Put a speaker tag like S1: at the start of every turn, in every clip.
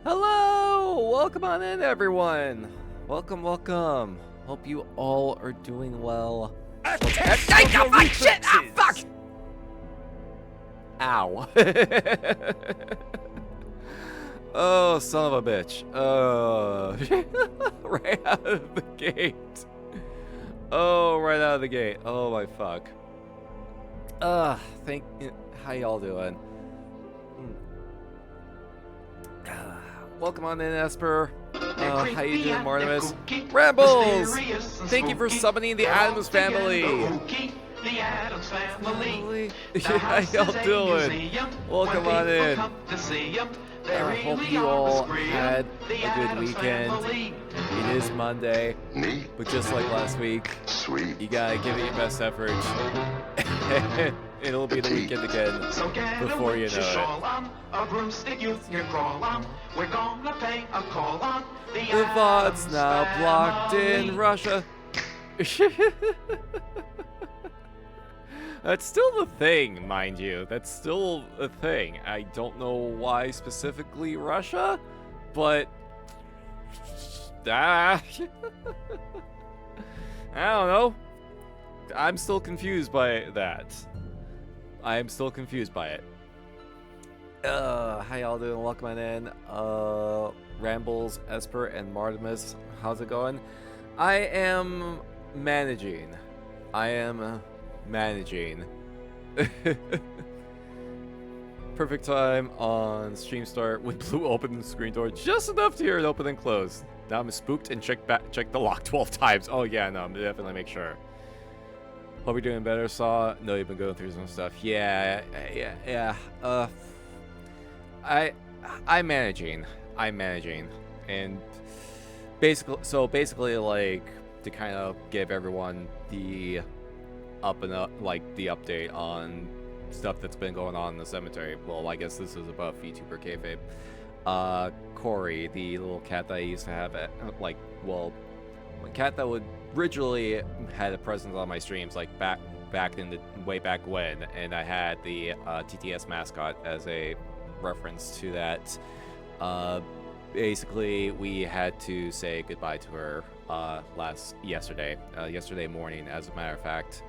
S1: Hello! Welcome on in, everyone. Welcome. Hope you all are doing well.
S2: Fuck! Shit! Ah, fuck!
S1: Ow. Oh, son of a bitch. Right out of the gate. Oh, right out of the gate. Oh, my fuck. How y'all doing? Welcome on in, Esper. How you doing, Martimus? Rambles! Thank you for summoning the Addams family.
S2: The Addams family.
S1: How y'all doing? Welcome on in. I hope you all had a good weekend. It is Monday, but just like last week, you gotta give it your best effort. It'll be the weekend again before you know it.
S2: A broomstick you can crawl on. We're gonna pay a call on
S1: The VOD's now blocked in Russia. That's still the thing, mind you. That's still a thing. I don't know why specifically Russia, but I don't know. I'm still confused by that. I'm still confused by it. How y'all doing? Welcome on in. Rambles, Esper, and Martimus. How's it going? I am managing. Perfect time on stream start when Blue opened the screen door just enough to hear it open and close. Now I'm spooked and check the lock 12 times. Oh yeah, no, I'm definitely make sure. Hope you're doing better, Saw. No, you've been going through some stuff. Yeah. I'm managing, and basically, like, to kind of give everyone the the update on stuff that's been going on in the cemetery. Well, I guess this is above VTuber kayfabe. Corey, the little cat that I used to have a cat that would originally had a presence on my streams, like way back when, and I had the TTS mascot as a reference to that. Basically, we had to say goodbye to her yesterday morning, as a matter of fact.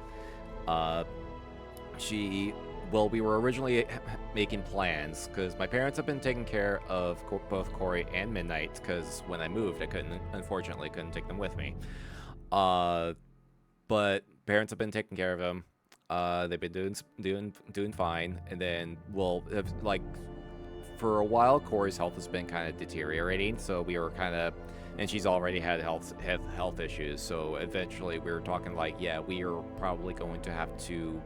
S1: We were originally making plans, because my parents have been taking care of both Corey and Midnight, because when I moved, I unfortunately couldn't take them with me. But parents have been taking care of them. They've been doing fine, and then, for a while, Corey's health has been kind of deteriorating, so we were and she's already had health issues, so eventually we were talking we are probably going to have to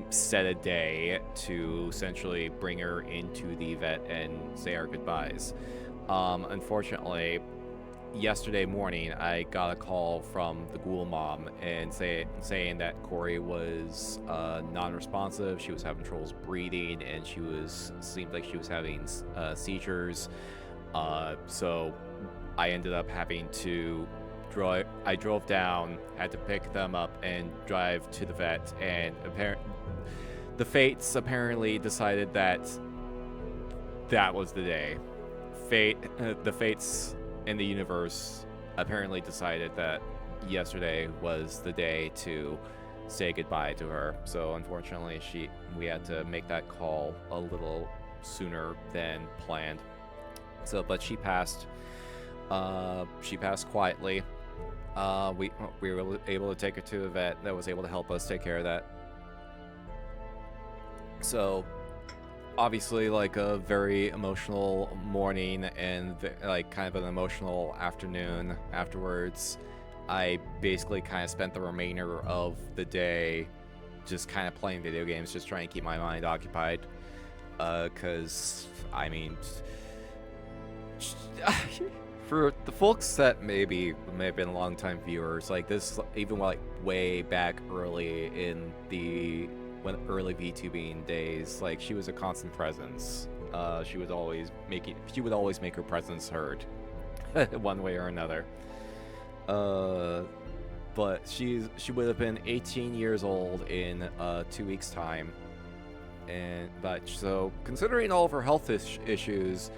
S1: set a day to essentially bring her into the vet and say our goodbyes. Unfortunately, yesterday morning I got a call from the ghoul mom and saying that Corey was non-responsive. She was having troubles breathing, and seemed like she was having seizures. So I ended up having to I drove down, had to pick them up and drive to the vet, and the fates apparently decided that was the day. The fates in the universe apparently decided that yesterday was the day to say goodbye to her. So unfortunately, we had to make that call a little sooner than planned. But she passed. She passed quietly. We were able to take her to a vet that was able to help us take care of that. So obviously, a very emotional morning and kind of an emotional afternoon afterwards. I basically kind of spent the remainder of the day just kind of playing video games, just trying to keep my mind occupied. Because for the folks that may have been long-time viewers, this, even way back early in early VTubing days, she was a constant presence. She would always make her presence heard, one way or another. But she would have been 18 years old in 2 weeks' time, so considering all of her health issues,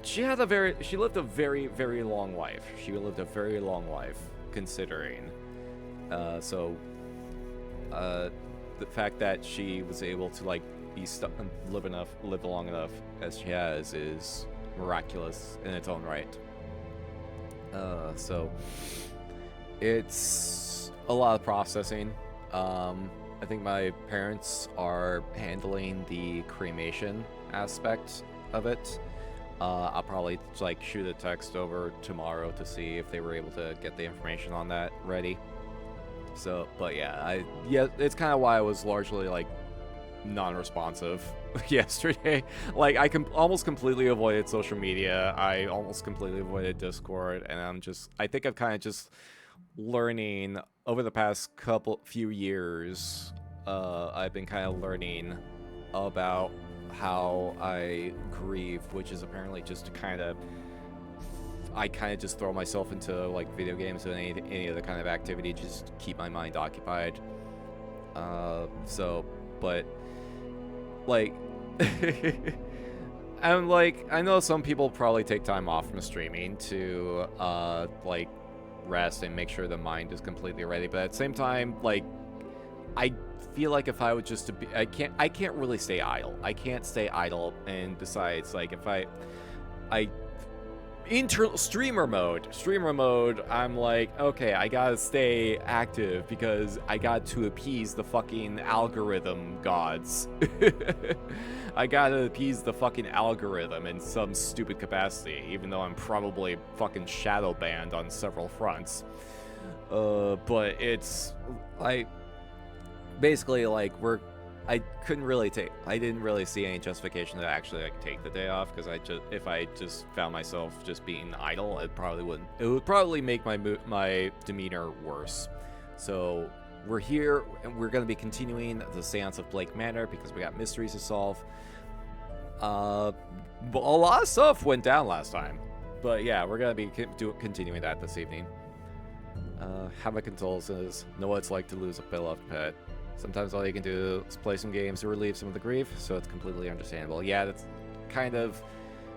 S1: she lived a very, very long life. She lived a very long life, considering. So the fact that she was able to like be stuck and live long enough as she has is miraculous in its own right. So it's a lot of processing. I think my parents are handling the cremation aspect of it. I'll probably like shoot a text over tomorrow to see if they were able to get the information on that ready. So, but yeah, it's kind of why I was largely like non-responsive yesterday. Like I almost completely avoided social media. I almost completely avoided Discord, and I think I'm kind of just learning over the past few years. I've been kind of learning about how I grieve, which is apparently just I kind of just throw myself into like video games and any other kind of activity just to keep my mind occupied. But like I'm like, I know some people probably take time off from streaming to like rest and make sure the mind is completely ready, but at the same time, like I feel like if I would just be, I can't really stay idle. I can't stay idle, and besides, like if I streamer mode, I'm like, okay, I gotta stay active because I got to appease the fucking algorithm gods. I gotta appease the fucking algorithm in some stupid capacity, even though I'm probably fucking shadow banned on several fronts. But it's like basically like I didn't really see any justification to actually like take the day off, because if I just found myself just being idle, it would probably make my demeanor worse. So we're here and we're going to be continuing the Séance of Blake Manor because we got mysteries to solve. But a lot of stuff went down last time, but yeah, we're going to be continuing that this evening. Have my condolences. Know what it's like to lose a beloved pet. Sometimes all you can do is play some games to relieve some of the grief, so it's completely understandable. Yeah, that's kind of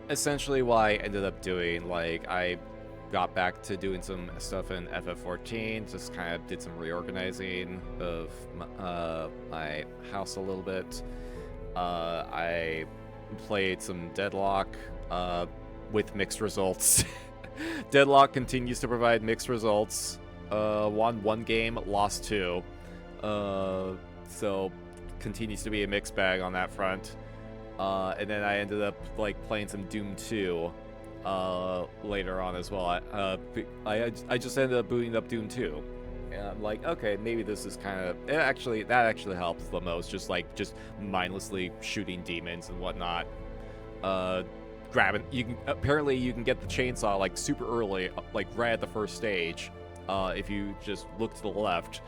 S1: essentially what I ended up doing. Like, I got back to doing some stuff in FF14, just kind of did some reorganizing of my house a little bit. I played some Deadlock with mixed results. Deadlock continues to provide mixed results. Won one game, lost two. So continues to be a mixed bag on that front. And then I ended up like playing some Doom 2 later on as well. I just ended up booting up Doom 2. And I'm like, okay, maybe this is kind of that actually helps the most, just mindlessly shooting demons and whatnot. Grabbing you can get the chainsaw like super early, like right at the first stage, if you just look to the left.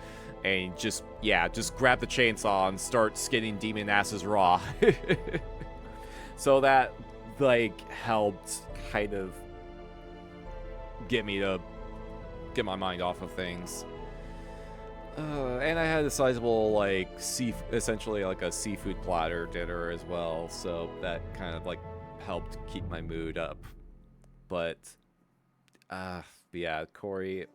S1: And just grab the chainsaw and start skinning demon asses raw. So that, like, helped kind of get me to get my mind off of things. And I had a sizable, like, essentially like a seafood platter dinner as well. So that kind of, like, helped keep my mood up. But, yeah, Corey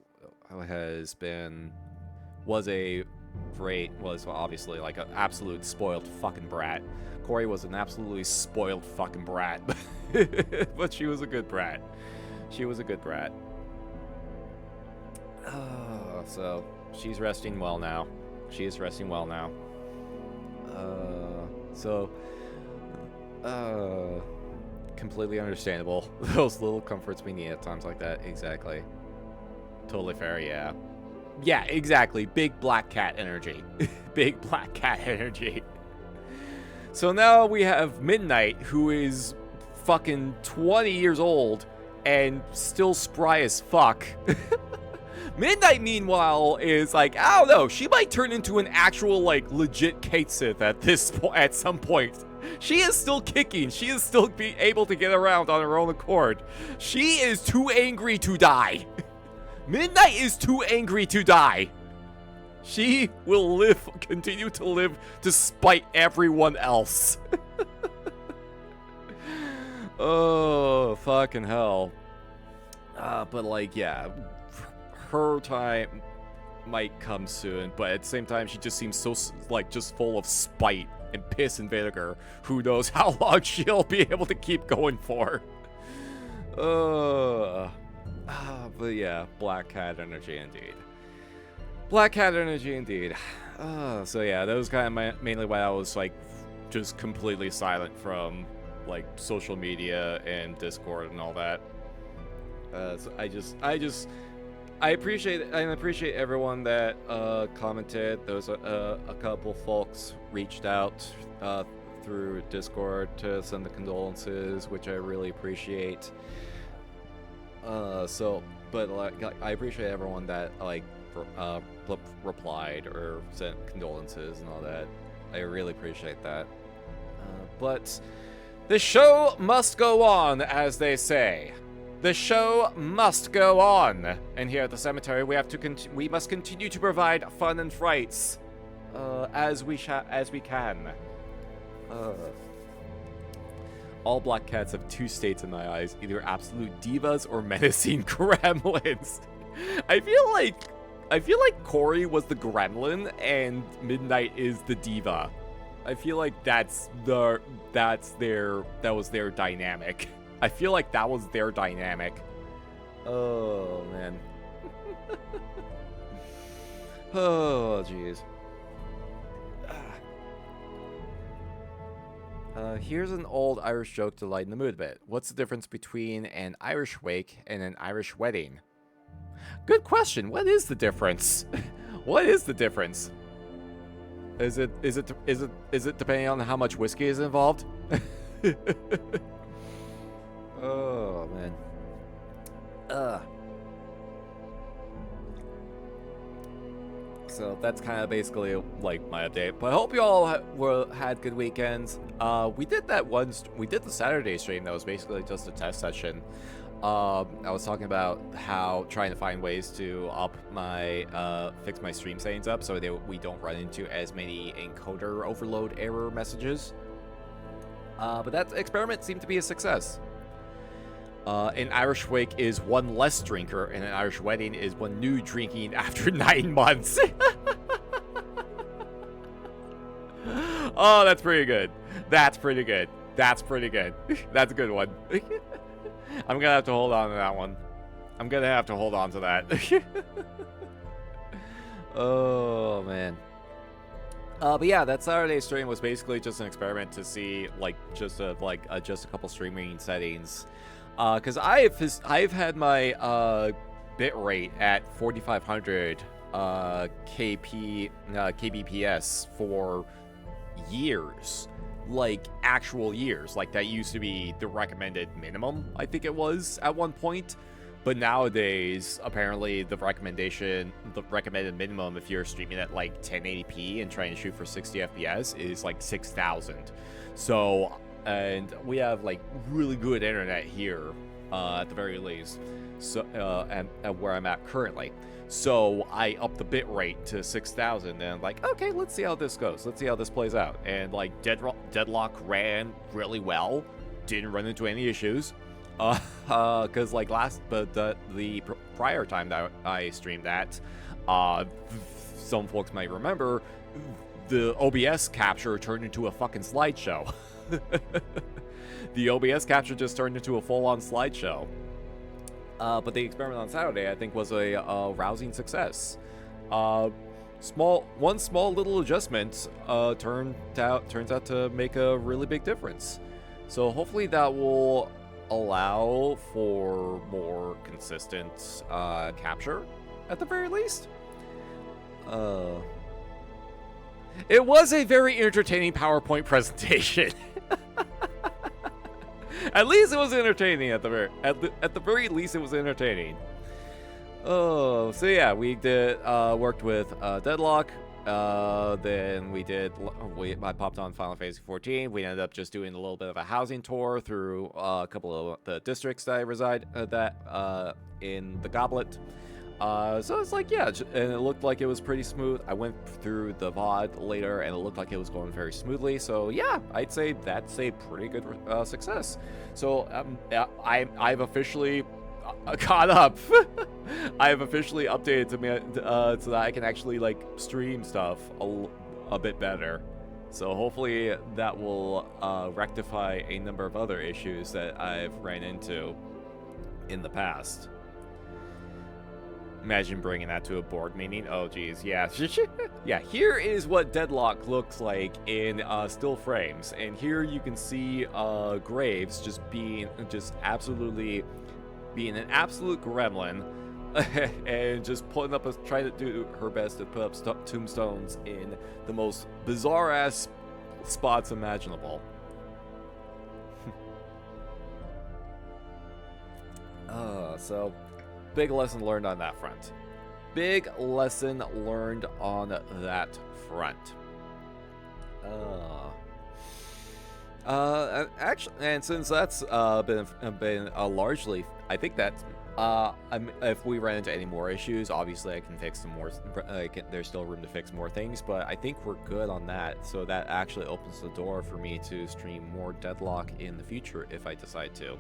S1: was obviously like an absolute spoiled fucking brat. Corey was an absolutely spoiled fucking brat. But she was a good brat. So she's resting well now. Completely understandable. Those little comforts we need at times like that. Exactly. Totally fair, yeah. Yeah, exactly. Big black cat energy. Big black cat energy. So now we have Midnight, who is fucking 20 years old and still spry as fuck. Midnight, meanwhile, is like, I don't know, she might turn into an actual, like, legit Kate Sith at some point. She is still kicking. She is still able to get around on her own accord. She is too angry to die. Midnight is too angry to die. She will continue to live despite everyone else. Oh, fucking hell. But like, yeah, her time might come soon, but at the same time, she just seems so, like, just full of spite and piss and vinegar. Who knows how long she'll be able to keep going for. But yeah, Black Cat energy indeed. Black Cat energy indeed. So yeah, that was kind of mainly why I was, like, just completely silent from, like, social media and Discord and all that. So I appreciate everyone that commented. There was a couple folks reached out through Discord to send the condolences, which I really appreciate. But like, I appreciate everyone that like replied or sent condolences and all that. I really appreciate that. But the show must go on, as they say. The show must go on, and here at the cemetery, we must continue to provide fun and frights, as we can. All black cats have two states in my eyes: either absolute divas or menacing gremlins. I feel like Corey was the gremlin and Midnight is the diva. I feel like that was their dynamic. I feel like that was their dynamic. Oh, man. Oh, jeez. Here's an old Irish joke to lighten the mood a bit. What's the difference between an Irish wake and an Irish wedding? Good question. What is the difference? What is the difference? Is it depending on how much whiskey is involved? Oh, man. So that's kind of basically like my update. But I hope you all had good weekends. We did the Saturday stream that was basically just a test session. I was talking about how trying to find ways to fix my stream settings up so that we don't run into as many encoder overload error messages. But that experiment seemed to be a success. An Irish wake is one less drinker, and an Irish wedding is one new drinking after 9 months. Oh, that's pretty good. That's pretty good. That's pretty good. That's a good one. I'm gonna have to hold on to that one. I'm gonna have to hold on to that. Oh, man. But yeah, that Saturday stream was basically just an experiment to see, like, just a couple streaming settings. Because I've had my bit rate at 4500 kbps for years, like actual years. Like that used to be the recommended minimum, I think it was at one point. But nowadays, apparently the recommended minimum if you're streaming at like 1080p and trying to shoot for 60 FPS is like 6000. So, and we have like really good internet here at the very least. So, and where I'm at currently. So I upped the bit rate to 6000 and like, okay, let's see how this goes. Let's see how this plays out. And like Deadlock ran really well. Didn't run into any issues. Cause like the prior time that I streamed that, some folks might remember, the OBS capture turned into a fucking slideshow. The OBS capture just turned into a full-on slideshow. But the experiment on Saturday, I think, was a rousing success. One small little adjustment turns out to make a really big difference. So hopefully that will allow for more consistent capture, at the very least. It was a very entertaining PowerPoint presentation. At least it was entertaining. At the very least, it was entertaining. Oh, so yeah, we did worked with Deadlock. Then I popped on Final Fantasy 14. We ended up just doing a little bit of a housing tour through a couple of the districts that I reside in the Goblet. So it's like, yeah, and it looked like it was pretty smooth. I went through the VOD later, and it looked like it was going very smoothly. So yeah, I'd say that's a pretty good success. So I've officially caught up. I've officially updated to me so that I can actually like stream stuff a bit better. So hopefully that will rectify a number of other issues that I've ran into in the past. Imagine bringing that to a board meeting. Oh, geez, yeah. Yeah, here is what Deadlock looks like in still frames. And here you can see Graves absolutely being an absolute gremlin and just trying to do her best to put up tombstones in the most bizarre-ass spots imaginable. So... big lesson learned on that front. Big lesson learned on that front. Actually, and since that's been largely, I think that if we run into any more issues, obviously I can fix some more. There's still room to fix more things, but I think we're good on that. So that actually opens the door for me to stream more Deadlock in the future if I decide to.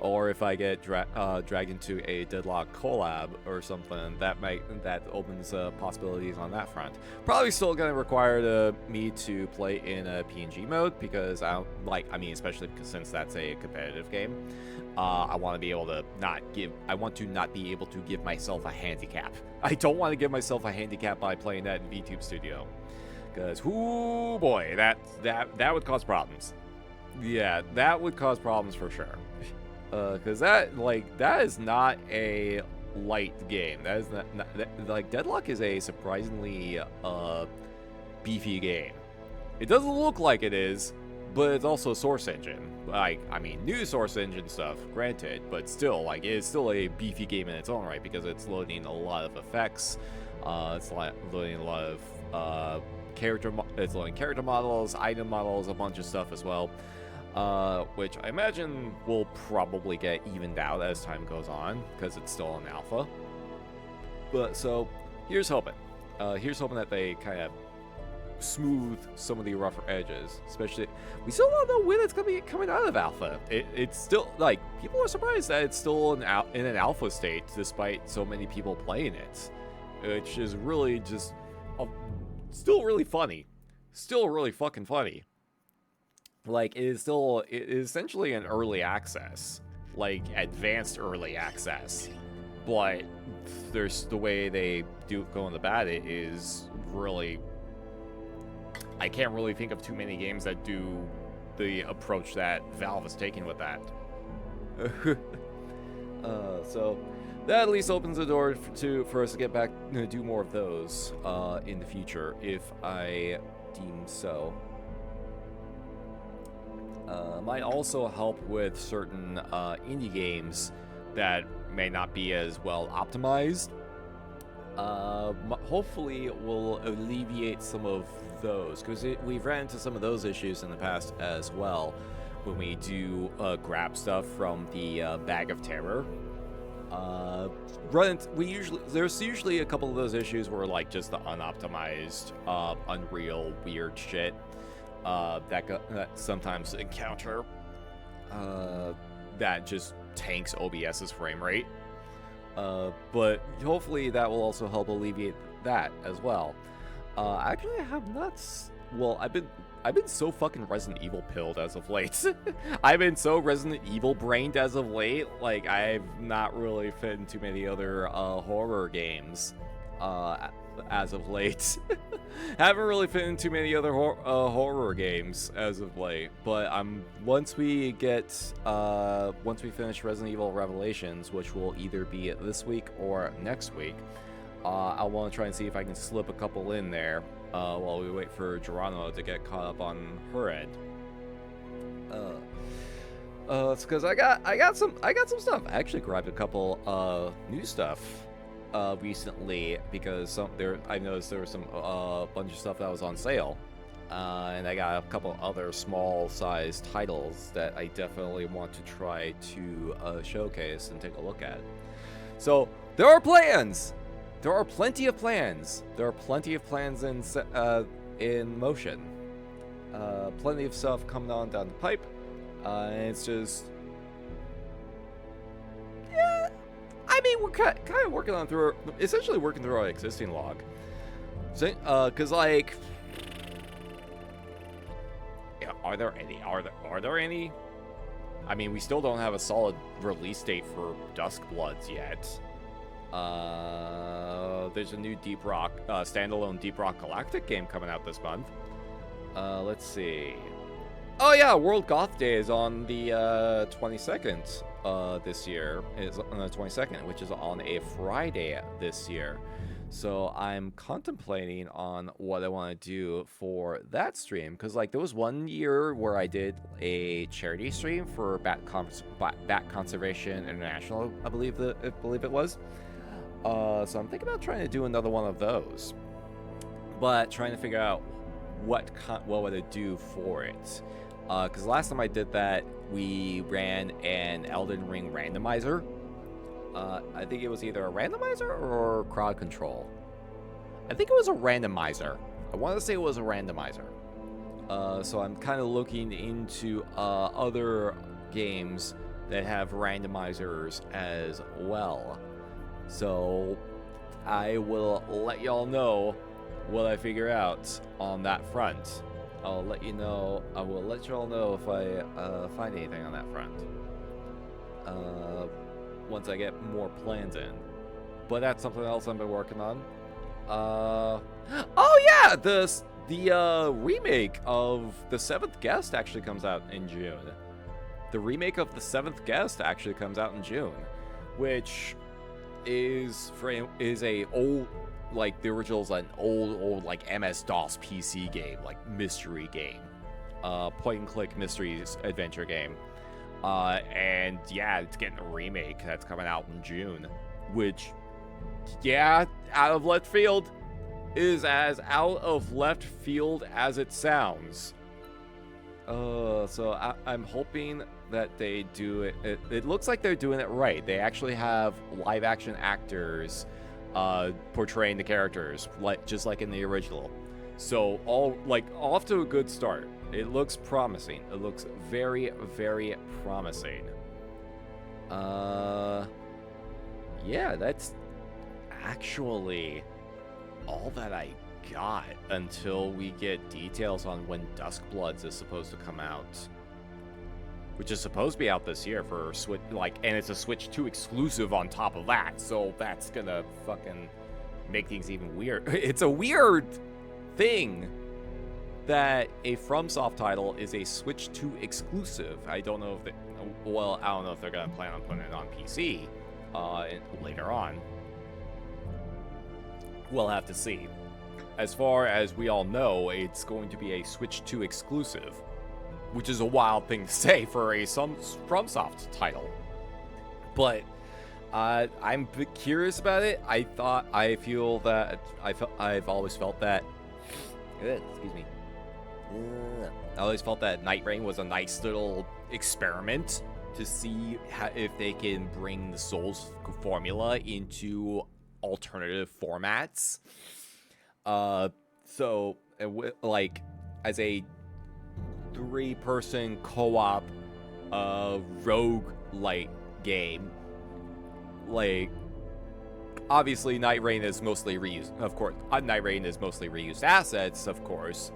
S1: Or if I get dragged into a Deadlock collab or something, that opens possibilities on that front. Probably still going to require me to play in a PNG mode because especially because since that's a competitive game, I want to be able to not be able to give myself a handicap. I don't want to give myself a handicap by playing that in VTube Studio, because whoo boy, that would cause problems. Yeah, that would cause problems for sure. Because that is not a light game. That is not Deadlock is a surprisingly beefy game. It doesn't look like it is, but it's also Source Engine. New Source Engine stuff, granted, but still, it is still a beefy game in its own right because it's loading a lot of effects. It's loading a lot of it's loading character models, item models, a bunch of stuff as well. Which I imagine will probably get evened out as time goes on, because it's still an alpha. But so, here's hoping. Here's hoping that they kind of smooth some of the rougher edges. Especially, we still don't know when it's going to be coming out of alpha. It's still, people are surprised that it's still in an alpha state, despite so many people playing it. Which is really just, still really funny. Still really fucking funny. It is essentially an early access, advanced early access, but there's the way they go about it is really, I can't really think of too many games that do the approach that Valve is taking with that. So that at least opens the door for us to get back to do more of those in the future if I deem so. Might also help with certain indie games that may not be as well optimized. Hopefully will alleviate some of those, because we've ran into some of those issues in the past as well when we do grab stuff from the Bag of Terror. There's usually a couple of those issues where just the unoptimized Unreal weird shit that sometimes encounter that just tanks OBS's frame rate. But hopefully that will also help alleviate that as well. Actually, I have not. Well, I've been so fucking Resident Evil pilled as of late. I've been so Resident Evil brained as of late. I've not really fit in too many other horror games as of late. Haven't really fit in too many other horror games as of late. But once we finish Resident Evil Revelations, which will either be this week or next week, I want to try and see if I can slip a couple in there while we wait for Geronimo to get caught up on her end. It's because I got some stuff. I actually grabbed a couple new stuff recently because I noticed there was some bunch of stuff that was on sale, and I got a couple other small-sized titles that I definitely want to try to showcase and take a look at. So There are plans. There are plenty of plans. There are plenty of plans in motion. Plenty of stuff coming on down the pipe. And it's just, yeah. I mean, we're kind of working on essentially working through our existing log. So, cause like, yeah, are there any? I mean, we still don't have a solid release date for Duskbloods yet. There's a new Deep Rock, standalone Deep Rock Galactic game coming out this month. Let's see. Oh yeah, World Goth Day is on the 22nd this year. Is on the 22nd, which is on a Friday this year. So I'm contemplating on what I want to do for that stream, because like there was one year where I did a charity stream for Bat Conservation International, I believe it was. So I'm thinking about trying to do another one of those, but trying to figure out what would I do for it. Because last time I did that, we ran an Elden Ring randomizer. I think it was either a randomizer or crowd control. I think it was a randomizer. I want to say it was a randomizer. So I'm kind of looking into other games that have randomizers as well. So I will let y'all know what I figure out on that front. I will let y'all know if I find anything on that front. Once I get more plans in. But that's something else I've been working on. Oh yeah, the remake of The Seventh Guest actually comes out in June. The remake of The Seventh Guest actually comes out in June, which is a old, like the original's an old like MS-DOS PC game, like mystery game, point and click mystery adventure game. And yeah, it's getting a remake that's coming out in June, which, yeah, out of left field, is as out of left field as it sounds. So I'm hoping that they do it. It looks like they're doing it right. They actually have live action actors portraying the characters, just like in the original. So off to a good start. It looks promising. It looks very, very promising. Yeah, that's actually all that I got until we get details on when Duskbloods is supposed to come out. Which is supposed to be out this year for Switch, and it's a Switch 2 exclusive on top of that, so that's gonna fucking make things even weird. It's a weird thing that a FromSoft title is a Switch 2 exclusive. I don't know if I don't know if they're gonna plan on putting it on PC later on. We'll have to see. As far as we all know, it's going to be a Switch 2 exclusive, which is a wild thing to say for a FromSoft title. But I'm curious about it. I've always felt that. Excuse me. I always felt that Night Rain was a nice little experiment to see if they can bring the Souls formula into alternative formats. So, like, as a 3-person co-op rogue-like game, like, obviously Night Rain is mostly reused, of course. Night Rain is mostly reused assets, of course,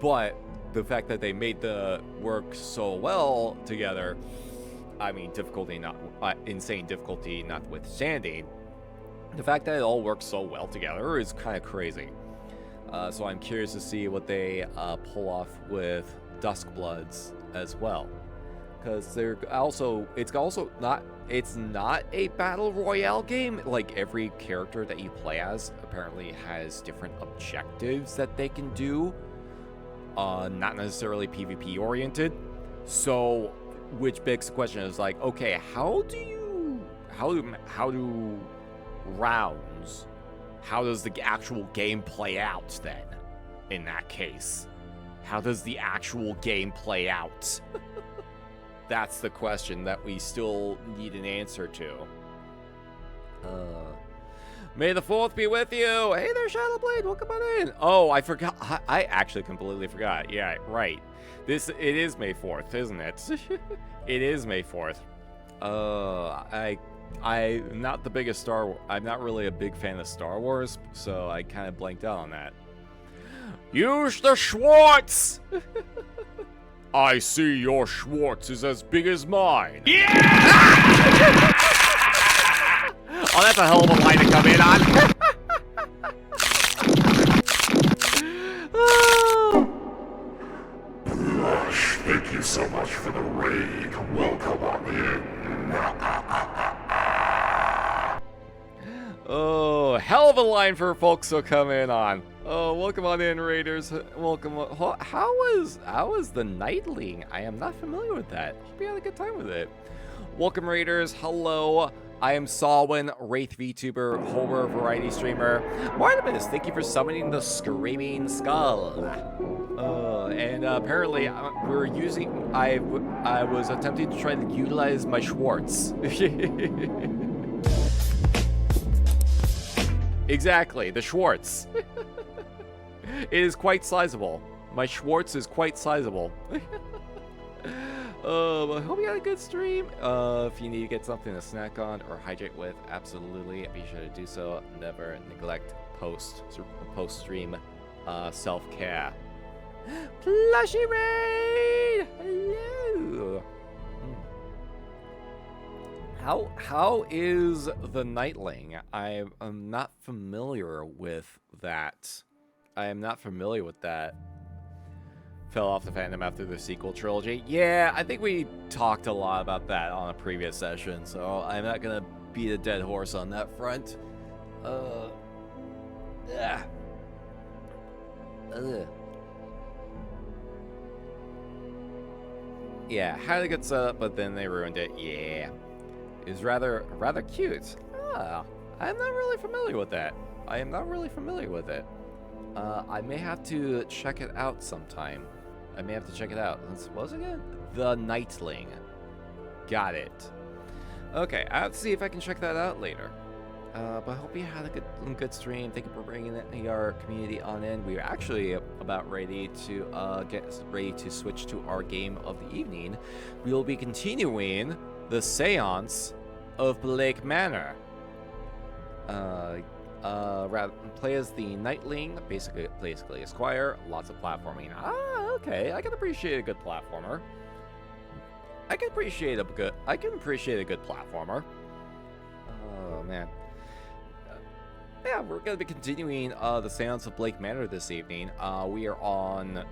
S1: but the fact that they made the work so well together, I mean, insane difficulty notwithstanding, the fact that it all works so well together is kind of crazy. So I'm curious to see what they pull off with Duskbloods as well, because it's not a battle royale game. Like, every character that you play as apparently has different objectives that they can do, not necessarily PvP oriented. So, which begs the question is like, okay, how do rounds, how does the actual game play out then? In that case, how does the actual game play out? That's the question that we still need an answer to. May the 4th be with you. Hey there, Shadowblade. Welcome on in. Oh, I forgot. I actually completely forgot. Yeah, right. It is May 4th, isn't it? It is May 4th. I'm not the biggest I'm not really a big fan of Star Wars, so I kind of blanked out on that. Use the Schwartz! I see your Schwartz is as big as mine. Yeah! Oh, that's a hell of a line to come in on.
S3: Blush, thank you so much for the raid. Welcome on in.
S1: Oh, hell of a line for folks to come in on. Oh, welcome on in, Raiders. Welcome. How was the Nightling? I am not familiar with that. Hope you had a good time with it. Welcome, Raiders. Hello. I am Salwin, Wraith VTuber, horror variety streamer. Martimus, thank you for summoning the Screaming Skull. And apparently we're using. I was attempting to try to utilize my Schwartz. Exactly, the Schwartz. It is quite sizable. My Schwartz is quite sizable. I hope you had a good stream. If you need to get something to snack on or hydrate with, absolutely be sure to do so. Never neglect post-stream self-care. Plushy Raid! Hello! How is the Nightling? I am not familiar with that. Fell off the fandom after the sequel trilogy. Yeah, I think we talked a lot about that on a previous session, so I'm not gonna beat a dead horse on that front. Yeah. Yeah, had a good setup, but then they ruined it. Yeah. It was rather cute. I'm not really familiar with that. I may have to check it out sometime. What was it again? The Nightling. Got it. Okay, I'll have to see if I can check that out later. But I hope you had a good stream. Thank you for bringing our community on in. We are actually about ready to get ready to switch to our game of the evening. We will be continuing the Séance of Blake Manor. Play as the Nightling, basically a squire. Lots of platforming. Okay. I can appreciate a good platformer. Oh man. Yeah, we're going to be continuing the Séance of Blake Manor this evening. We are on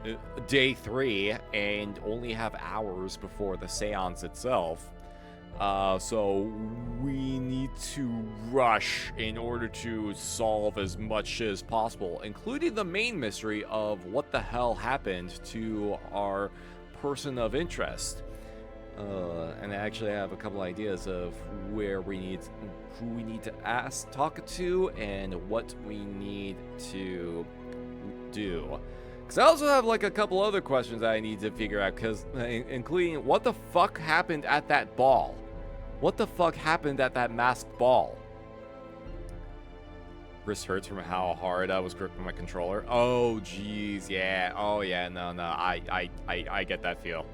S1: day 3 and only have hours before the Séance itself. So we need to rush in order to solve as much as possible, including the main mystery of what the hell happened to our person of interest. And I actually have a couple ideas of who we need to talk to, and what we need to do. Because I also have like a couple other questions I need to figure out, including what the fuck happened at that ball? What the fuck happened at that masked ball? Wrist hurts from how hard I was gripping my controller. Oh, jeez, yeah. Oh, yeah, no. I get that feel.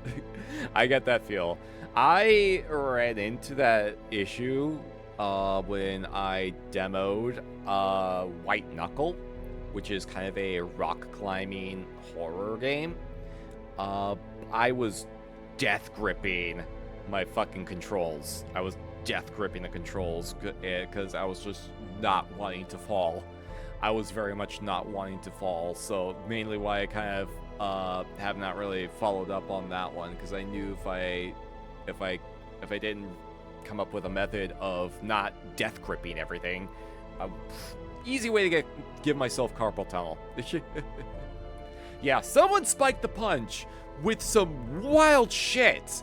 S1: I get that feel. I ran into that issue when I demoed White Knuckle, which is kind of a rock climbing horror game. I was death gripping my fucking controls. I was death gripping the controls because I was just not wanting to fall. I was very much not wanting to fall, so mainly why I kind of have not really followed up on that one, because I knew if I didn't come up with a method of not death gripping everything, easy way to give myself carpal tunnel. Yeah, someone spiked the punch with some wild shit.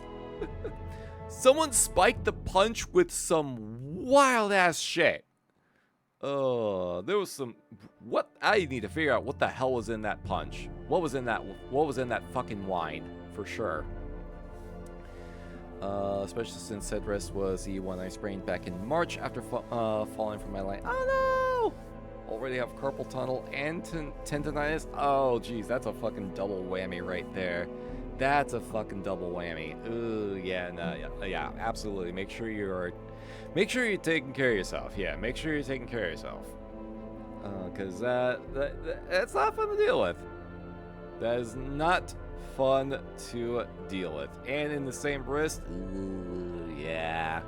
S1: Someone spiked the punch with some wild ass shit. There was some. What? I need to figure out what the hell was in that punch. What was in that fucking wine for sure. Especially since said wrist was the one I sprained back in March after falling from my line. Oh already have carpal tunnel and tendonitis. Oh, geez, that's a fucking double whammy right there. That's a fucking double whammy. Ooh, yeah, no, yeah, absolutely. Make sure you're taking care of yourself. Yeah, make sure you're taking care of yourself. Because that's not fun to deal with. That is not fun to deal with. And in the same wrist, ooh, yeah.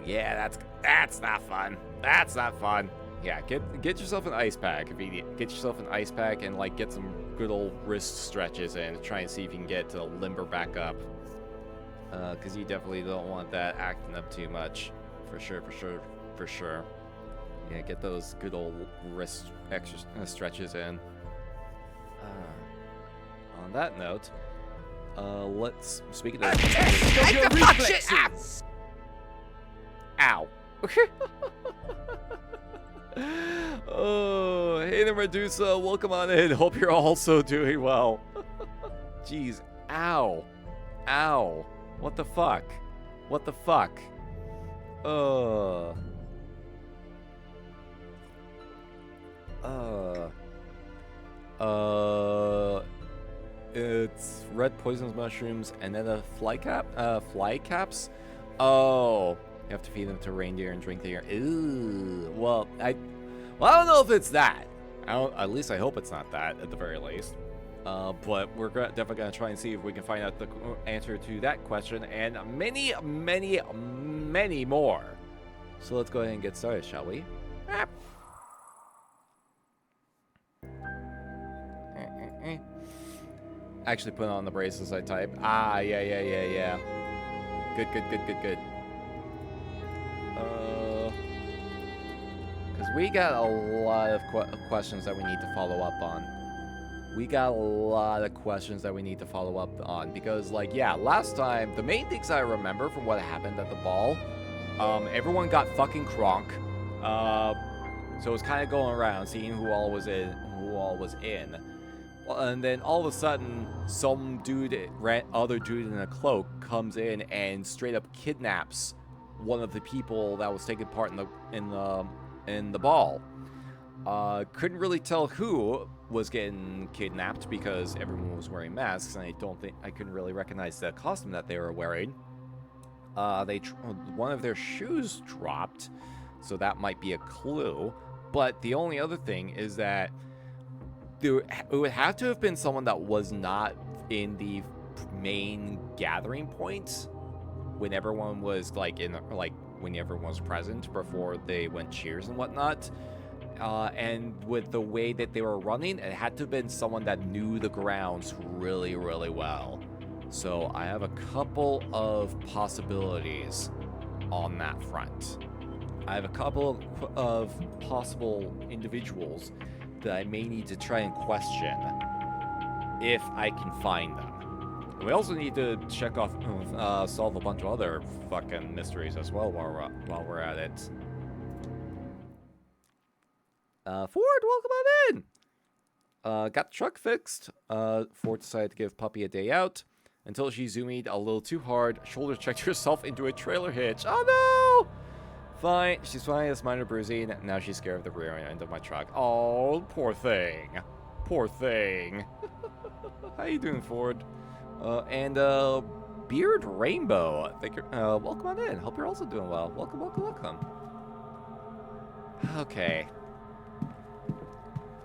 S1: Yeah, that's not fun. That's not fun. Yeah, get yourself an ice pack if you need. Get yourself an ice pack and like get some good old wrist stretches in to try and see if you can get to limber back up. Because you definitely don't want that acting up too much. For sure. Yeah, get those good old wrist stretches in. On that note, let's speak of that. Reflexes. Ow. Oh, hey there, Medusa. Welcome on in. Hope you're also doing well. Jeez. Ow. Ow. What the fuck? What the fuck? It's red poisonous mushrooms and then a fly caps. Oh, you have to feed them to reindeer and drink their. Ooh. Well, I don't know if it's that. At least I hope it's not that. At the very least. But we're definitely gonna try and see if we can find out the answer to that question and many, many, many more. So let's go ahead and get started, shall we? Actually put on the braces I type. Ah, yeah. Good. Because we got a lot of questions that we need to follow up on. Because, like, yeah, last time, the main things I remember from what happened at the ball, everyone got fucking crunk. So it's kind of going around, seeing who all was in. And then all of a sudden, some other dude in a cloak comes in and straight up kidnaps one of the people that was taking part in the ball. Couldn't really tell who was getting kidnapped because everyone was wearing masks, and I couldn't really recognize the costume that they were wearing. One of their shoes dropped, so that might be a clue. But the only other thing is that it would have to have been someone that was not in the main gathering point when everyone was when everyone was present before they went cheers and whatnot. And with the way that they were running, it had to have been someone that knew the grounds really, really well. So I have a couple of possibilities on that front. I have a couple of possible individuals that I may need to try and question if I can find them. We also need to check off, solve a bunch of other fucking mysteries as well while we're at it. Ford, welcome on in! Got the truck fixed. Ford decided to give Puppy a day out until she zoomed a little too hard, shoulder checked herself into a trailer hitch. Oh no! Fine, she's fine, it's minor bruising. Now she's scared of the rear end of my truck. Oh, poor thing. Poor thing. How you doing, Ford? And Beard Rainbow. Welcome on in. Hope you're also doing well. Welcome. Okay.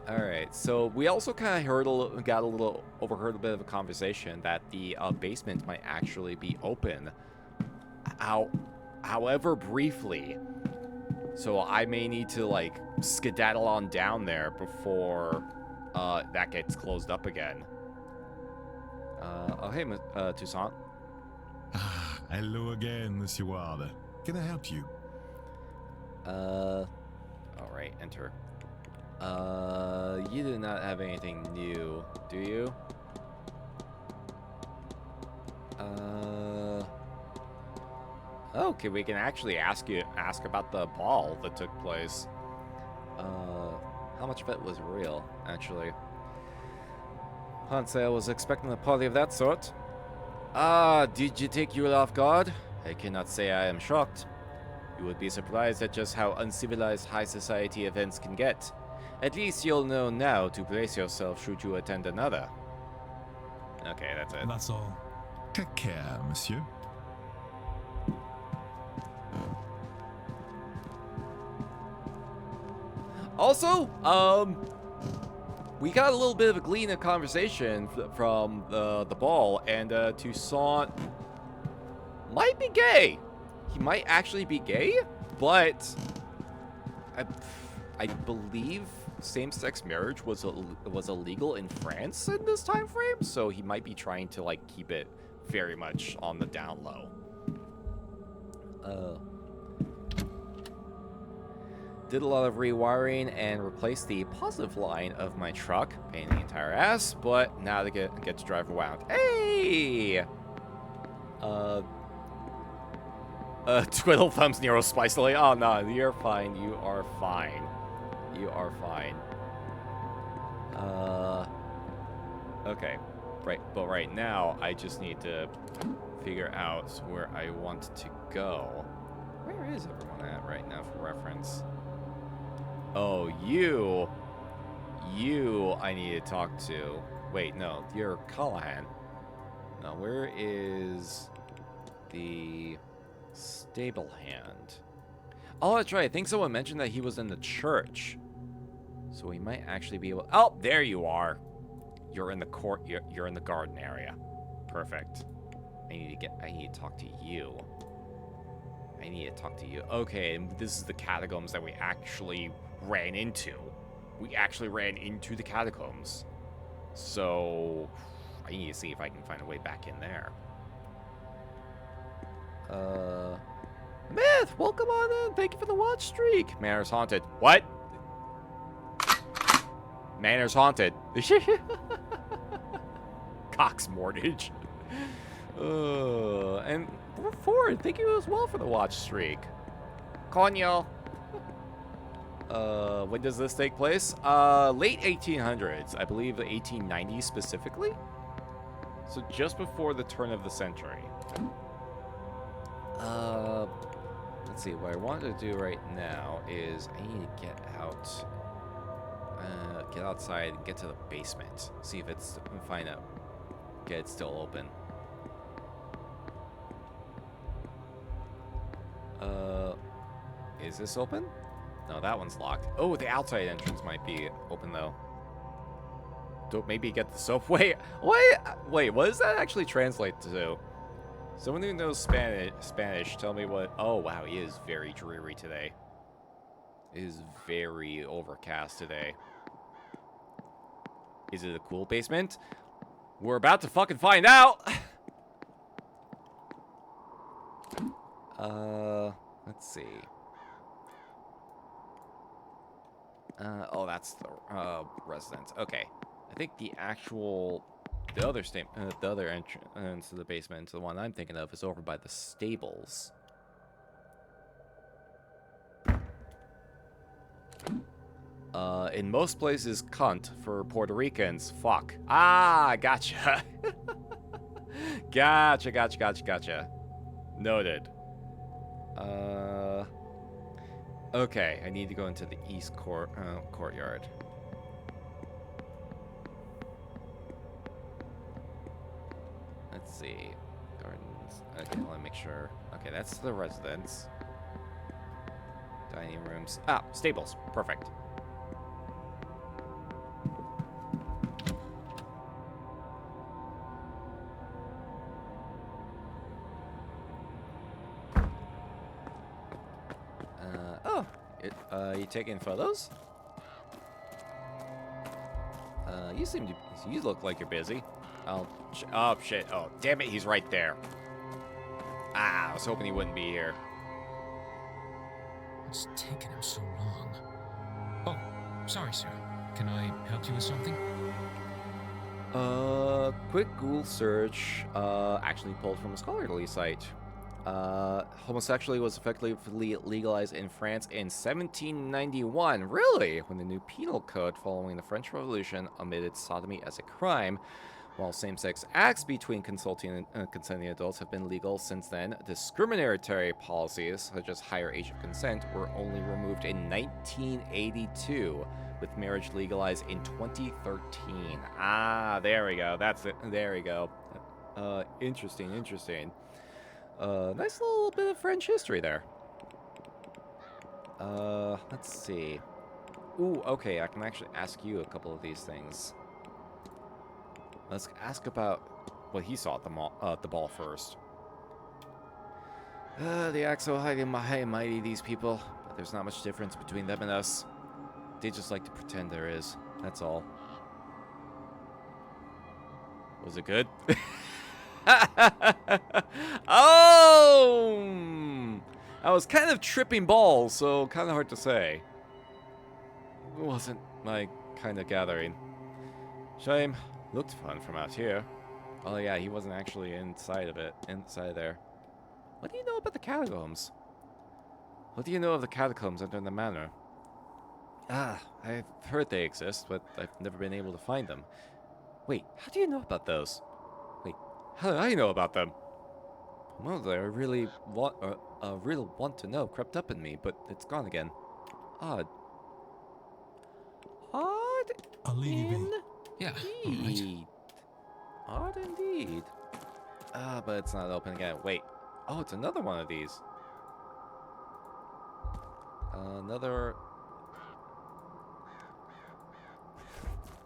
S1: Alright, so we also kind of overheard a bit of a conversation that the basement might actually be open. However briefly. So I may need to, like, skedaddle on down there before that gets closed up again. Oh, hey, Toussaint.
S4: Ah, hello again, Monsieur Ward. Can I help you?
S1: Alright, enter. You do not have anything new, do you? Okay, we can actually ask about the ball that took place. How much of it was real, actually? Can't say I was expecting a party of that sort. Ah, did you take you off guard? I cannot say I am shocked. You would be surprised at just how uncivilized high society events can get. At least you'll know now to brace yourself should you attend another. Okay, that's it.
S4: That's all. Take care, monsieur.
S1: Also, we got a little bit of a glean of conversation from the ball, and Toussaint might be gay. He might actually be gay, but I believe same-sex marriage was illegal in France in this time frame, so he might be trying to like keep it very much on the down low. Did a lot of rewiring and replaced the positive line of my truck, pain in the entire ass, but now to get to drive around. Hey! Twiddle thumbs Nero spicily. Oh no, you're fine. You are fine. You are fine. Okay. Right, but right now I just need to figure out where I want to go. Where is everyone at right now for reference? Oh, you I need to talk to. Wait, no, you're Callahan. Now, where is the stable hand? Oh, that's right. I think someone mentioned that he was in the church. So we might actually be able... Oh, there you are. You're in the court. You're in the garden area. Perfect. I need to talk to you. I need to talk to you. Okay, and this is the catacombs that we actually ran into. We actually ran into the catacombs. So I need to see if I can find a way back in there. Myth, welcome on in. Thank you for the watch streak. Manor's haunted. What? Manor's haunted. Cox mortgage. And Ford, thank you as well for the watch streak. Coño. When does this take place? Late 1800s. I believe the 1890s specifically. So just before the turn of the century. Let's see. What I want to do right now is I need to get out. Get outside and get to the basement. See if it's... Find out. Okay, it's still open. Is this open? No, that one's locked. Oh, the outside entrance might be open, though. Don't maybe get the soap. Wait, what does that actually translate to? Someone who knows Spanish, tell me what... Oh, wow, it is very dreary today. It is very overcast today. Is it a cool basement? We're about to fucking find out! Let's see. Oh, that's the residence. Okay, I think the other entrance to the basement, the one I'm thinking of, is over by the stables. In most places, cunt for Puerto Ricans. Fuck. Ah, gotcha. Gotcha. Noted. Okay, I need to go into the east courtyard. Let's see. Gardens. Okay, let me make sure. Okay, that's the residence. Dining rooms. Ah, stables. Perfect. You taking photos? You look like you're busy. Oh shit. Oh, damn it, he's right there. Ah, I was hoping he wouldn't be here.
S5: What's taking him so long? Oh, sorry, sir. Can I help you with something?
S1: Quick Google search, actually pulled from a scholarly site. Homosexuality was effectively legalized in France in 1791. Really? When the new penal code following the French Revolution omitted sodomy as a crime, While same-sex acts between consenting adults have been legal since then, discriminatory policies, such as higher age of consent, were only removed in 1982, with marriage legalized in 2013. Ah, there we go. That's it. There we go. Interesting. Nice little bit of French history there. Let's see. Ooh, okay, I can actually ask you a couple of these things. Let's ask about what he saw at the ball first. They act so high and mighty, these people. But there's not much difference between them and us. They just like to pretend there is. That's all. Was it good? Oh! I was kind of tripping balls, so kind of hard to say. It wasn't my kind of gathering. Shame. Looked fun from out here. Oh yeah, he wasn't actually inside of it. Inside there. What do you know about the Catacombs? What do you know of the Catacombs under the Manor? Ah, I've heard they exist, but I've never been able to find them. Wait, how do you know about those? Wait, how do I know about them? Well, I really want to know crept up in me, but it's gone again. Odd. Odd.
S4: I'll leave you be.
S5: Yeah, all right.
S1: Indeed. Odd indeed. But it's not open again. Wait. Oh, it's another one of these. Another.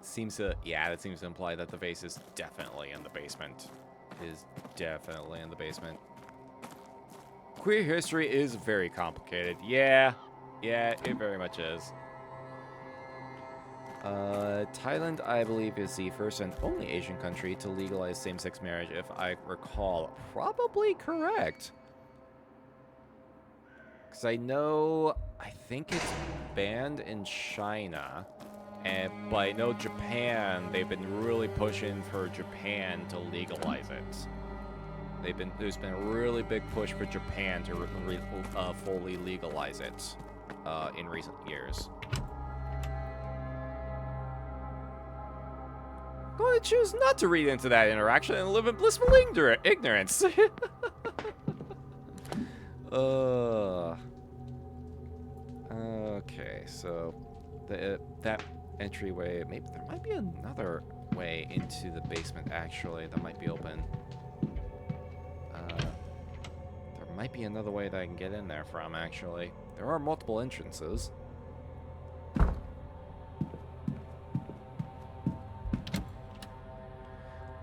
S1: That seems to imply that the vase is definitely in the basement. Queer history is very complicated. Yeah, it very much is. Thailand, I believe, is the first and only Asian country to legalize same-sex marriage, if I recall. Probably correct. Because I think it's banned in China. But I know Japan, they've been really pushing for Japan to legalize it. There's been a really big push for Japan to fully legalize it in recent years. Going to choose not to read into that interaction and live in blissful ignorance. Okay, so that entryway, maybe there might be another way into the basement actually that might be open. There might be another way that I can get in there from actually. There are multiple entrances.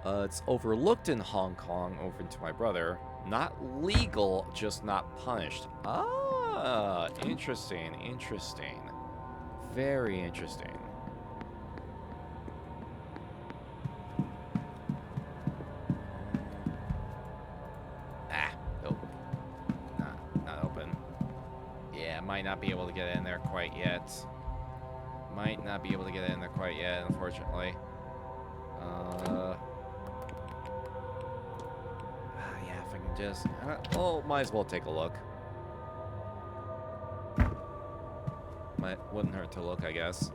S1: It's overlooked in Hong Kong, over to my brother. Not legal, just not punished. Ah, interesting. Very interesting. Nope. Not open. Yeah, might not be able to get in there quite yet. Unfortunately. Yeah, if I can just... might as well take a look. Wouldn't hurt to look, I guess.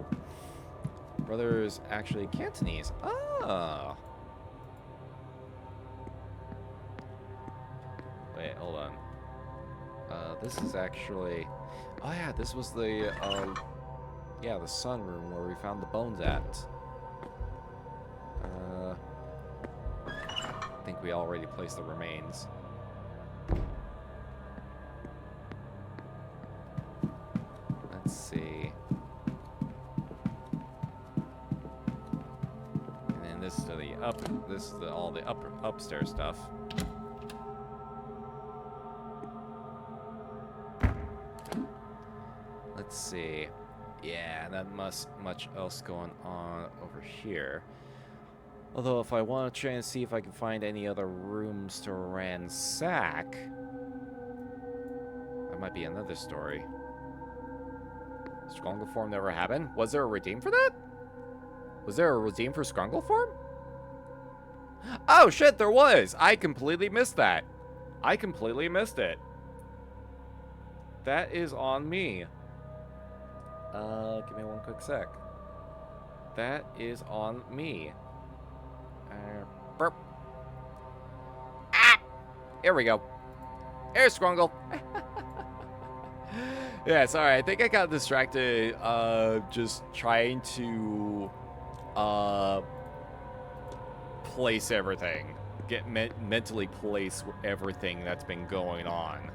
S1: Brother's actually Cantonese. Ah! Wait, hold on. This is actually... Oh yeah, this was the, the sun room where we found the bones at. I think we already placed the remains. Let's see. And then this is all the upstairs stuff. Let's see. Yeah, not much else going on over here. Although if I want to try and see if I can find any other rooms to ransack, that might be another story. Strangleform never happened? Was there a redeem for that? Was there a redeem for Strangleform? Oh shit, there was! I completely missed that. I completely missed it. That is on me. Give me one quick sec. That is on me. Burp. Ah! Here we go. Here's Scrungle. Yeah, sorry. I think I got distracted just trying to place everything. Get mentally place everything that's been going on.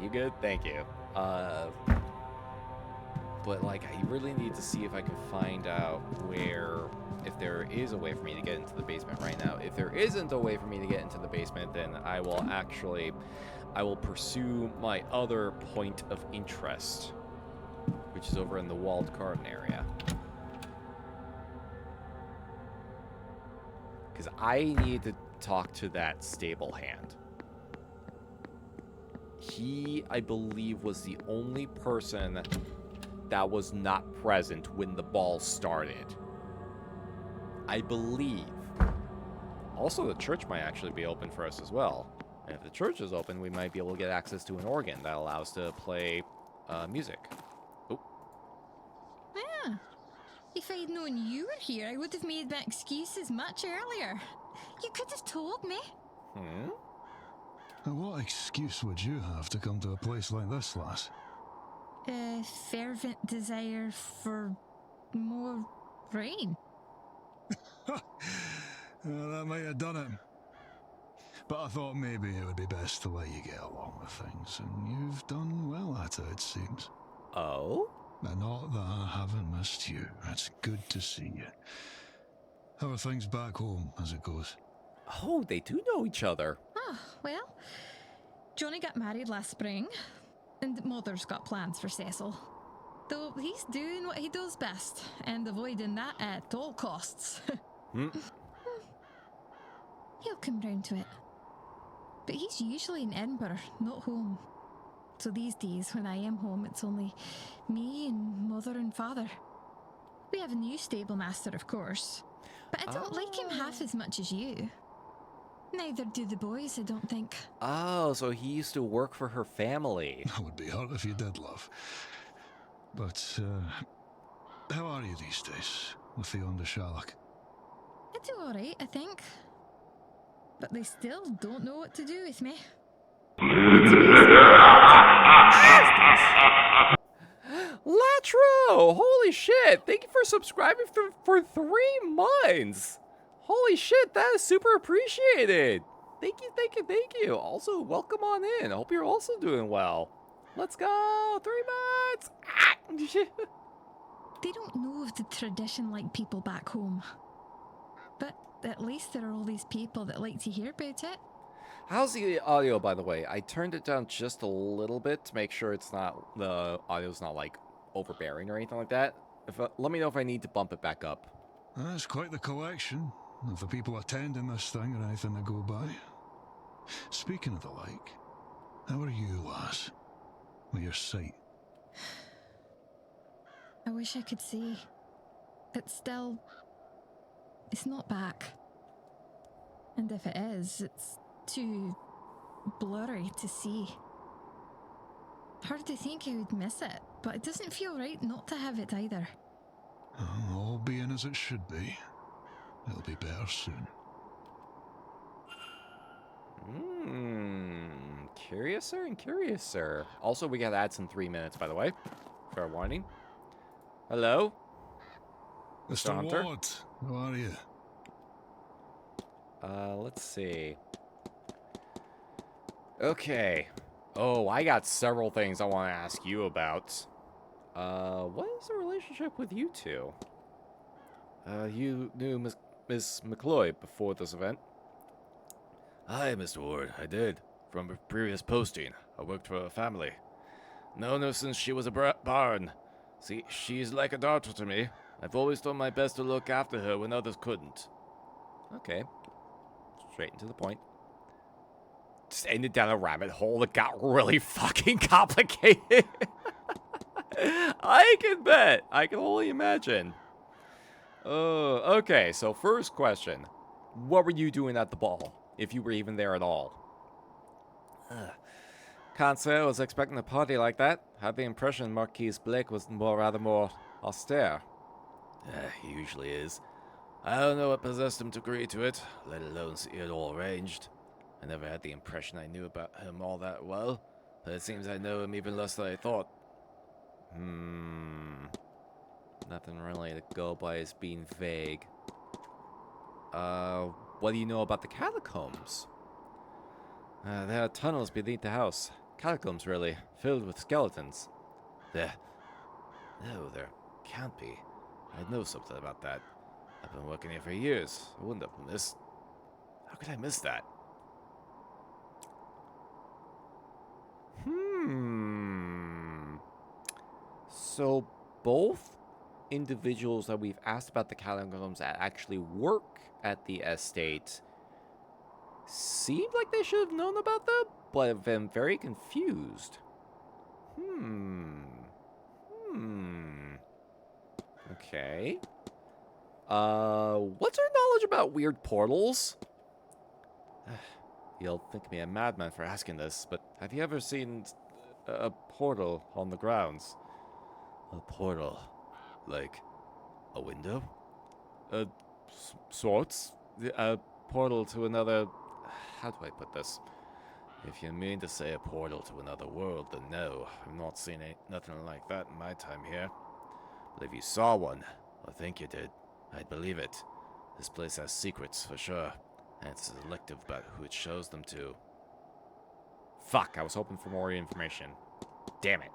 S1: You good? Thank you. But like, I really need to see if I can find out if there is a way for me to get into the basement right now. If there isn't a way for me to get into the basement, then I will pursue my other point of interest, which is over in the walled garden area. Because I need to talk to that stable hand. He, I believe, was the only person that was not present when the ball started. I believe. Also, the church might actually be open for us as well. And if the church is open, we might be able to get access to an organ that allows us to play music. Oh.
S6: Yeah. If I'd known you were here, I would have made my excuses much earlier. You could have told me.
S4: Now, what excuse would you have to come to a place like this, lass?
S6: A fervent desire for more rain.
S4: That might have done it. But I thought maybe it would be best to let you get along with things, and you've done well at it seems.
S1: Oh?
S4: And not that I haven't missed you. It's good to see you. How are things back home as it goes?
S1: Oh, they do know each other.
S6: Oh, well, Johnny got married last spring, and Mother's got plans for Cecil. Though he's doing what he does best, and avoiding that at all costs. He'll come round to it. But he's usually in Edinburgh, not home. So these days, when I am home, it's only me and Mother and Father. We have a new stable master, of course. But I don't like him half as much as you. Neither do the boys, I don't think.
S1: Oh, so he used to work for her family.
S4: That would be hard if you did, love. But, how are you these days with the Onda Sherlock?
S6: I do alright, I think. But they still don't know what to do with me.
S1: Latro! Holy shit! Thank you for subscribing for 3 months! Holy shit, that is super appreciated! Thank you, thank you, thank you! Also, welcome on in. I hope you're also doing well. Let's go! 3 months!
S6: They don't know of the tradition like people back home. But at least there are all these people that like to hear about it.
S1: How's the audio, by the way? I turned it down just a little bit to make sure the audio's not like overbearing or anything like that. Let me know if I need to bump it back up.
S4: That's quite the collection of the people attending this thing or anything to go by. Speaking of the like, how are you, lass? With your sight?
S6: I wish I could see. It's not back. And if it is, it's too blurry to see. Hard to think I would miss it, but it doesn't feel right not to have it either.
S4: All being as it should be. It'll be better soon.
S1: Curiouser and curiouser. Also, we got ads in 3 minutes, by the way. Fair warning. Hello? Mr. Hunter?
S4: Ward, how are you?
S1: Let's see. Okay. Oh, I got several things I want to ask you about. What is the relationship with you two? You knew Miss McCloy before this event?
S7: Hi, Mr. Ward. I did. From a previous posting. I worked for her family. Known her since she was a barn. See, she's like a daughter to me. I've always done my best to look after her when others couldn't.
S1: Okay. Straight into the point. Just ended down a rabbit hole that got really fucking complicated. I can bet. I can only imagine. Okay, so first question. What were you doing at the ball, if you were even there at all? Can't say I was expecting a party like that. Had the impression Marquise Blake was rather more austere.
S7: He usually is. I don't know what possessed him to agree to it, let alone see it all arranged. I never had the impression I knew about him all that well, but it seems I know him even less than I thought.
S1: Nothing really to go by as being vague. What do you know about the catacombs? There are tunnels beneath the house. Catacombs, really, filled with skeletons.
S7: There. No, there can't be. I know something about that. I've been working here for years. I wouldn't have missed. How could I miss that?
S1: So both individuals that we've asked about the catacombs that actually work at the estate seemed like they should have known about them, but have been very confused. Okay. What's our knowledge about weird portals? You'll think me a madman for asking this, but have you ever seen a portal on the grounds?
S7: A portal? Like a window?
S1: Sorts. A portal to another... How do I put this?
S7: If you mean to say a portal to another world, then no. I've not seen nothing like that in my time here. But if you saw one, or think you did, I'd believe it. This place has secrets, for sure. And it's selective about who it shows them to.
S1: Fuck, I was hoping for more information. Damn it.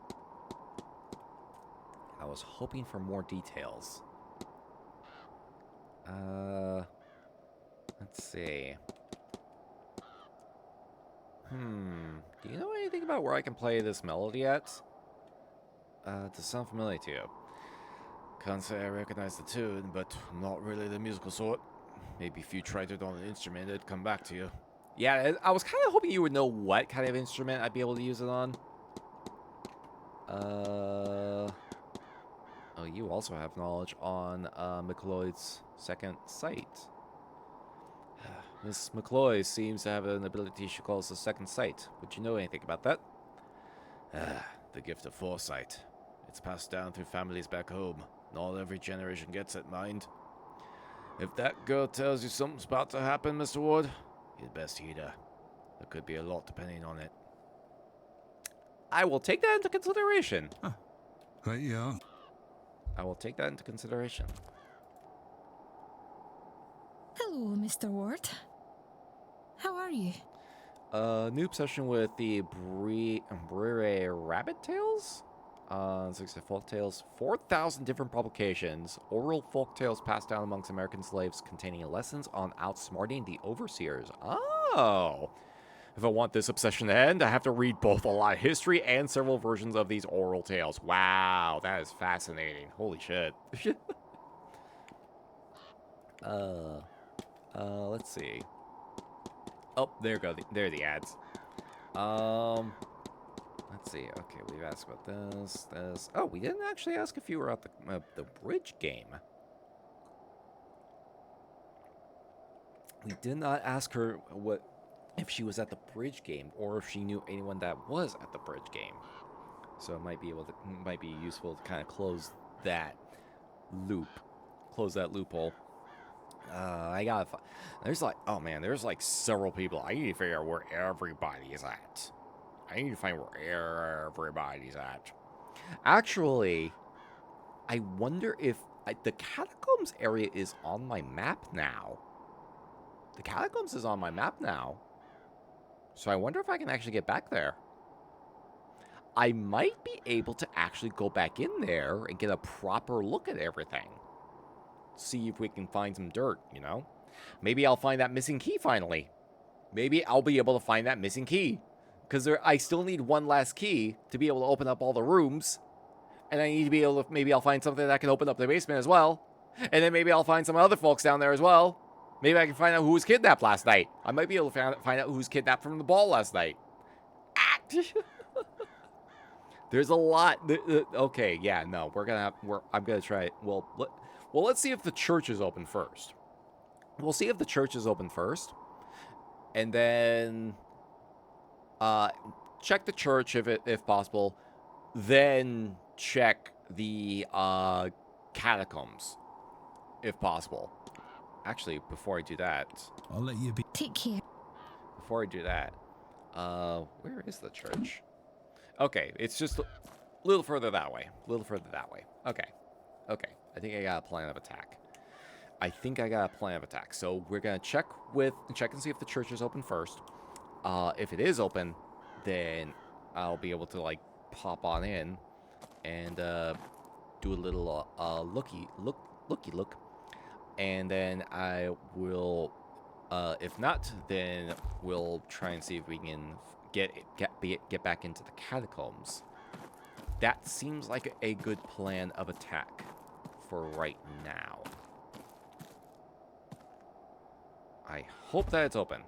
S1: I was hoping for more details. Let's see. Do you know anything about where I can play this melody at? Does it sound familiar to you?
S7: Can't say I recognize the tune, but I'm not really the musical sort. Maybe if you tried it on an instrument, it'd come back to you.
S1: Yeah, I was kind of hoping you would know what kind of instrument I'd be able to use it on. Oh, you also have knowledge on McLeod's second sight. Miss McLeod seems to have an ability she calls the second sight. Would you know anything about that?
S7: The gift of foresight. It's passed down through families back home. Not every generation gets it, mind. If that girl tells you something's about to happen, Mr. Ward, you'd best heed her. There could be a lot depending on it.
S1: I will take that into consideration.
S4: Right, yeah.
S1: I will take that into consideration.
S6: Hello, Mr. Ward. How are you?
S1: New obsession with the Brere Rabbit Tales? 60 folk tales, 4,000 different publications, oral folk tales passed down amongst American slaves containing lessons on outsmarting the overseers. Oh! If I want this obsession to end, I have to read both a lot of history and several versions of these oral tales. Wow, that is fascinating. Holy shit. Let's see. Oh, there go. There are the ads. Let's see. Okay, we've asked about this. Oh, we didn't actually ask if you were at the bridge game. We did not ask her if she was at the bridge game or if she knew anyone that was at the bridge game. So it might be useful to kind of close that loophole. I gotta. There's like several people. I need to figure out where everybody is at. I need to find where everybody's at. Actually, I wonder if the Catacombs area is on my map now. The Catacombs is on my map now. So I wonder if I can actually get back there. I might be able to actually go back in there and get a proper look at everything. See if we can find some dirt, you know? Maybe I'll find that missing key finally. Maybe I'll be able to find that missing key. Because I still need one last key to be able to open up all the rooms. And I need to be able to, maybe I'll find something that can open up the basement as well. And then maybe I'll find some other folks down there as well. Maybe I can find out who was kidnapped last night. I might be able to find out who was kidnapped from the ball last night. There's a lot. Okay, yeah, no, I'm gonna try it. Well, let's see if the church is open first. We'll see if the church is open first. And then, check the church if possible, then check the catacombs if possible. Actually, before I do that,
S4: I'll let you be.
S6: Take care.
S1: before I do that, where is the church? Okay, it's just a little further that way. A little further that way. Okay. Okay. I think I got a plan of attack. So we're gonna check and see if the church is open first. If it is open, then I'll be able to like pop on in and do a little looky look, and then I will. If not, then we'll try and see if we can get back into the catacombs. That seems like a good plan of attack for right now. I hope that it's open.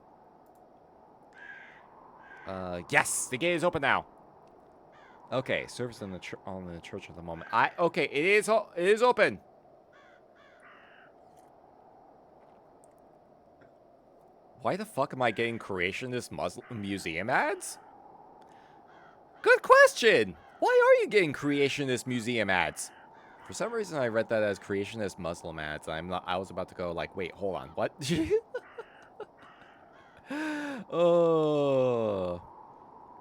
S1: Yes, the gate is open now. Okay, service on the church at the moment. Okay, it is open. Why the fuck am I getting creationist Muslim museum ads? Good question. Why are you getting creationist museum ads? For some reason, I read that as creationist Muslim ads. I was about to go like, wait, hold on, what? Oh,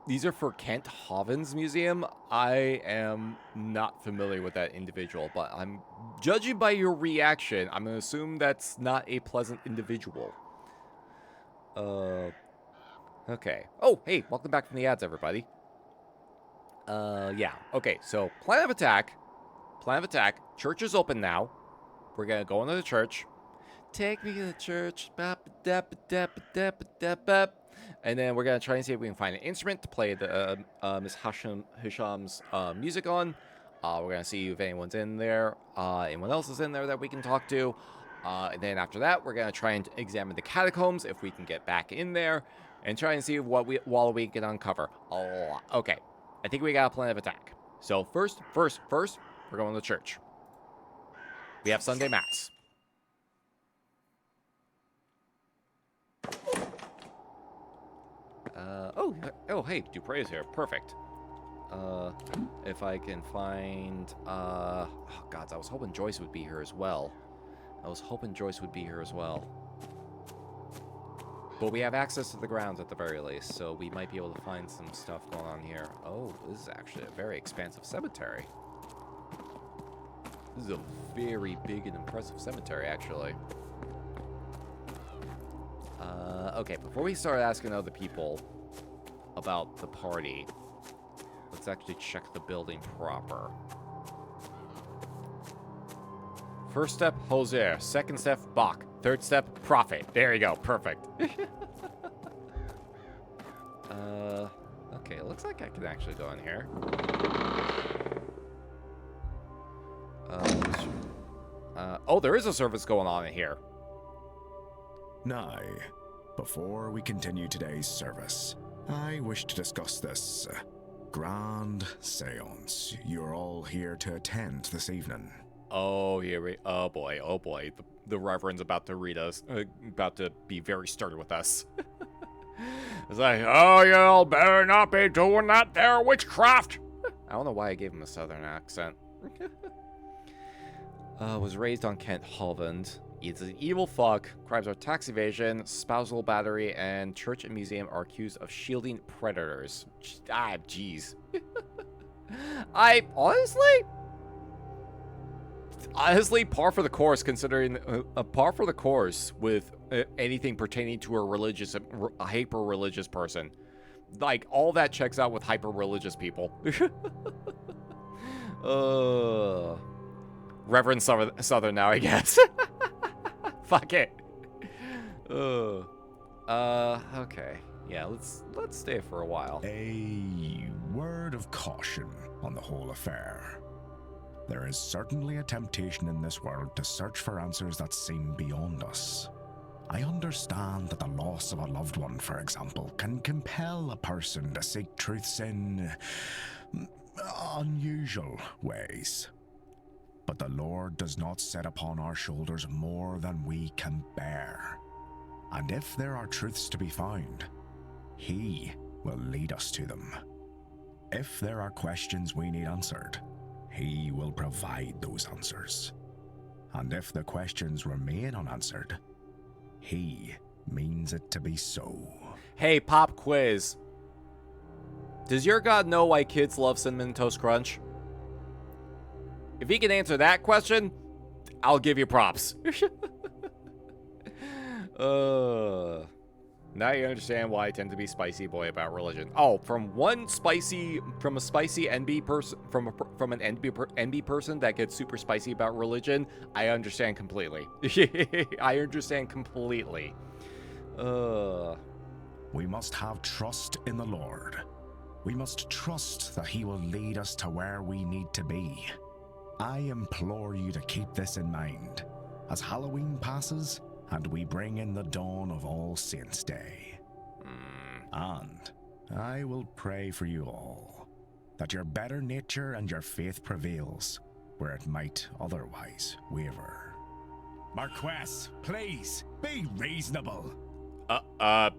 S1: these are for Kent Hovins's museum. I am not familiar with that individual, but I'm judging by your reaction. I'm gonna assume that's not a pleasant individual. Okay. Oh, hey, welcome back from the ads, everybody. Yeah. Okay, so plan of attack. Church is open now. We're gonna go into the church. Take me to the church. And then we're gonna try and see if we can find an instrument to play the Miss Hisham's music on. We're gonna see if anyone's in there. Anyone else is in there that we can talk to. And then after that, we're gonna try and examine the catacombs if we can get back in there, and try and see what we can uncover. Oh, okay. I think we got a plan of attack. So first, we're going to church. We have Sunday Mass. Hey, Dupre's here. Perfect. If I can find, oh God, I was hoping Joyce would be here as well. But we have access to the grounds at the very least, so we might be able to find some stuff going on here. Oh, this is actually a very expansive cemetery. This is a very big and impressive cemetery, actually. Okay, before we start asking other people about the party, let's actually check the building proper. First step, Hosea. Second step, Bach. Third step, Prophet. There you go. Perfect. Okay, it looks like I can actually go in here. Oh, there is a service going on in here.
S8: Now, before we continue today's service, I wish to discuss this grand séance you're all here to attend this evening.
S1: Oh, oh boy. The Reverend's about to read us, about to be very stern with us. It's like, oh, y'all better not be doing that there witchcraft. I don't know why I gave him a southern accent. Was raised on Kent Holland. He's an evil fuck. Crimes are tax evasion, spousal battery, and church and museum are accused of shielding predators. Jeez. I honestly, par for the course, considering par for the course with anything pertaining to a hyper-religious person. Like, all that checks out with hyper-religious people. Reverend Southern now, I guess. Fuck it. Okay. Yeah, let's stay for a while.
S8: A word of caution on the whole affair. There is certainly a temptation in this world to search for answers that seem beyond us. I understand that the loss of a loved one, for example, can compel a person to seek truths in unusual ways. But the Lord does not set upon our shoulders more than we can bear. And if there are truths to be found, He will lead us to them. If there are questions we need answered, he will provide those answers. And if the questions remain unanswered, he means it to be so.
S1: Hey, pop quiz. Does your god know why kids love Cinnamon Toast Crunch? If he can answer that question, I'll give you props. Now you understand why I tend to be spicy boy about religion. Oh, from a spicy NB person, from an NB person that gets super spicy about religion, I understand completely. I understand completely.
S8: We must have trust in the Lord. We must trust that he will lead us to where we need to be. I implore you to keep this in mind as Halloween passes and we bring in the dawn of All Saints' Day. And I will pray for you all, that your better nature and your faith prevails where it might otherwise waver. Marquess, please, be reasonable.
S1: Hi?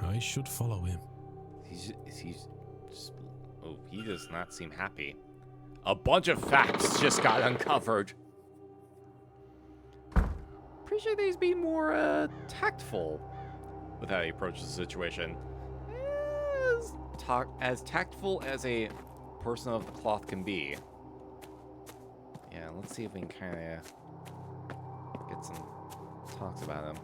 S9: I should follow him.
S1: He does not seem happy. A bunch of facts just got uncovered. Pretty sure he's being more, tactful with how he approaches the situation. As tactful as a person of the cloth can be. Yeah, let's see if we can kind of get some talks about him.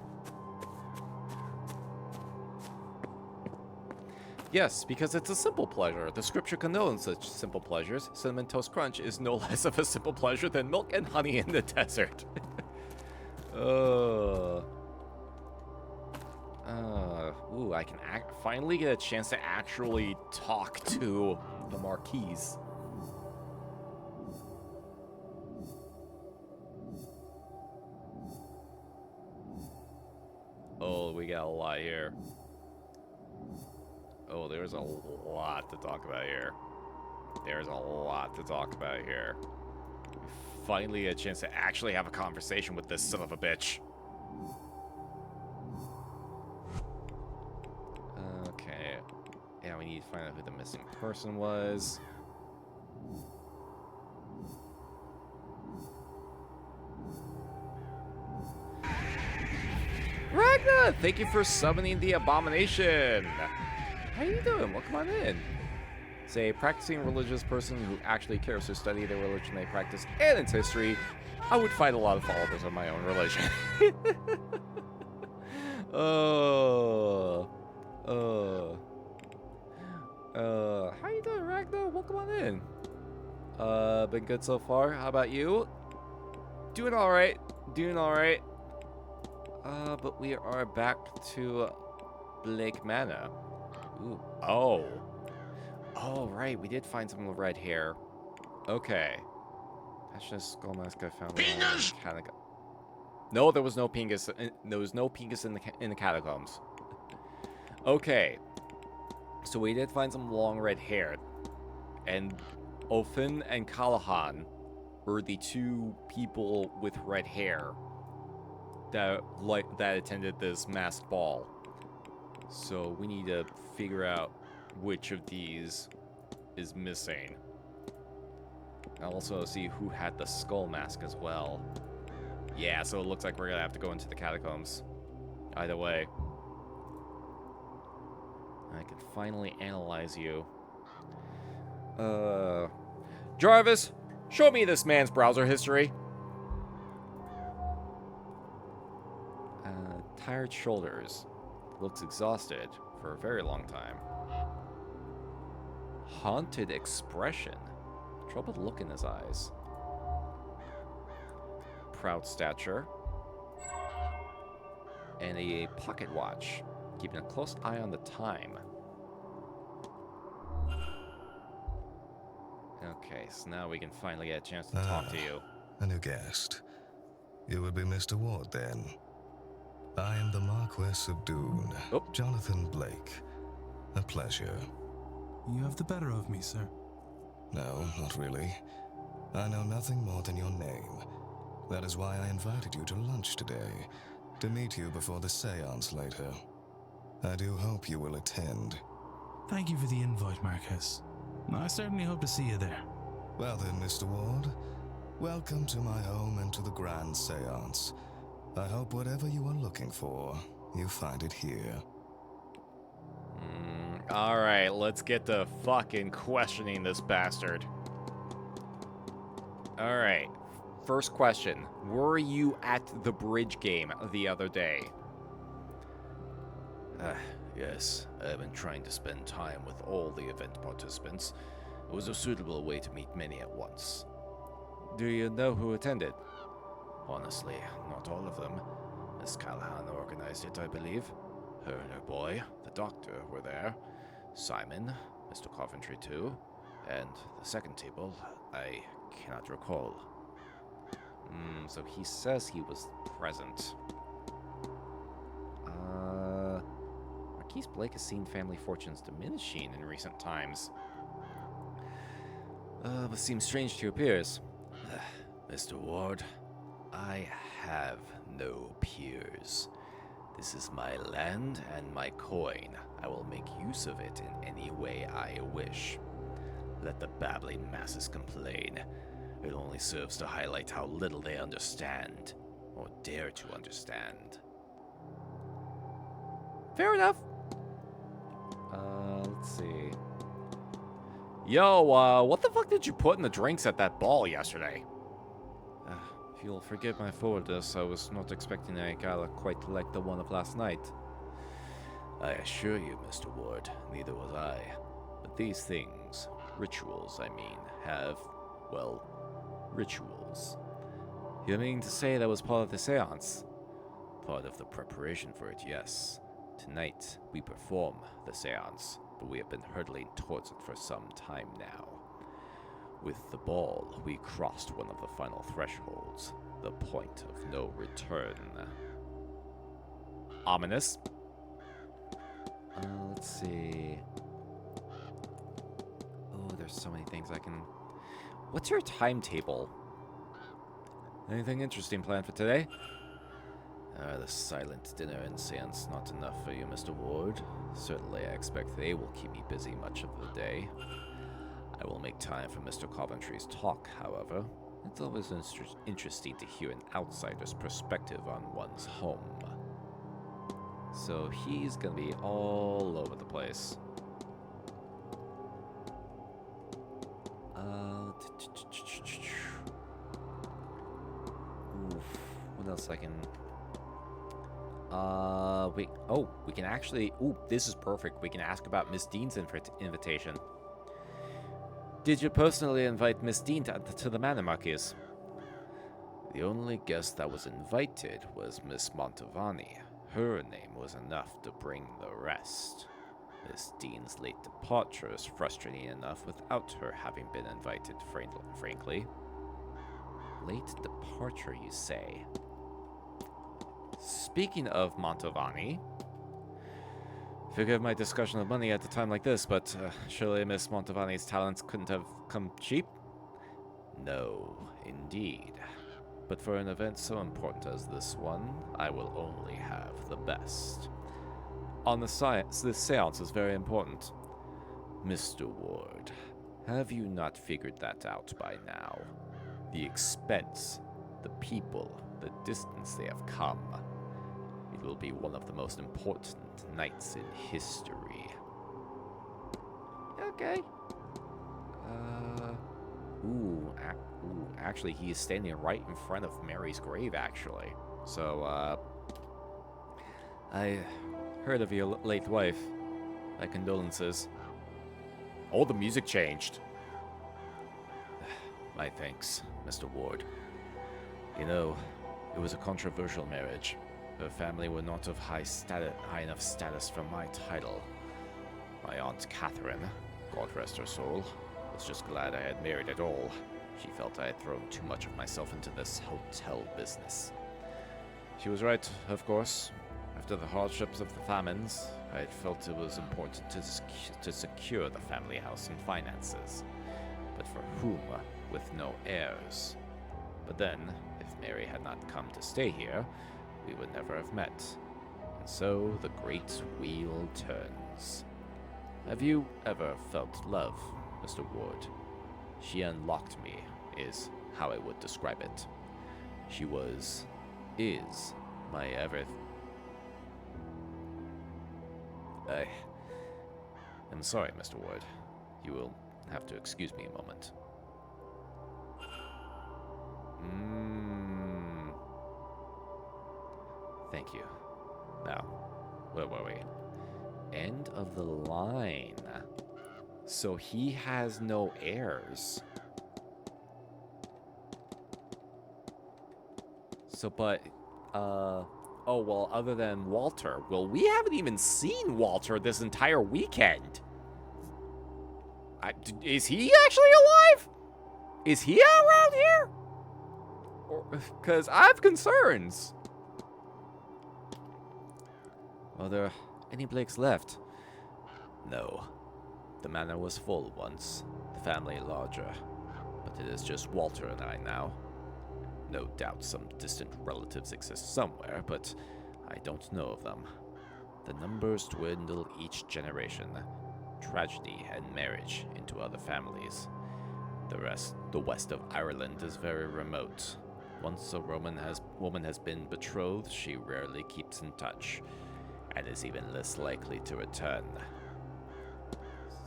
S1: Yes, because it's a simple pleasure. The scripture condones such simple pleasures. Cinnamon Toast Crunch is no less of a simple pleasure than milk and honey in the desert. Ooh, I can finally get a chance to actually talk to the Marquise. Oh, we got a lot here. Oh, there's a lot to talk about here. There's a lot to talk about here. Finally a chance to actually have a conversation with this son of a bitch. Okay. Yeah, we need to find out who the missing person was. Ragna, thank you for summoning the abomination. How you doing? Welcome on in. As a practicing religious person who actually cares to study the religion they practice and its history, I would find a lot of followers of my own religion. How you doing, Ragnar? Welcome on in. Been good so far. How about you? Doing all right. Doing all right. But we are back to Blake Manor. Ooh. Oh. Oh, right. We did find some red hair. Okay. That's just skull mask I found. No, there was no Pingus. There was no Pingus in the catacombs. Okay. So we did find some long red hair. And Othin and Callahan were the two people with red hair that attended this masked ball. So we need to figure out which of these is missing. I'll also see who had the skull mask as well. Yeah, so it looks like we're gonna have to go into the catacombs. Either way. I can finally analyze you. Jarvis, show me this man's browser history. Tired shoulders. Looks exhausted for a very long time. Haunted expression. Troubled look in his eyes. Proud stature. And a pocket watch. Keeping a close eye on the time. Okay, so now we can finally get a chance to talk to you.
S10: A new guest. You would be Mr. Ward then. I am the Marquess of Doon, Jonathan Blake. A pleasure.
S9: You have the better of me, sir.
S10: No, not really. I know nothing more than your name. That is why I invited you to lunch today, to meet you before the séance later. I do hope you will attend.
S9: Thank you for the invite, Marquez. I certainly hope to see you there.
S10: Well then, Mr. Ward, welcome to my home and to the Grand Séance. I hope whatever you are looking for, you find it here.
S1: Alright, let's get to fucking questioning this bastard. Alright, first question. Were you at the bridge game the other day?
S7: Yes, I've been trying to spend time with all the event participants. It was a suitable way to meet many at once.
S1: Do you know who attended?
S7: Honestly, not all of them. Miss Callahan organized it, I believe. Her and her boy, the doctor, were there. Simon, Mr. Coventry too, and the second table, I cannot recall.
S1: So he says he was present. Marquise Blake has seen family fortunes diminishing in recent times.
S7: But seems strange to your peers. Mr. Ward, I have no peers. This is my land and my coin. I will make use of it in any way I wish. Let the babbling masses complain. It only serves to highlight how little they understand, or dare to understand.
S1: Fair enough. Let's see. Yo, what the fuck did you put in the drinks at that ball yesterday?
S7: If you'll forgive my forwardness, I was not expecting a gala quite like the one of last night. I assure you, Mr. Ward, neither was I. But these things, rituals, I mean, have, well, rituals.
S1: You mean to say that was part of the séance?
S7: Part of the preparation for it, yes. Tonight, we perform the séance, but we have been hurtling towards it for some time now. With the ball, we crossed one of the final thresholds, the point of no return.
S1: Ominous. Let's see. Oh, there's so many things I can... What's your timetable? Anything interesting planned for today?
S7: The silent dinner and seance not enough for you, Mr. Ward. Certainly I expect they will keep me busy much of the day. I will make time for Mr. Coventry's talk, however. It's always interesting to hear an outsider's perspective on one's home.
S1: So he's gonna be all over the place. What else I can... we can actually... this is perfect. We can ask about Miss Dean's invitation. Did you personally invite Miss Dean to the Manor, Marquis?
S7: The only guest that was invited was Miss Mantovani. Her name was enough to bring the rest. Miss Dean's late departure is frustrating enough without her having been invited, frankly.
S1: Late departure, you say? Speaking of Mantovani...
S7: Forgive my discussion of money at a time like this, but surely Miss Mantovani's talents couldn't have come cheap? No, indeed. But for an event so important as this one, I will only have the best. On the science, this seance is very important. Mr. Ward, have you not figured that out by now? The expense, the people, the distance they have come. It will be one of the most important nights in history.
S1: Okay. Actually, he is standing right in front of Mary's grave, actually. So,
S7: I heard of your late wife. My condolences.
S1: Oh, the music changed.
S7: My thanks, Mr. Ward. You know, it was a controversial marriage. Her family were not of high enough status for my title. My Aunt Catherine, God rest her soul, was just glad I had married at all. She felt I had thrown too much of myself into this hotel business. She was right, of course. After the hardships of the famines, I had felt it was important to secure the family house and finances. But for whom, with no heirs? But then, if Mary had not come to stay here, we would never have met. And
S1: so the great wheel turns. Have you ever felt love, Mr. Ward? She unlocked me, is how I would describe it. She is my everything. I'm sorry, Mr. Ward. You will have to excuse me a moment. Thank you. Now, where were we? End of the line. So he has no heirs. So, but, oh, well, other than Walter. Well, we haven't even seen Walter this entire weekend. Is he actually alive? Is he around here? Because I have concerns. Are there any Blakes left? No. The manor was full once, the family larger. But it is just Walter and I now. No doubt some distant relatives exist somewhere, but I don't know of them. The numbers dwindle each generation. Tragedy and marriage into other families. The west of Ireland is very remote. Once a woman has been betrothed, she rarely keeps in touch, and is even less likely to return.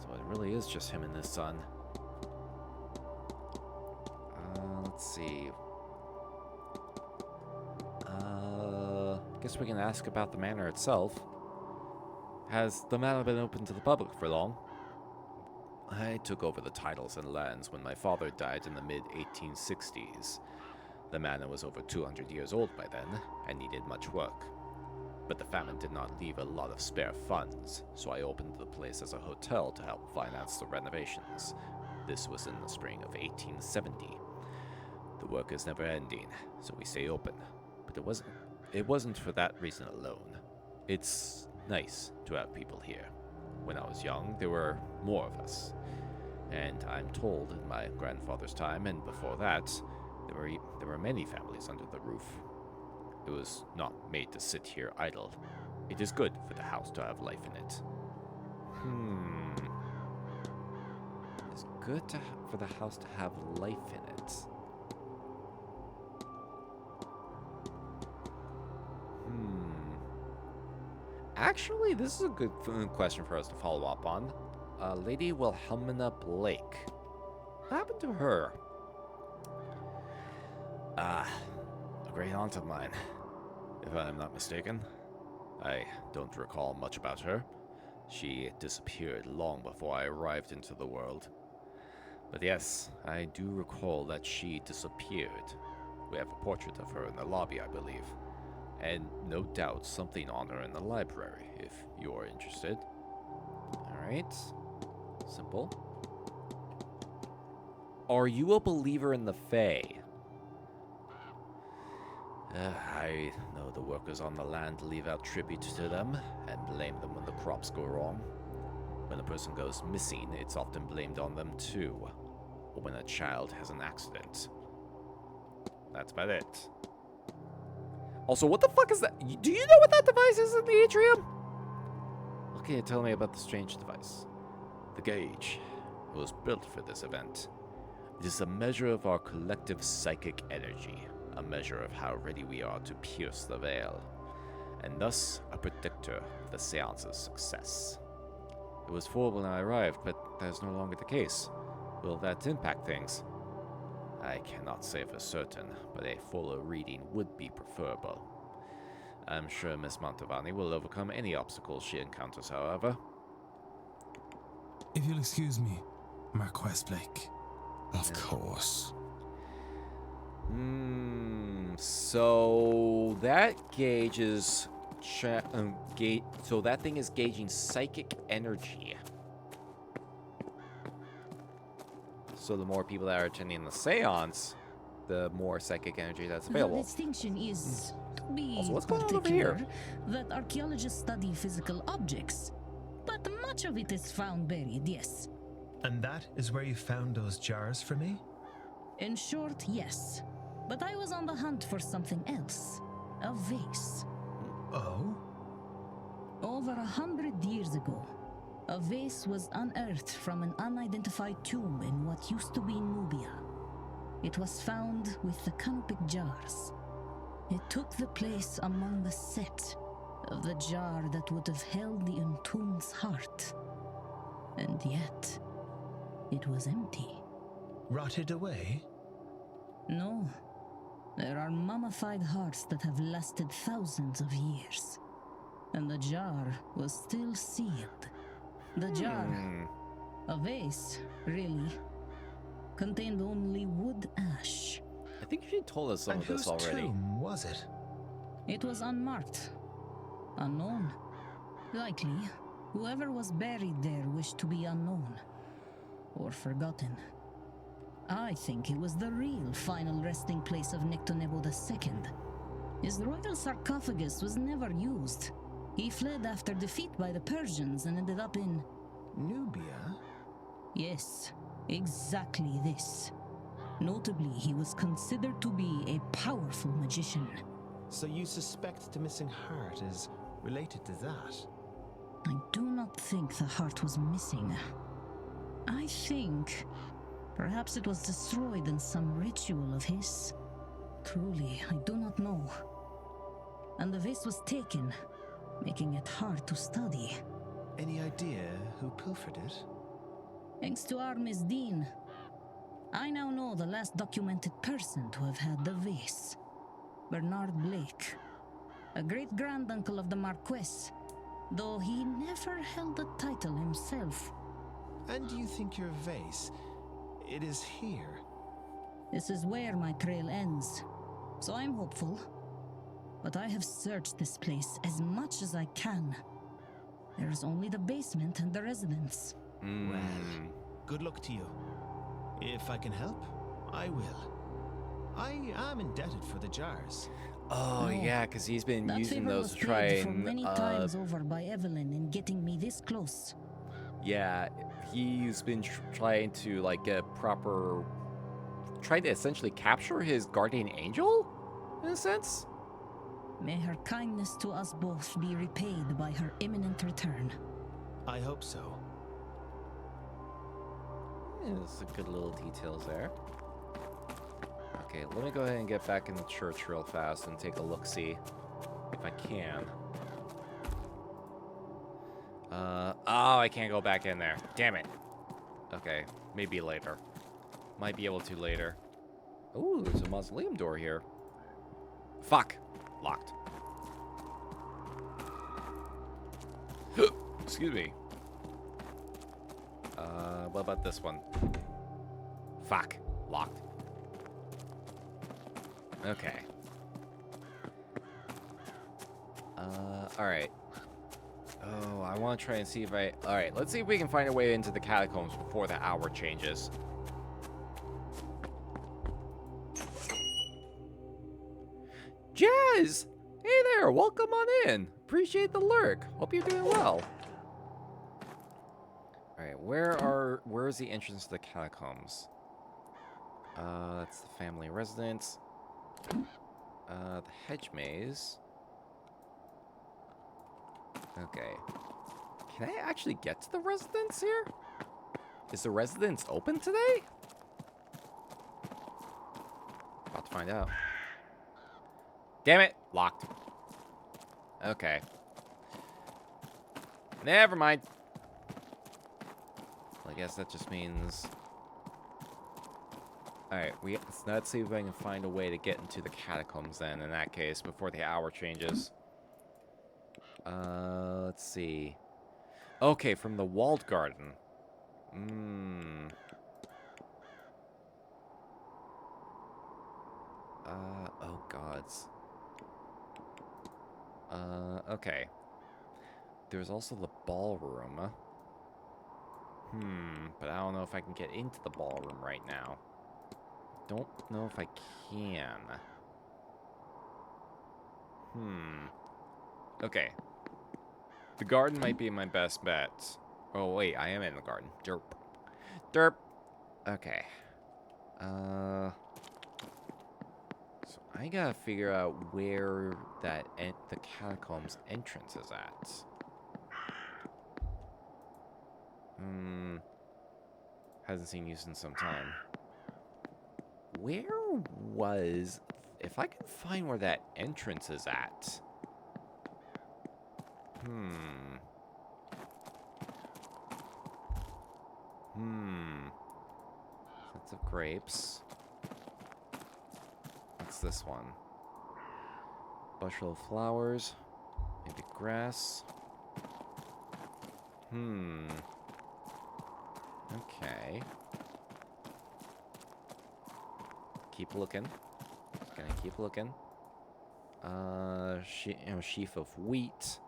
S1: So it really is just him and his son. Let's see. Guess we can ask about the manor itself. Has the manor been open to the public for long? I took over the titles and lands when my father died in the mid-1860s. The manor was over 200 years old by then, and needed much work. But the famine did not leave a lot of spare funds, so I opened the place as a hotel to help finance the renovations. This was in the spring of 1870. The work is never ending, so we stay open. But it wasn't for that reason alone. It's nice to have people here. When I was young, there were more of us. And I'm told in my grandfather's time and before that, there were many families under the roof. It was not made to sit here idle. It is good for the house to have life in it. It's good for the house to have life in it. Actually, this is a good question for us to follow up on. Lady Wilhelmina Blake. What happened to her? A great aunt of mine, if I'm not mistaken. I don't recall much about her. She disappeared long before I arrived into the world. But yes, I do recall that she disappeared. We have a portrait of her in the lobby, I believe. And no doubt something on her in the library, if you're interested. Alright. Simple. Are you a believer in the Fae? I know the workers on the land leave out tribute to them and blame them when the crops go wrong. When a person goes missing, it's often blamed on them too. Or when a child has an accident. That's about it. Also, what the fuck is that? Do you know what that device is in the atrium? What can you tell me about the strange device? The gauge. It was built for this event. It is a measure of our collective psychic energy. A measure of how ready we are to pierce the veil. And thus, a predictor of the seance's success. It was full when I arrived, but that is no longer the case. Will that impact things? I cannot say for certain, but a fuller reading would be preferable. I'm sure Miss Mantovani will overcome any obstacles she encounters, however.
S9: If you'll excuse me, Marquess Blake.
S10: Of course.
S1: So that gauge is so that thing is gauging psychic energy. So the more people that are attending the seance, the more psychic energy that's available.
S11: The distinction is, to be
S1: Also, what's going on over
S11: particular,
S1: here?
S11: that archaeologists study physical objects, but much of it is found buried, yes.
S12: And that is where you found those jars for me?
S11: In short, yes. But I was on the hunt for something else. A vase.
S12: Oh?
S11: over 100 years ago, a vase was unearthed from an unidentified tomb in what used to be Nubia. It was found with the canopic jars. It took the place among the set of the jar that would have held the entombed's heart. And yet, it was empty.
S12: Rotted away?
S11: No. There are mummified hearts that have lasted thousands of years. And the jar was still sealed. The jar, a vase, really, contained only wood ash.
S1: I think you told us some of this already.
S12: Whose tomb was it?
S11: It was unmarked. Unknown. Likely, whoever was buried there wished to be unknown. Or forgotten. I think it was the real final resting place of Nectonebo II. His royal sarcophagus was never used. He fled after defeat by the Persians and ended up in...
S12: Nubia?
S11: Yes, exactly this. Notably, he was considered to be a powerful magician.
S12: So you suspect the missing heart is related to that?
S11: I do not think the heart was missing. I think perhaps it was destroyed in some ritual of his. Truly, I do not know. And the vase was taken, making it hard to study.
S12: Any idea who pilfered it?
S11: Thanks to our Dean, I now know the last documented person to have had the vase. Bernard Blake, a great-granduncle of the Marquess, though he never held the title himself.
S12: And do you think your vase, it is here?
S11: This is where my trail ends, so I'm hopeful. But I have searched this place as much as I can. There is only the basement and the residence.
S12: Well, good luck to you. If I can help, I will. I am indebted for the jars.
S1: Oh, yeah, because he's been using those to try and...
S11: many times over by Evelyn in getting me this close.
S1: Yeah, he's been trying to, like, get proper... Trying to essentially capture his guardian angel, in a sense?
S11: May her kindness to us both be repaid by her imminent return.
S12: I hope so.
S1: Yeah, there's some good little details there. Okay, let me go ahead and get back in the church real fast and take a look-see, if I can. Oh, I can't go back in there. Damn it. Okay, maybe later. Might be able to later. Ooh, there's a mausoleum door here. Fuck. Locked. Excuse me. What about this one? Fuck. Locked. Okay. Alright. Oh, I want to try and see if I... Alright, let's see if we can find a way into the catacombs before the hour changes. Jazz! Hey there, welcome on in. Appreciate the lurk. Hope you're doing well. Alright, where's the entrance to the catacombs? That's the family residence. The hedge maze. Okay. Can I actually get to the residence here? Is the residence open today? About to find out. Damn it! Locked. Okay. Never mind. Well, I guess that just means... Alright, let's see if I can find a way to get into the catacombs then, in that case, before the hour changes. Let's see. Okay, from the walled garden. Oh gods. Okay. There's also the ballroom. But I don't know if I can get into the ballroom right now. Don't know if I can. Okay. The garden might be my best bet. Oh, wait, I am in the garden. Derp. Derp. Okay. So I gotta figure out where that the catacombs entrance is at. Hasn't seen use in some time. Where was... If I can find where that entrance is at. Sets of grapes. What's this one? Bushel of flowers. Maybe grass. Okay. Keep looking. Just gonna keep looking. Sheaf of wheat.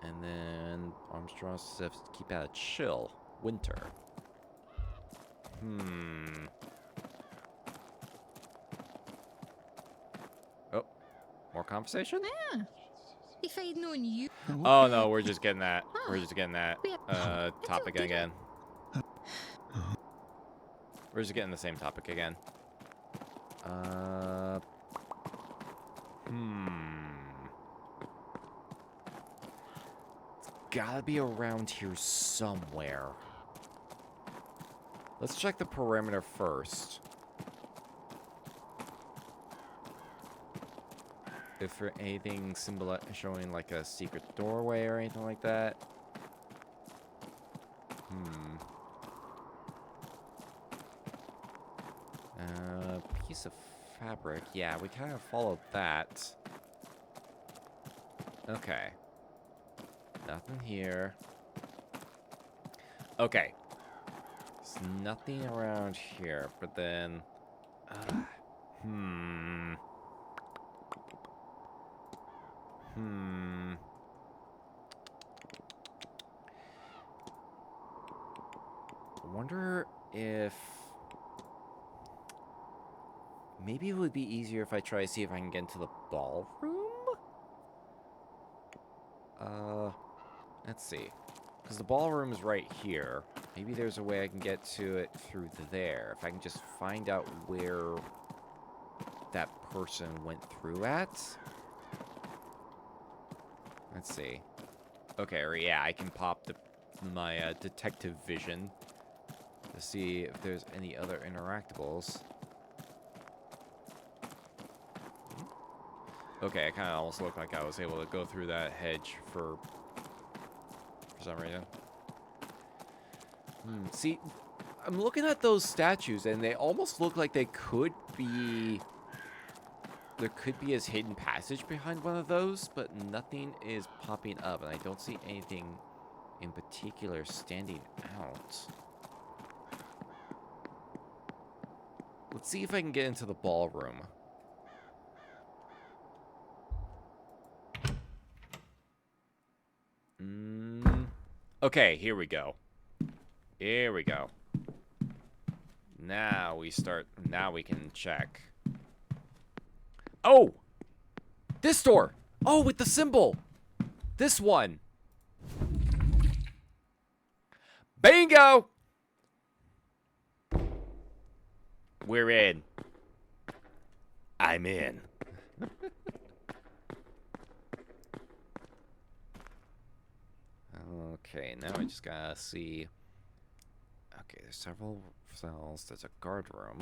S1: And then Armstrong says to keep out of chill. Winter. Oh, more conversation?
S6: Yeah. If I'd known you.
S1: Oh no, we're just getting that. We're just getting that topic again. We're just getting the same topic again. It's gotta be around here somewhere. Let's check the perimeter first. If for anything showing like a secret doorway or anything like that. Piece of fabric. Yeah, we kind of followed that. Okay. Nothing here. Okay. There's nothing around here, but then... I wonder if... Maybe it would be easier if I try to see if I can get into the ballroom? Let's see. Because the ballroom is right here. Maybe there's a way I can get to it through there. If I can just find out where that person went through at. Let's see. Okay, or yeah, I can pop my detective vision to see if there's any other interactables. Okay, it kind of almost looked like I was able to go through that hedge for some reason. See, I'm looking at those statues, and they almost look like they could be... There could be a hidden passage behind one of those, but nothing is popping up, and I don't see anything in particular standing out. Let's see if I can get into the ballroom. Okay, here we go. Here we go. Now we can check. Oh! This door! Oh, with the symbol! This one! Bingo! We're in. I'm in. Okay, now I just gotta see. Okay, there's several cells. There's a guard room.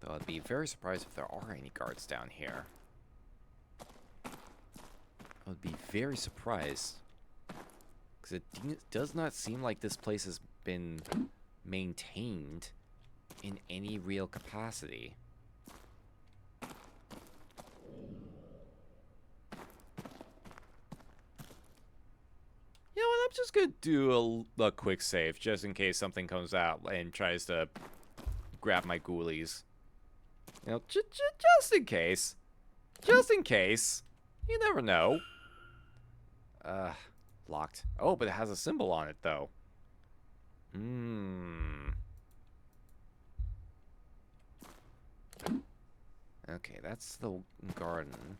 S1: Though I'd be very surprised if there are any guards down here. I would be very surprised. Because it does not seem like this place has been maintained in any real capacity. You know what, I'm just gonna do a quick save, just in case something comes out and tries to grab my ghoulies. You know, just in case. Just in case. You never know. Locked. Oh, but it has a symbol on it, though. Okay, that's the garden.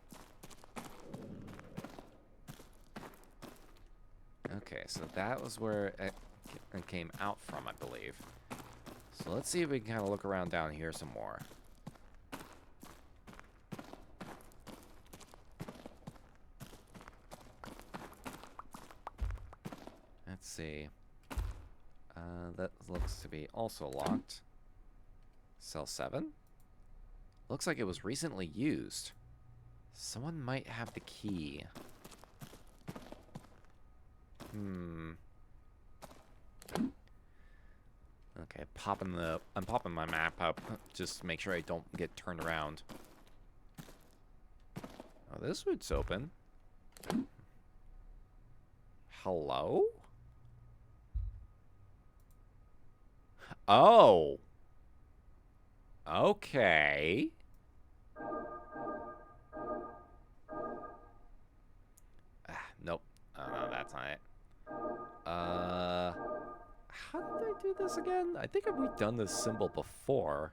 S1: Okay, so that was where it came out from, I believe. So let's see if we can kind of look around down here some more. see. That looks to be also locked. Cell 7? Looks like it was recently used. Someone might have the key. Okay, I'm popping my map up just to make sure I don't get turned around. Oh, this room's open. Hello? Oh. Okay. Nope. Oh, no, that's not it. How did I do this again? I think we've done this symbol before.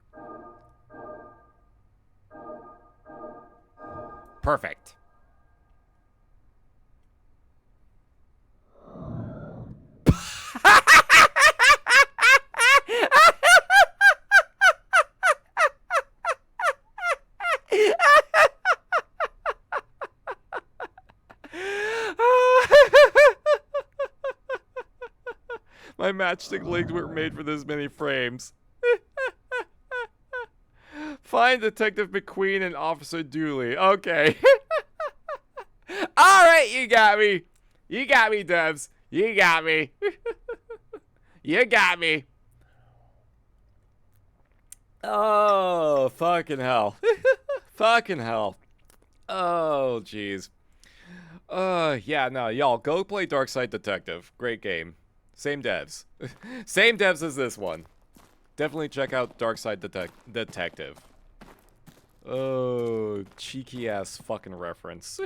S1: Perfect. My matchstick legs were made for this many frames. Find Detective McQueen and Officer Dooley. Okay. Alright, you got me. You got me, Devs. You got me. You got me. Oh, fucking hell. Fucking hell. Oh, jeez. Yeah, no, y'all, go play Darkside Detective. Great game. Same devs. Same devs as this one. Definitely check out Darkside Detective. Oh, cheeky ass fucking reference.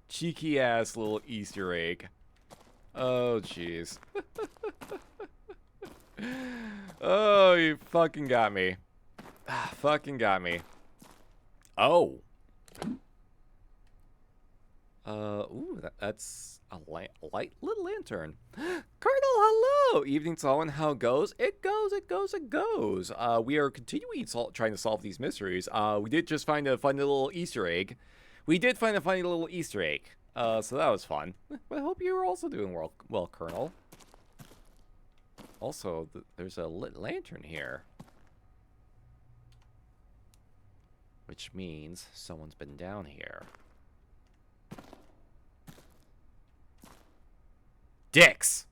S1: Cheeky ass little Easter egg. Oh, jeez. Oh, you fucking got me. Fucking got me. Oh. Ooh, that's a light little lantern. Colonel, hello! Evening, Solomon. How goes? It goes. We are continuing trying to solve these mysteries. We did just find a funny little Easter egg. So that was fun. I hope you're also doing well, Colonel. Also, there's a lit lantern here. Which means someone's been down here. Dicks!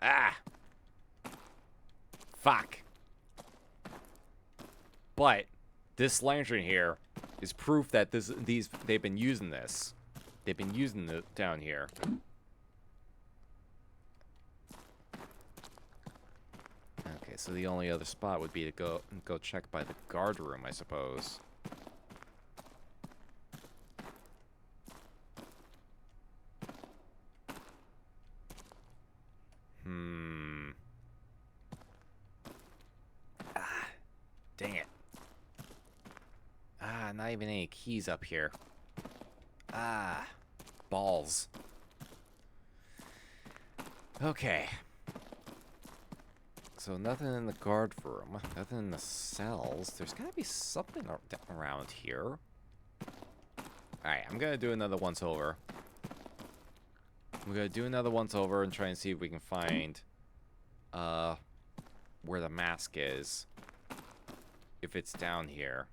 S1: Ah! Fuck. But this lantern here is proof that they've been using this. They've been using it down here. Okay, so the only other spot would be to go check by the guard room, I suppose. Dang it. Not even any keys up here. Balls. Okay. So nothing in the guard room, nothing in the cells. There's gotta be something around here. Alright, I'm gonna do another once over. I'm gonna do another once over and try and see if we can find where the mask is. If it's down here.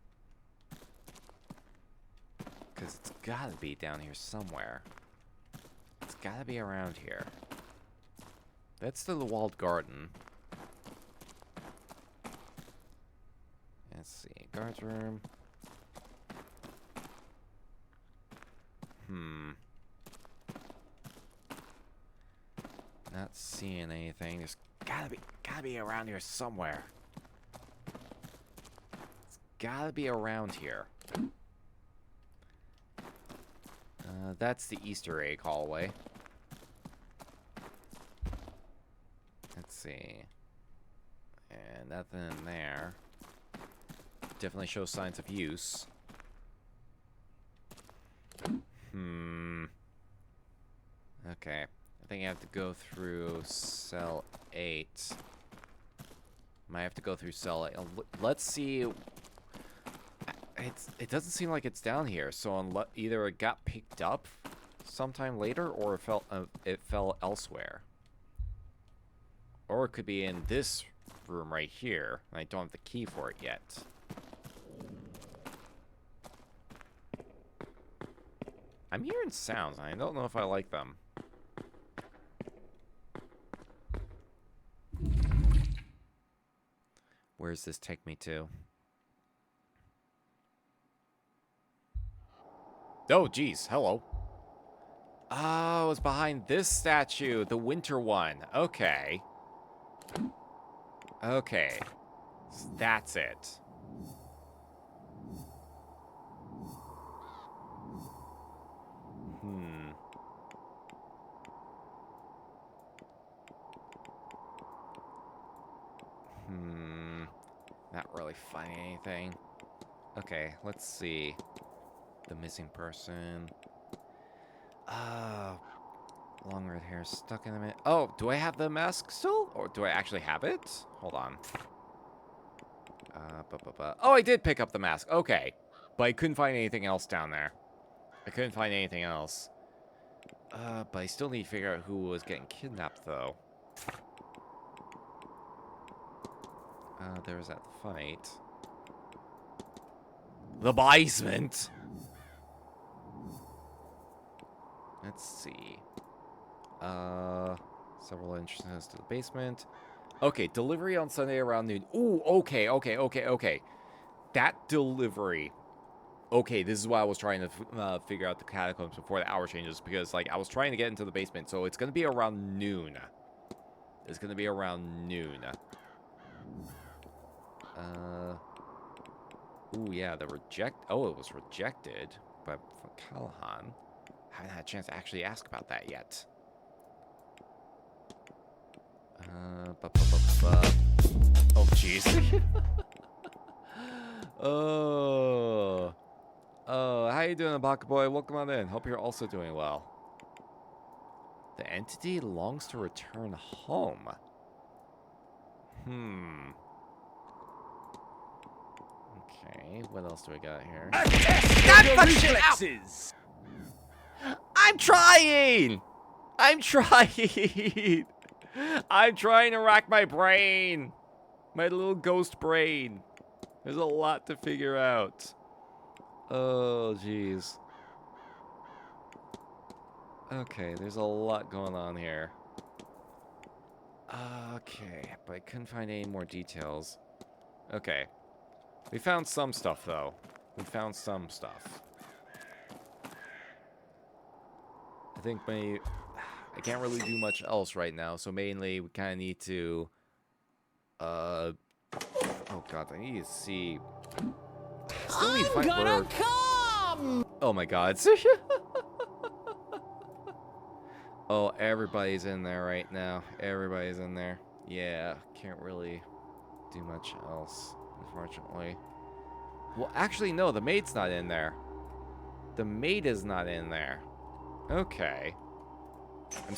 S1: Because it's gotta be down here somewhere. It's gotta be around here. That's the walled garden. Let's see. Guards room. Not seeing anything. There's gotta be around here somewhere. It's gotta be around here. That's the Easter egg hallway. Let's see. And nothing in there. Definitely shows signs of use. Okay. I think I have to go through cell 8. Might have to go through cell 8. Let's see. It doesn't seem like it's down here, so either it got picked up sometime later, or it fell elsewhere. Or it could be in this room right here, and I don't have the key for it yet. I'm hearing sounds, and I don't know if I like them. Where does this take me to? Oh, geez. Hello. Oh, it's behind this statue. The winter one. Okay. Okay. So that's it. Not really finding anything. Okay, let's see. The missing person. Long red hair stuck in the minute. Oh, do I have the mask still? Or do I actually have it? Hold on. Oh, I did pick up the mask. Okay. But I couldn't find anything else down there. I couldn't find anything else. But I still need to figure out who was getting kidnapped, though. There was that fight. The basement! Let's see. Several entrances to the basement. Okay, delivery on Sunday around noon. Ooh, okay. That delivery. Okay, this is why I was trying to figure out the catacombs before the hour changes, because, like, I was trying to get into the basement, so it's gonna be around noon. It's gonna be around noon. Ooh, yeah, Oh, it was rejected by Callahan. Haven't had a chance to actually ask about that yet. Oh, jeez. Oh, how you doing, Baka Boy? Welcome on in. Hope you're also doing well. The entity longs to return home. Okay, what else do we got here? I'm trying! I'm trying to rack my brain. My little ghost brain. There's a lot to figure out. Oh, jeez. Okay, there's a lot going on here. Okay, but I couldn't find any more details. Okay. We found some stuff, though. We found some stuff. I think I can't really do much else right now, so mainly we kind of need to... Oh god, I need to see... I'm gonna come! Oh my god. Oh, everybody's in there right now. Everybody's in there. Yeah, can't really do much else, unfortunately. Well, actually, no, the maid's not in there. The maid is not in there. Okay. I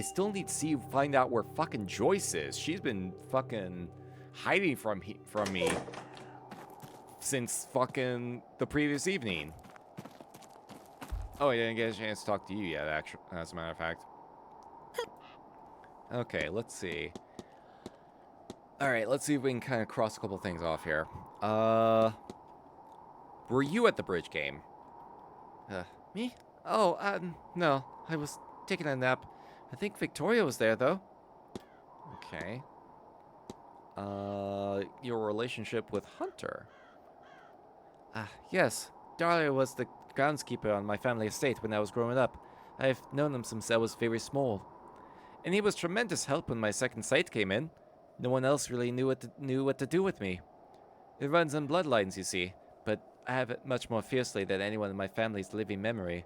S1: still need to find out where fucking Joyce is. She's been fucking hiding from me since fucking the previous evening. Oh, I didn't get a chance to talk to you yet, actually, as a matter of fact. Okay, let's see. Alright, let's see if we can kind of cross a couple things off here. Were you at the bridge game? Me? Oh, no. I was taking a nap. I think Victoria was there, though. Okay. Your relationship with Hunter? Yes. Dario was the groundskeeper on my family estate when I was growing up. I've known him since I was very small. And he was tremendous help when my second sight came in. No one else really knew what to do with me. It runs in bloodlines, you see, but I have it much more fiercely than anyone in my family's living memory.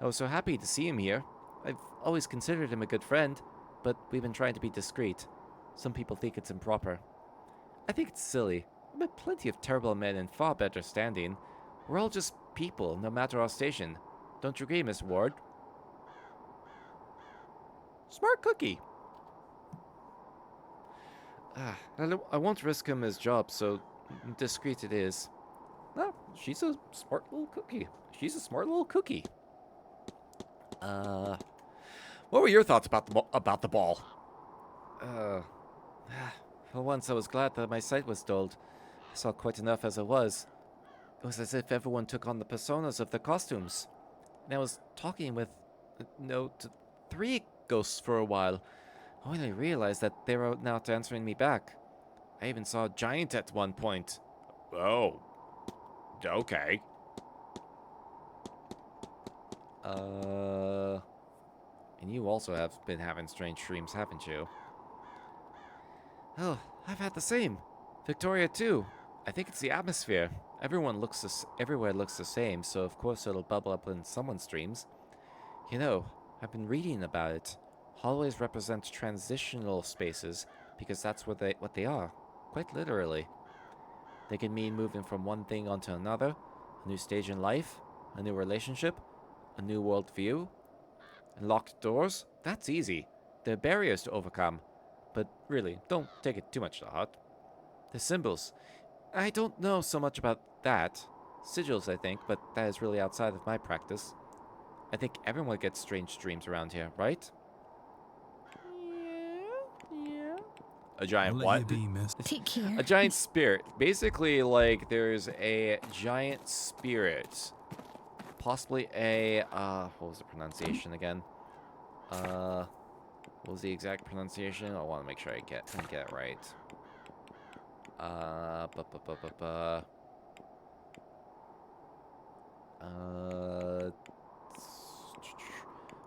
S1: I was so happy to see him here. I've always considered him a good friend, but we've been trying to be discreet. Some people think it's improper. I think it's silly. I've met plenty of terrible men in far better standing. We're all just people, no matter our station. Don't you agree, Miss Ward? Smart cookie. I won't risk him his job, so discreet it is. Oh, she's a smart little cookie. She's a smart little cookie. What were your thoughts about the ball?
S7: For once, I was glad that my sight was dulled. I saw quite enough as it was. It was as if everyone took on the personas of their costumes. And I was talking with, three ghosts for a while. I only realized that they were not answering me back. I even saw a giant at one point.
S1: Oh. Okay.
S7: And you also have been having strange dreams, haven't you? Oh, I've had the same. Victoria too. I think it's the atmosphere. Everywhere looks the same, so of course it'll bubble up in someone's dreams. You know, I've been reading about it. Hallways represent transitional spaces because that's what they are, quite literally. They can mean moving from one thing onto another, a new stage in life, a new relationship, a new worldview. And locked doors? That's easy. They're barriers to overcome. But really, don't take it too much to heart. The symbols. I don't know so much about that. Sigils, I think, but that is really outside of my practice. I think everyone gets strange dreams around here, right?
S1: Yeah. A giant
S9: I'll let
S1: what?
S9: you be, miss.
S6: Take care.
S1: A giant spirit. Basically, like, there's a giant spirit. Possibly a, what was the pronunciation again? What was the exact pronunciation? I want to make sure I get it right.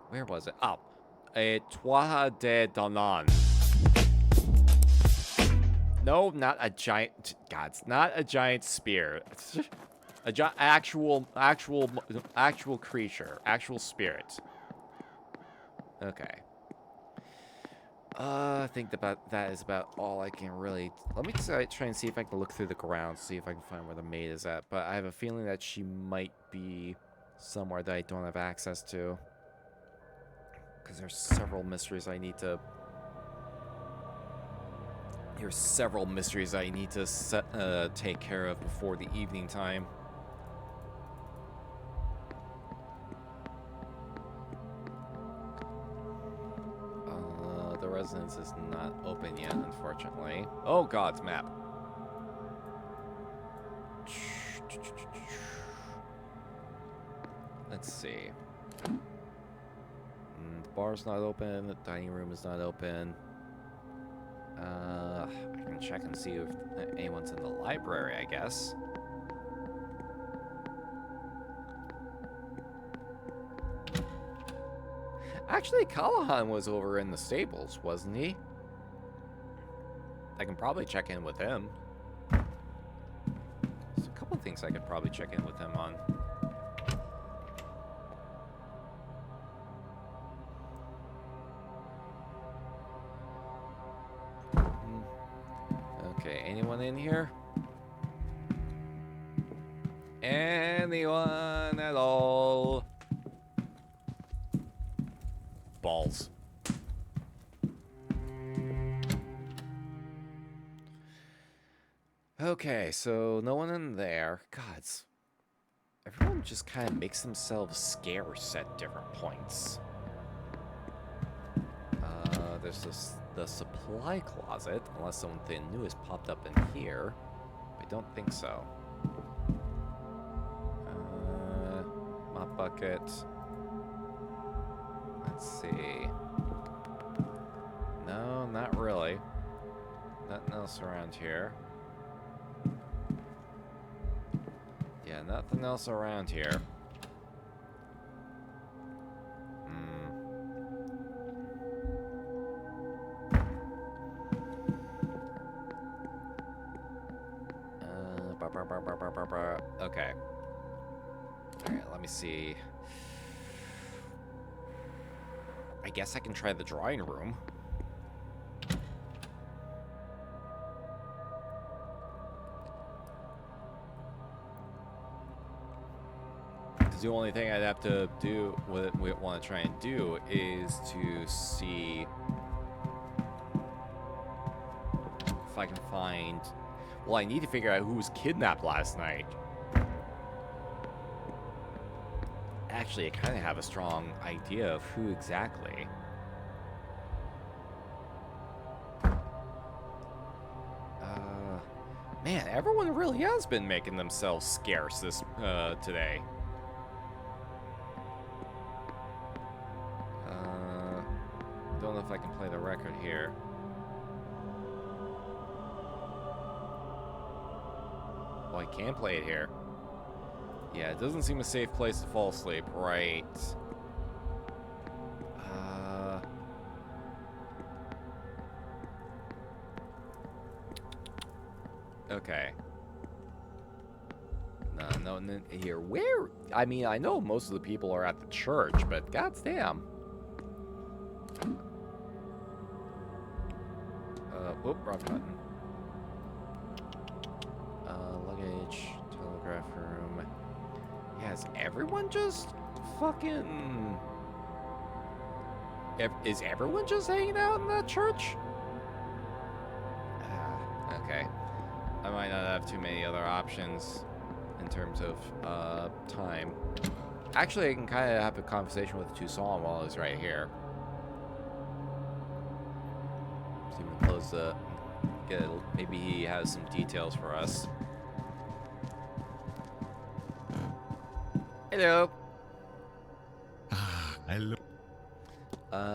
S1: Where was it? Oh, a Twaha de Danan. No, not a giant. God, it's not a giant spear. Actual creature, actual spirit. Okay. I think that is about all I can really... Let me try and see if I can look through the ground, see if I can find where the maid is at. But I have a feeling that she might be somewhere that I don't have access to. Because there's several mysteries I need to... There's several mysteries I need to take care of before the evening time. The residence is not open yet, unfortunately. Oh, God's map. Let's see. The bar's not open. The dining room is not open. I can check and see if anyone's in the library, I guess. Actually, Callahan was over in the stables, wasn't he? I can probably check in with him. There's a couple of things I could probably check in with him on. Okay, anyone in here? Anyone at all? Balls. Okay, so no one in there. God, everyone just kind of makes themselves scarce at different points. There's the supply closet, unless something new has popped up in here. I don't think so. Mop bucket. Let's see. No, not really. Nothing else around here. Yeah, nothing else around here. Okay. Alright, let me see. I guess I can try the drawing room. Because the only thing I'd have to do, what we want to try and do, is to see if I can find... Well, I need to figure out who was kidnapped last night. Actually, I kind of have a strong idea of who exactly. Man, everyone really has been making themselves scarce this today. Don't know if I can play the record here. Oh, I can play it here. Yeah, it doesn't seem a safe place to fall asleep, right? Okay. No, here. Where? I mean, I know most of the people are at the church, but goddamn. Whoop, wrong button. Luggage, telegraph room. Yeah, is everyone just fucking... Is everyone just hanging out in that church? Okay. I might not have too many other options in terms of time. Actually, I can kind of have a conversation with Toussaint while he's right here. See if we can close the... maybe he has some details for us. Hello.
S8: Hello.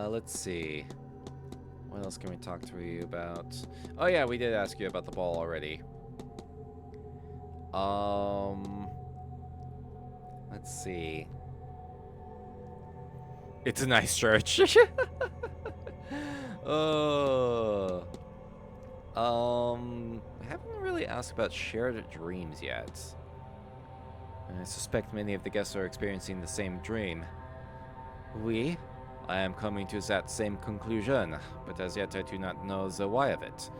S1: Let's see. What else can we talk to you about? Oh yeah, we did ask you about the ball already. Let's see. It's a nice church. I haven't really asked about shared dreams yet. I suspect many of the guests are experiencing the same dream. Oui, I am coming to that same conclusion, but as yet I do not know the why of it.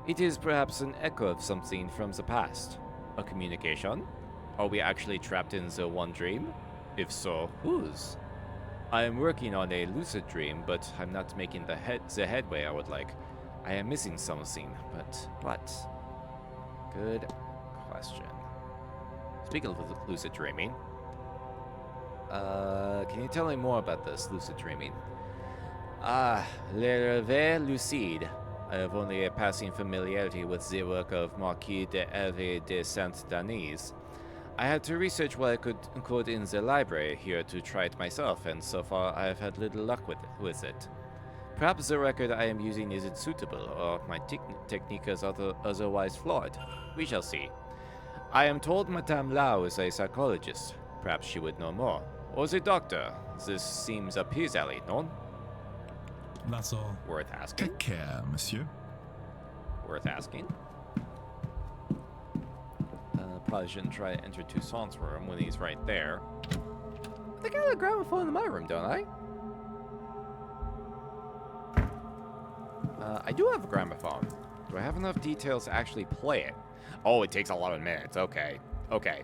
S1: It is perhaps an echo of something from the past. A communication? Are we actually trapped in the one dream? If so, whose? I am working on a lucid dream, but I'm not making the headway I would like. I am missing something, but what? Good question. Speaking of lucid dreaming, can you tell me more about this lucid dreaming? Le rêve lucide. I have only a passing familiarity with the work of Marquis de Hervé de Saint-Denis. I had to research what I could quote in the library here to try it myself, and so far I have had little luck with it. Perhaps the record I am using isn't suitable, or my technique is otherwise flawed. We shall see. I am told Madame Lau is a psychologist. Perhaps she would know more. Or the doctor. This seems up his alley, no?
S9: That's all.
S1: Worth asking.
S8: Take care, monsieur.
S1: Worth asking. Probably shouldn't try to enter Toussaint's room when he's right there. I think I have a gramophone in my room, don't I? I do have a gramophone. Do I have enough details to actually play it? Oh, it takes 11 minutes. Okay. Okay.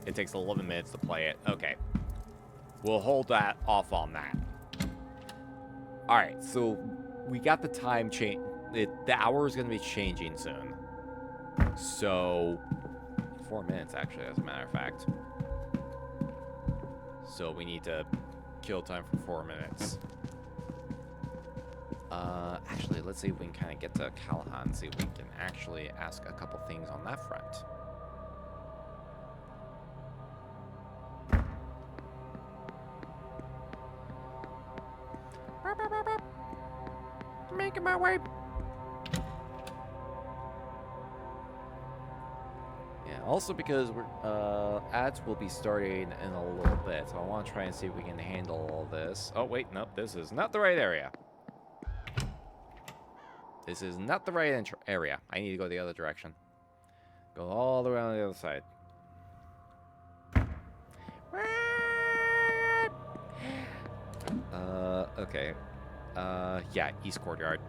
S1: It takes 11 minutes to play it. Okay. We'll hold that off on that. Alright, so we got the time change. The hour is going to be changing soon. So, 4 minutes actually, as a matter of fact. So we need to kill time for 4 minutes. Actually, let's see if we can kind of get to Callahan, see if we can actually ask a couple things on that front. Making my way. Yeah, also because we're ads will be starting in a little bit, so I want to try and see if we can handle all this. Oh wait, nope, this is not the right area. This is not the right area. I need to go the other direction. Go all the way on the other side. Okay. Yeah, East Courtyard.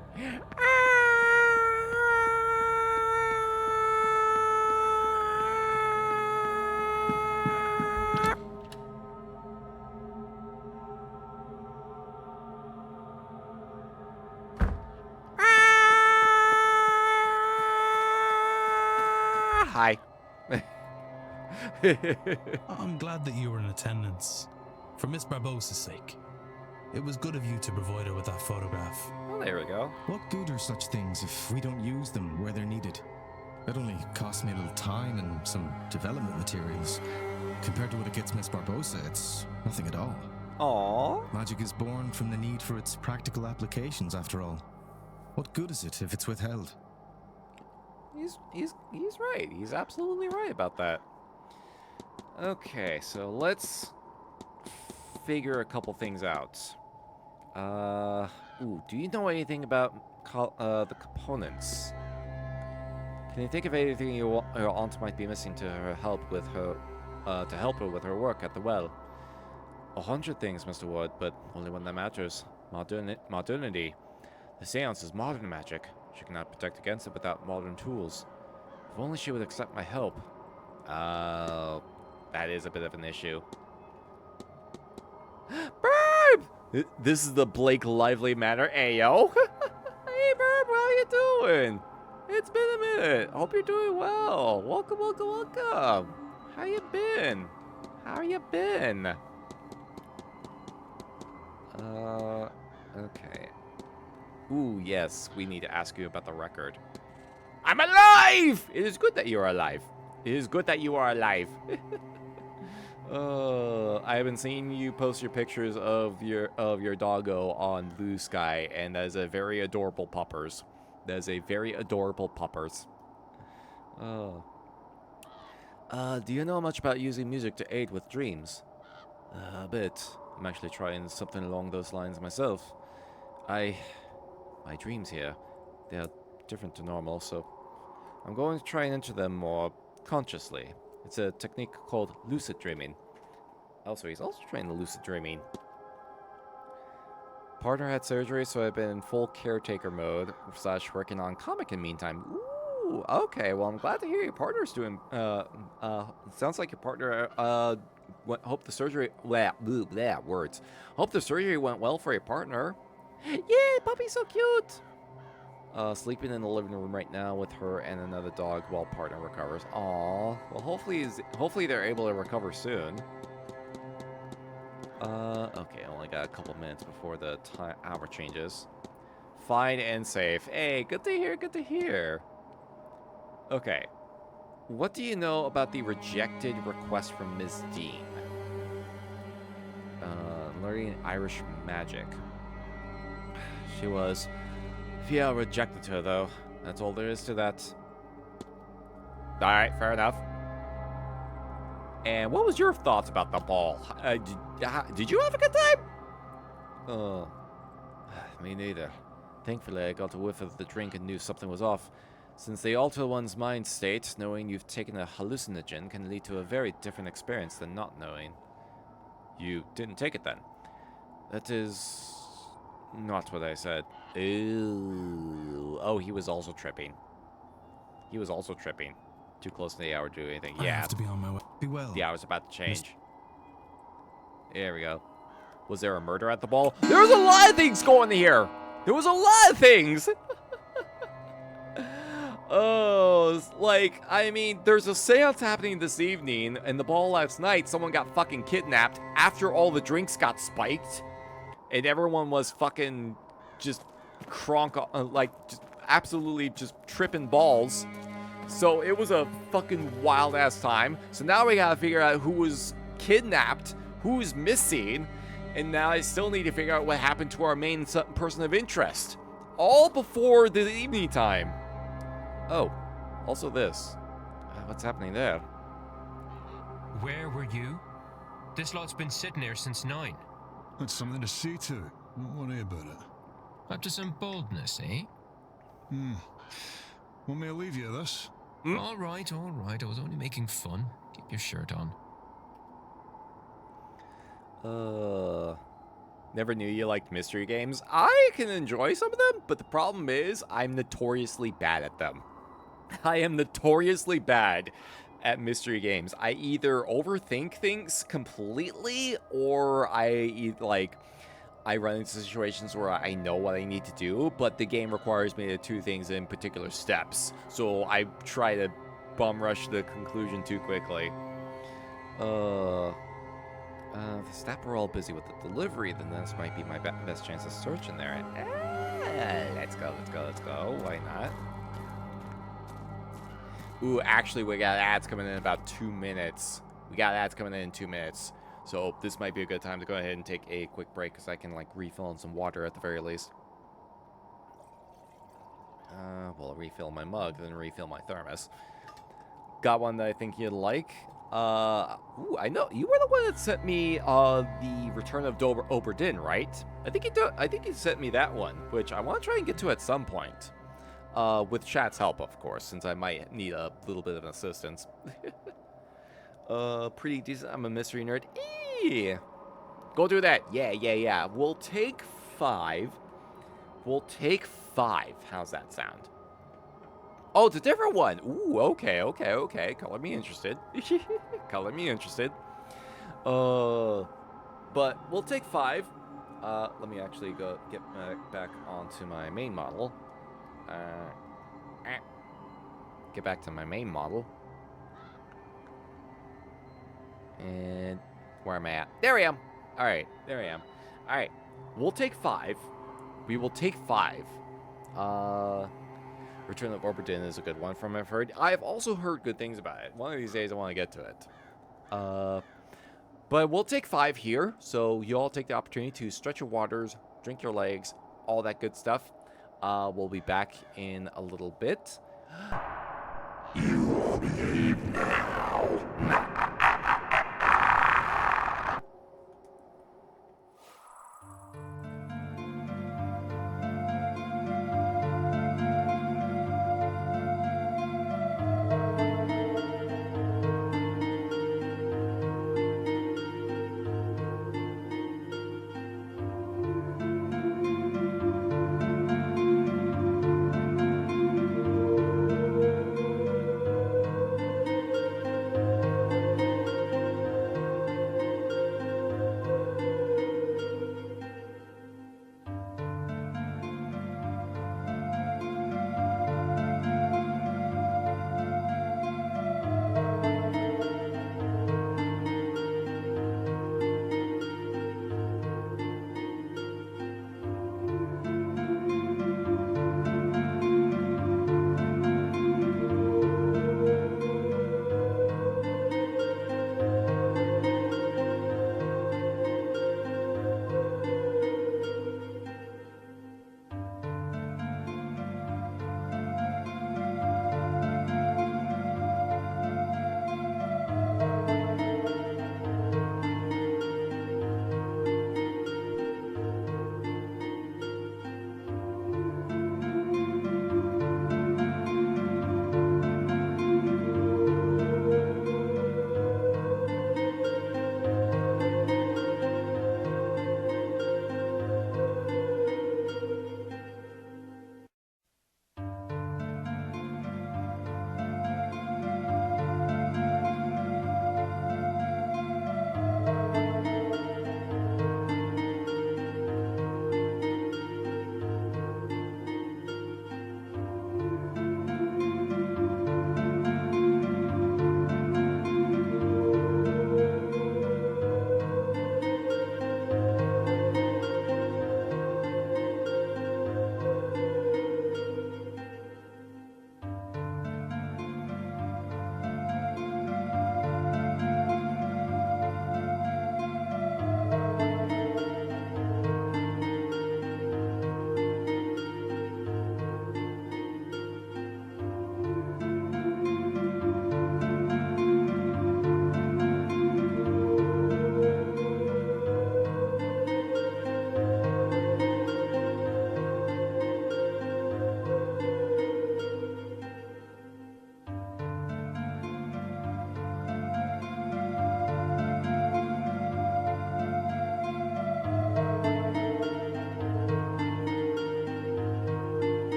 S9: I'm glad that you were in attendance. For Miss Barbossa's sake. It was good of you to provide her with that photograph.
S1: Well, there we go.
S13: What good are such things if we don't use them where they're needed? It only costs me a little time and some development materials. Compared to what it gets Miss Barbossa, it's nothing at all.
S1: Aww.
S13: Magic is born from the need for its practical applications, after all. What good is it if it's withheld?
S1: He's right. He's absolutely right about that. Okay, so let's figure a couple things out. Do you know anything about the components? Can you think of anything your aunt might be missing to help her with her work at the well? 100 things, Mr. Wood, but only one that matters. Modernity. The Séance is modern magic. She cannot protect against it without modern tools. If only she would accept my help. That is a bit of an issue. Burb! This is the Blake Lively Manor. Ayo! Hey, Burb, how you doing? It's been a minute. Hope you're doing well. Welcome, welcome, welcome. How you been? How you been? Okay. Ooh, yes, we need to ask you about the record. I'm alive! It is good that you are alive. It is good that you are alive. I haven't seen you post your pictures of your doggo on Blue Sky, and that is a very adorable puppers. That is a very adorable puppers. Do you know much about using music to aid with dreams? A bit. I'm actually trying something along those lines myself. My dreams here, they are different to normal, so I'm going to try and enter them more consciously. It's a technique called lucid dreaming. Also, he's also trained in lucid dreaming. Partner had surgery, so I've been in full caretaker mode / working on comic in the meantime. Ooh, okay. Well, I'm glad to hear your partner's doing. Sounds like your partner. Hope the surgery. Words. Hope the surgery went well for your partner. Yeah, puppy's so cute. Sleeping in the living room right now with her and another dog while partner recovers. Aww. Well, hopefully they're able to recover soon. Okay, only got a couple minutes before the hour changes. Fine and safe. Hey, good to hear, good to hear. Okay. What do you know about the rejected request from Ms. Dean? Learning Irish magic. She was. Fia rejected her, though. That's all there is to that. Alright, fair enough. And what was your thoughts about the ball? Did you have a good time? Oh, me neither. Thankfully, I got a whiff of the drink and knew something was off. Since they alter one's mind state, knowing you've taken a hallucinogen can lead to a very different experience than not knowing. You didn't take it then? That is not what I said. Ew. Oh, he was also tripping. He was also tripping. Too close to the hour to do anything.
S9: I
S1: Yeah.
S9: have to be on my way. Be well.
S1: The hour's about to change. There we go. Was there a murder at the ball? There was a lot of things going here. There was a lot of things. Oh, like, I mean, there's a seance happening this evening, and the ball last night, someone got fucking kidnapped after all the drinks got spiked, and everyone was fucking just just absolutely just tripping balls. So it was a fucking wild ass time. So now we gotta figure out who was kidnapped, who's missing, and now I still need to figure out what happened to our main person of interest. All before the evening time. Oh, also this. What's happening there?
S5: Where were you? This lot's been sitting here since 9.
S4: That's something to see to. Don't worry about it.
S5: Up to some boldness, eh?
S4: Want me to leave you this?
S5: All right, all right. I was only making fun. Keep your shirt on.
S1: Never knew you liked mystery games. I can enjoy some of them, but the problem is I'm notoriously bad at them. I am notoriously bad at mystery games. I either overthink things completely, or I run into situations where I know what I need to do, but the game requires me to do things in particular steps. So I try to bum rush the conclusion too quickly. The Snap are all busy with the delivery, then this might be my best chance of searching there. Let's go, let's go, let's go. Why not? Ooh, actually, we got ads coming in about 2 minutes. We got ads coming in 2 minutes. So this might be a good time to go ahead and take a quick break because I can, like, refill on some water at the very least. Well, refill my mug, then refill my thermos. Got one that I think you'd like. Ooh, I know you were the one that sent me the Return of Obra Dinn, right? I think you sent me that one, which I want to try and get to at some point. With chat's help, of course, since I might need a little bit of assistance. Pretty decent. I'm a mystery nerd. Eee! Go do that. Yeah. We'll take 5. We'll take 5. How's that sound? Oh, it's a different one. Ooh, okay. Color me interested. Color me interested. But we'll take 5. Let me actually go get back onto my main model. Get back to my main model. And where am I at? There I am. All right, there I am. All right, we'll take 5. We will take 5. Return of Obra Dinn is a good one from I've heard. I've also heard good things about it. One of these days I want to get to it. But we'll take 5 here, so you all take the opportunity to stretch your waters, drink your legs, all that good stuff. We'll be back in a little bit.
S3: You will behave now.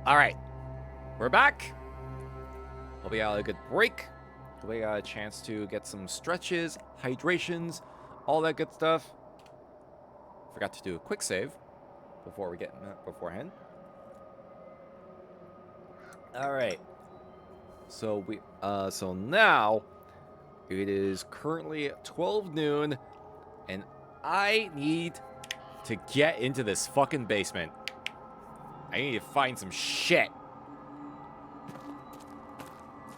S1: Alright. We're back. Hope we got a good break. Hope we got a chance to get some stretches, hydrations, all that good stuff. Forgot to do a quick save before we get beforehand. Alright. So so now it is currently 12 noon and I need to get into this fucking basement. I need to find some shit.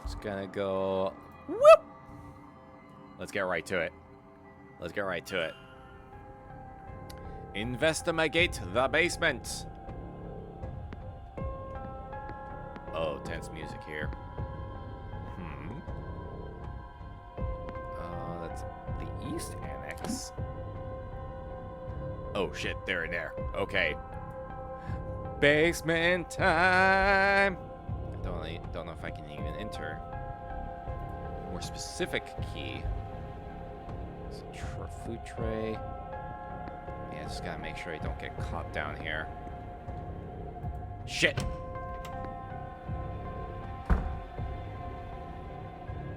S1: Just gonna go whoop. Let's get right to it. Let's get right to it. Investigate the basement. Oh, tense music here. That's the East Annex. Oh shit, they're in there. Okay. Basement time. I don't know if I can even enter. More specific key. Food tray. Yeah, just gotta make sure I don't get caught down here. Shit.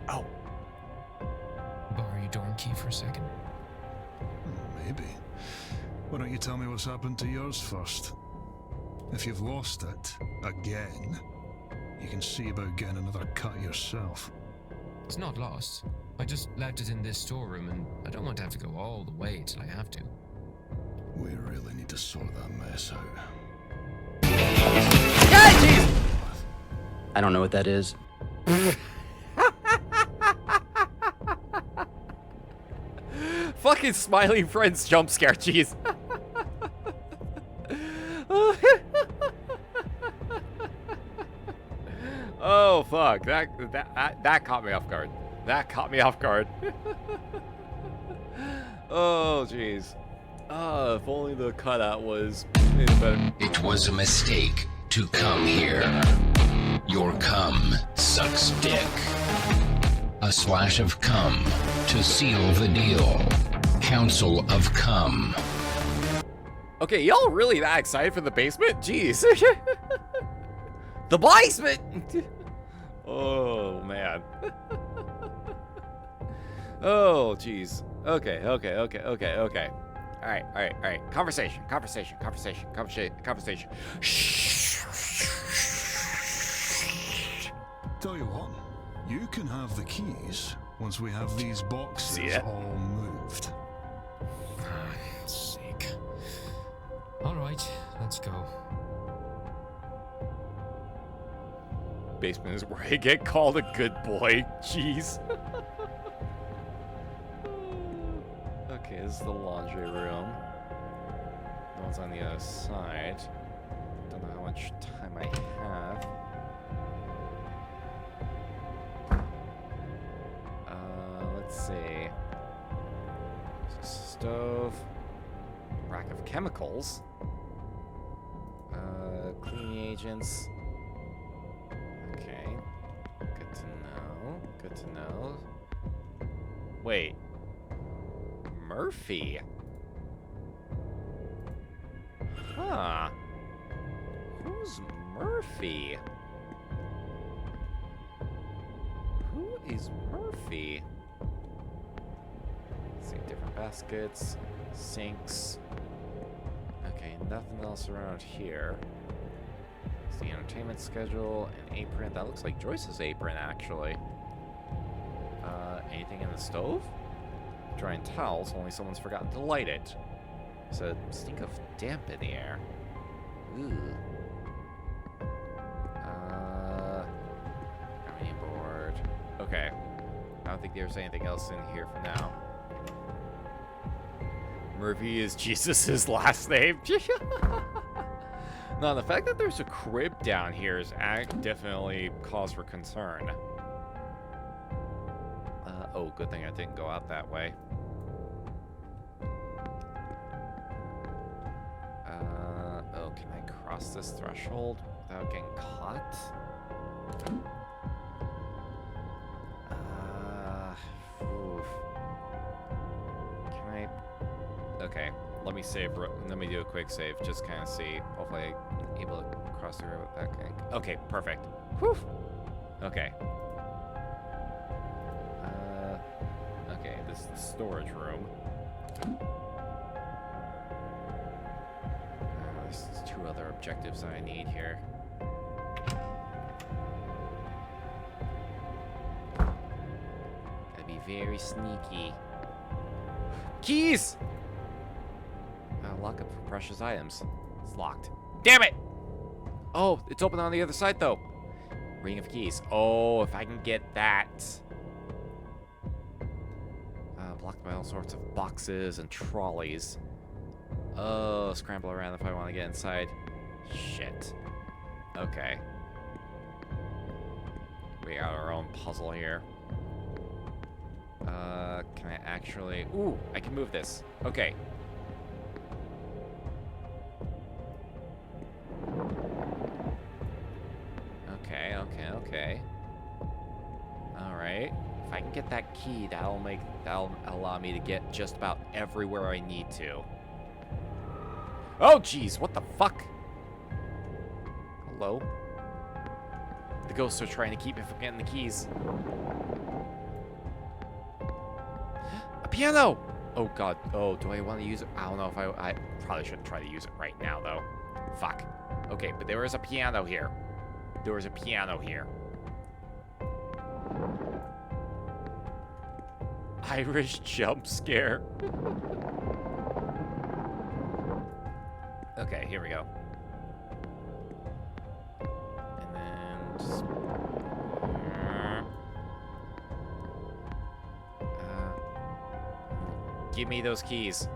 S1: Oh.
S5: Borrow your dorm key for a second?
S4: Maybe. Why don't you tell me what's happened to yours first? If you've lost it, again, you can see about getting another cut yourself.
S5: It's not lost. I just left it in this storeroom, and I don't want to have to go all the way till I have to.
S4: We really need to sort that mess out.
S14: I don't know what that is.
S1: Fucking smiling friends jump scare, jeez. Oh fuck, that caught me off guard. That caught me off guard. Oh jeez. If only the cutout was better.
S15: It was a mistake to come here. Your cum sucks dick. A splash of cum to seal the deal. Council of Cum.
S1: Okay, y'all really that excited for the basement? Jeez. The basement! Oh, man. Oh, jeez. Okay. Alright. Conversation. Shh.
S4: Tell you what, you can have the keys once we have these boxes all moved.
S5: For sake. Alright, let's go.
S1: Basement is where I get called a good boy. Jeez. Okay, this is the laundry room. No one's on the other side. Don't know how much time I have. Let's see. Stove. Rack of chemicals. Cleaning agents. Okay. Good to know. Wait. Murphy. Huh. Who's Murphy? Who is Murphy? Let's see, different baskets, sinks. Okay, nothing else around here. It's the entertainment schedule, an apron. That looks like Joyce's apron, actually. Anything in the stove? Drying towels, only someone's forgotten to light it. There's a stink of damp in the air. Ooh. Harmony board. Okay. I don't think there's anything else in here for now. Murphy is Jesus' last name. No, the fact that there's a crib down here is definitely cause for concern. Oh, good thing I didn't go out that way. Oh, can I cross this threshold without getting caught? Oof. Can I? Okay, let me save. Let me do a quick save. Just kind of see. Hopefully, I'm able to cross the road with that kind. Okay, perfect. Whew. Okay. Okay, this is the storage room. There's 2 other objectives that I need here. Gotta be very sneaky. Keys! Lock up for precious items. It's locked. Damn it! Oh, it's open on the other side though. Ring of keys. Oh, if I can get that. Blocked by all sorts of boxes and trolleys. Oh, scramble around if I want to get inside. Shit. Okay. We got our own puzzle here. Can I actually... Ooh, I can move this. Okay. Okay. Alright. If I can get that key, that'll allow me to get just about everywhere I need to. Oh, jeez, what the fuck? Hello? The ghosts are trying to keep me from getting the keys. A piano! Oh, God. Oh, do I want to use it? I don't know if I probably shouldn't try to use it right now, though. Fuck. Okay, but there is a piano here. There is a piano here. Irish jump scare. Okay, here we go. And then just... give me those keys.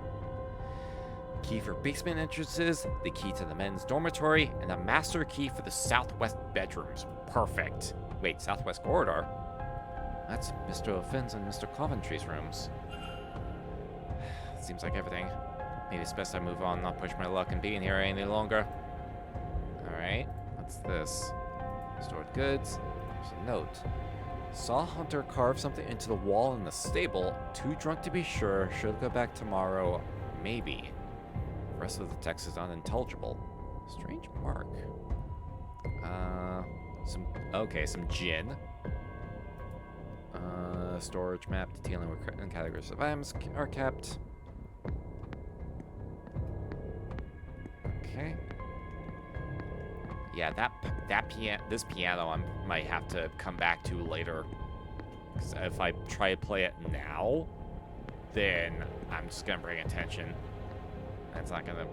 S1: Key for basement entrances, the key to the men's dormitory, and a master key for the southwest bedrooms. Perfect. Wait, southwest corridor? That's Mr. Finn's and Mr. Coventry's rooms. Seems like everything. Maybe it's best I move on, not push my luck in being here any longer. Alright, what's this? Stored goods. There's a note. Saw Hunter carve something into the wall in the stable. Too drunk to be sure. Should go back tomorrow. Maybe. The rest of the text is unintelligible. Strange mark. Some gin. Storage map detailing where certain categories of items are kept. Okay. Yeah, this piano I might have to come back to later. 'Cause if I try to play it now, then I'm just gonna bring attention. It's not gonna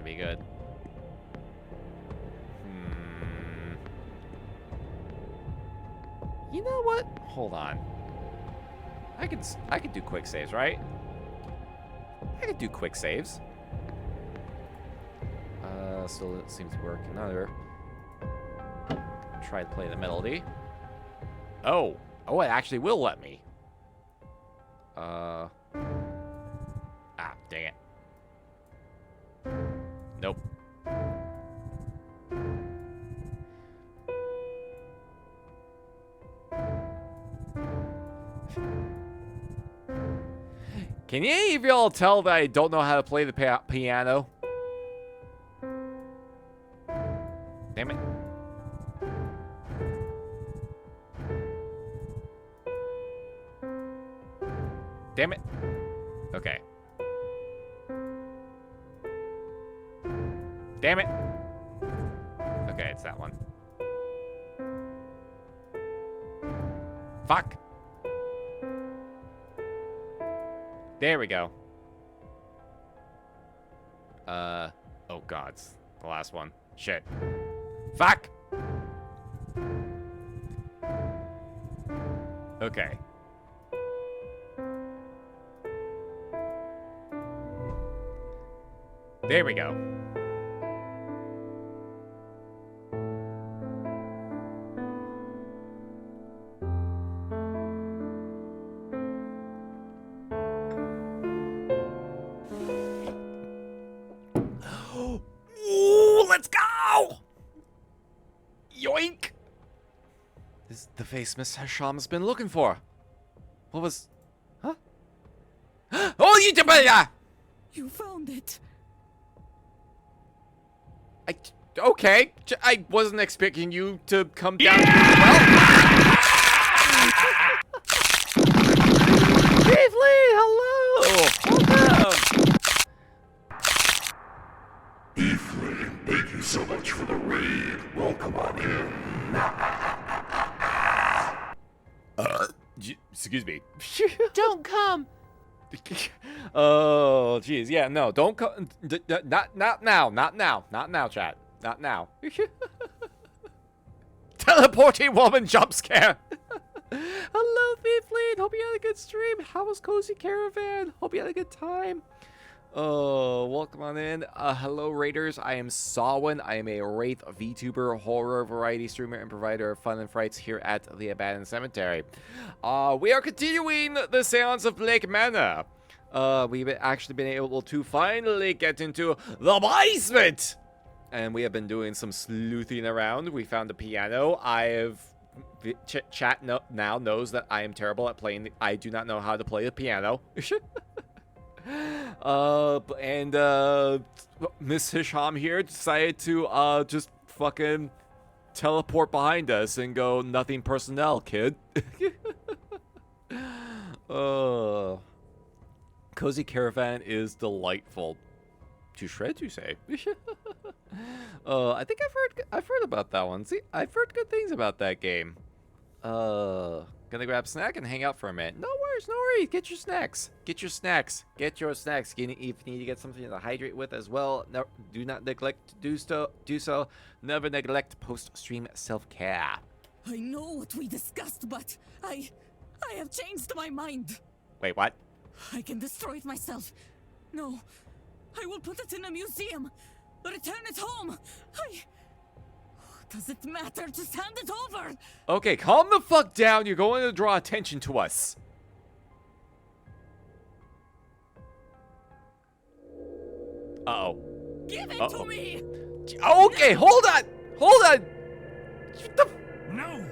S1: be good. You know what? Hold on. I could do quick saves, right? I could do quick saves. Still it seems to work. Another. Try to play the melody. Oh, it actually will let me. Dang it. Nope. Can any of y'all tell that I don't know how to play the piano? Damn it. Damn it. Okay. Damn it. Okay, it's that one. Fuck. There we go. Oh god, it's the last one. Shit. Fuck! Okay. There we go. Let's go! Yoink! This is the face Miss Hisham's been looking for. What was... Huh? Oh, you...
S11: You found it.
S1: Okay. I wasn't expecting you to come down. Well. Evelyn, hello. Welcome.
S3: Evelyn, thank you so much for the raid. Welcome on in.
S1: Excuse me.
S14: Don't come.
S1: Oh, jeez. Yeah, no, don't come. Not now. Not now, chat. Not now. Teleporting woman jump scare. Hello, Thieflead. Hope you had a good stream. How was Cozy Caravan? Hope you had a good time. Oh, welcome on in. Hello, Raiders. I am Sawin. I am a Wraith VTuber, horror variety streamer, and provider of fun and frights here at the Abandoned Cemetery. We are continuing the Séance of Blake Manor. We've actually been able to finally get into the basement. And we have been doing some sleuthing around. We found a piano. Chat now knows that I am terrible at playing. I do not know how to play the piano. Miss Hisham here decided to just fucking teleport behind us and go, nothing personnel, kid. Cozy Caravan is delightful. To shred, you say? I think I've heard about that one. See, I've heard good things about that game. Gonna grab a snack and hang out for a minute. No worries, no worries. Get your snacks. Get your snacks. Get your snacks. If you need to get something to hydrate with as well, no, do not neglect to do so. Never neglect post-stream self-care.
S11: I know what we discussed, but I have changed my mind.
S1: Wait, what?
S11: I can destroy it myself. No, I will put it in a museum. Return it home. Does it matter? Just hand it over!
S1: Okay, calm the fuck down. You're going to draw attention to us. Uh-oh.
S11: Give it to me!
S1: Okay, hold on! Hold on!
S9: No!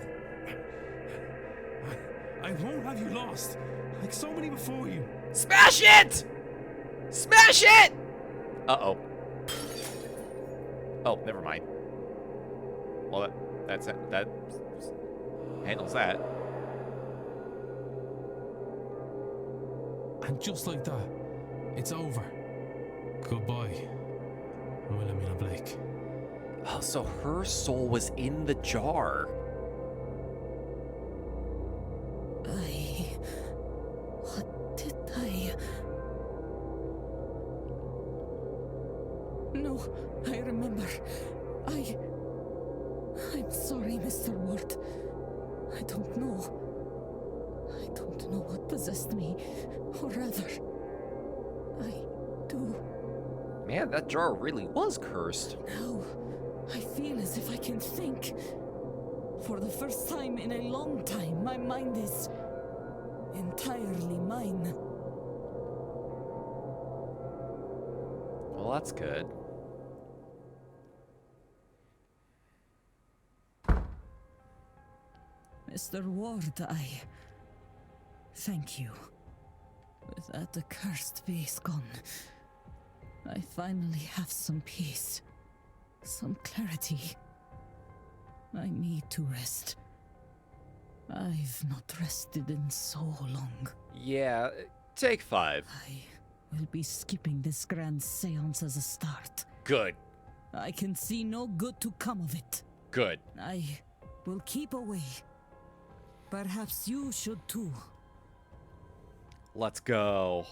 S9: I won't have you lost, like so many before you.
S1: Smash it! Smash it! Uh-oh. Oh, never mind. Well, that handles that.
S9: And just like that, it's over. Goodbye, Wilhelmina Blake.
S1: Oh, so her soul was in the jar.
S11: What did I... No, I remember. I'm sorry, Mr. Ward. I don't know. I don't know what possessed me. Or rather, I do.
S1: Man, that jar really was cursed.
S11: Now, I feel as if I can think. For the first time in a long time, my mind is entirely mine.
S1: Well, that's good.
S11: Mr. Ward, I thank you. With that accursed base gone, I finally have some peace, some clarity. I need to rest. I've not rested in so long.
S1: Yeah, take 5.
S11: I will be skipping this grand séance as a start.
S1: Good.
S11: I can see no good to come of it.
S1: Good.
S11: I will keep away. Perhaps you should too.
S1: Let's go.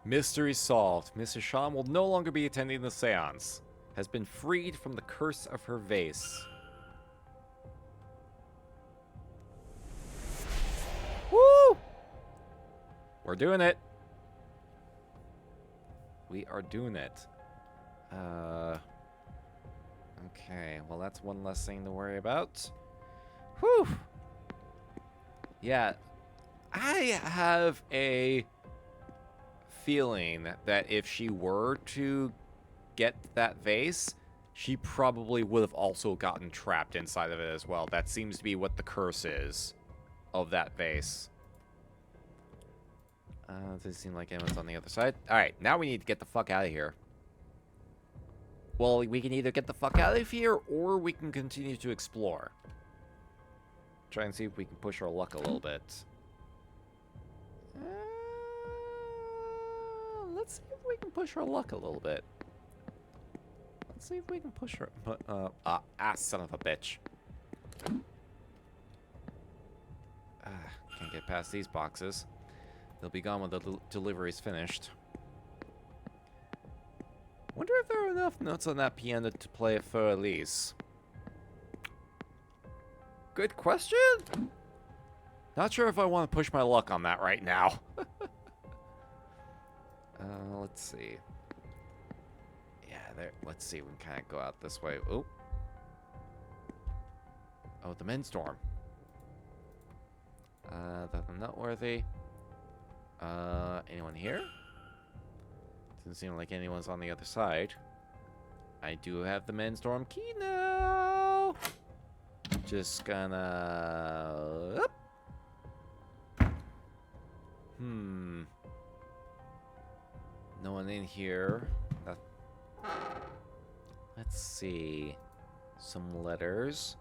S1: Mystery solved. Miss Hisham will no longer be attending the seance. Has been freed from the curse of her vase. Woo! We're doing it. We are doing it. Okay, well that's one less thing to worry about. Whew! Yeah, I have a feeling that if she were to get that vase, she probably would have also gotten trapped inside of it as well. That seems to be what the curse is of that vase. Doesn't seem like anyone's on the other side. Alright, now we need to get the fuck out of here. Well, we can either get the fuck out of here, or we can continue to explore. Try and see if we can push our luck a little bit. Let's see if we can push our luck a little bit. Let's see if we can push our... son of a bitch. Can't get past these boxes. They'll be gone when the delivery's finished. Wonder if there are enough notes on that piano to play it for Elise. Good question. Not sure if I want to push my luck on that right now. Let's see. Yeah, there. Let's see. We can kind of go out this way. Oh. Oh, the men's dorm. That's noteworthy. Anyone here? Doesn't seem like anyone's on the other side. I do have the men's dorm key now. Just gonna... No one in here. Let's see. Some letters.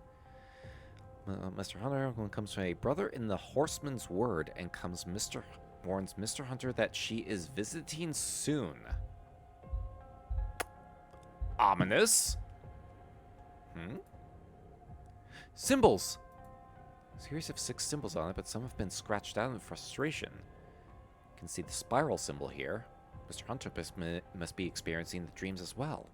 S1: Mr. Hunter, when it comes to a brother in the horseman's word, and warns Mr. Hunter that she is visiting soon. Ominous. Symbols. A series of 6 symbols on it, but some have been scratched out in frustration. You can see the spiral symbol here. Mr. Hunter must be experiencing the dreams as well.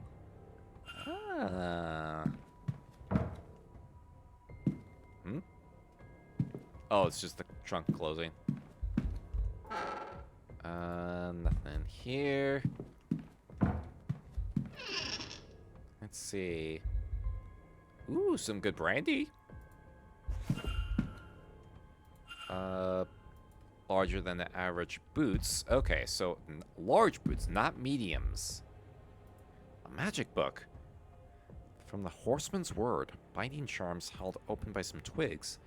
S1: Oh, it's just the trunk closing. Nothing here. Let's see. Ooh, some good brandy. Larger than the average boots. Okay, so large boots, not mediums. A magic book. From the horseman's word. Binding charms held open by some twigs.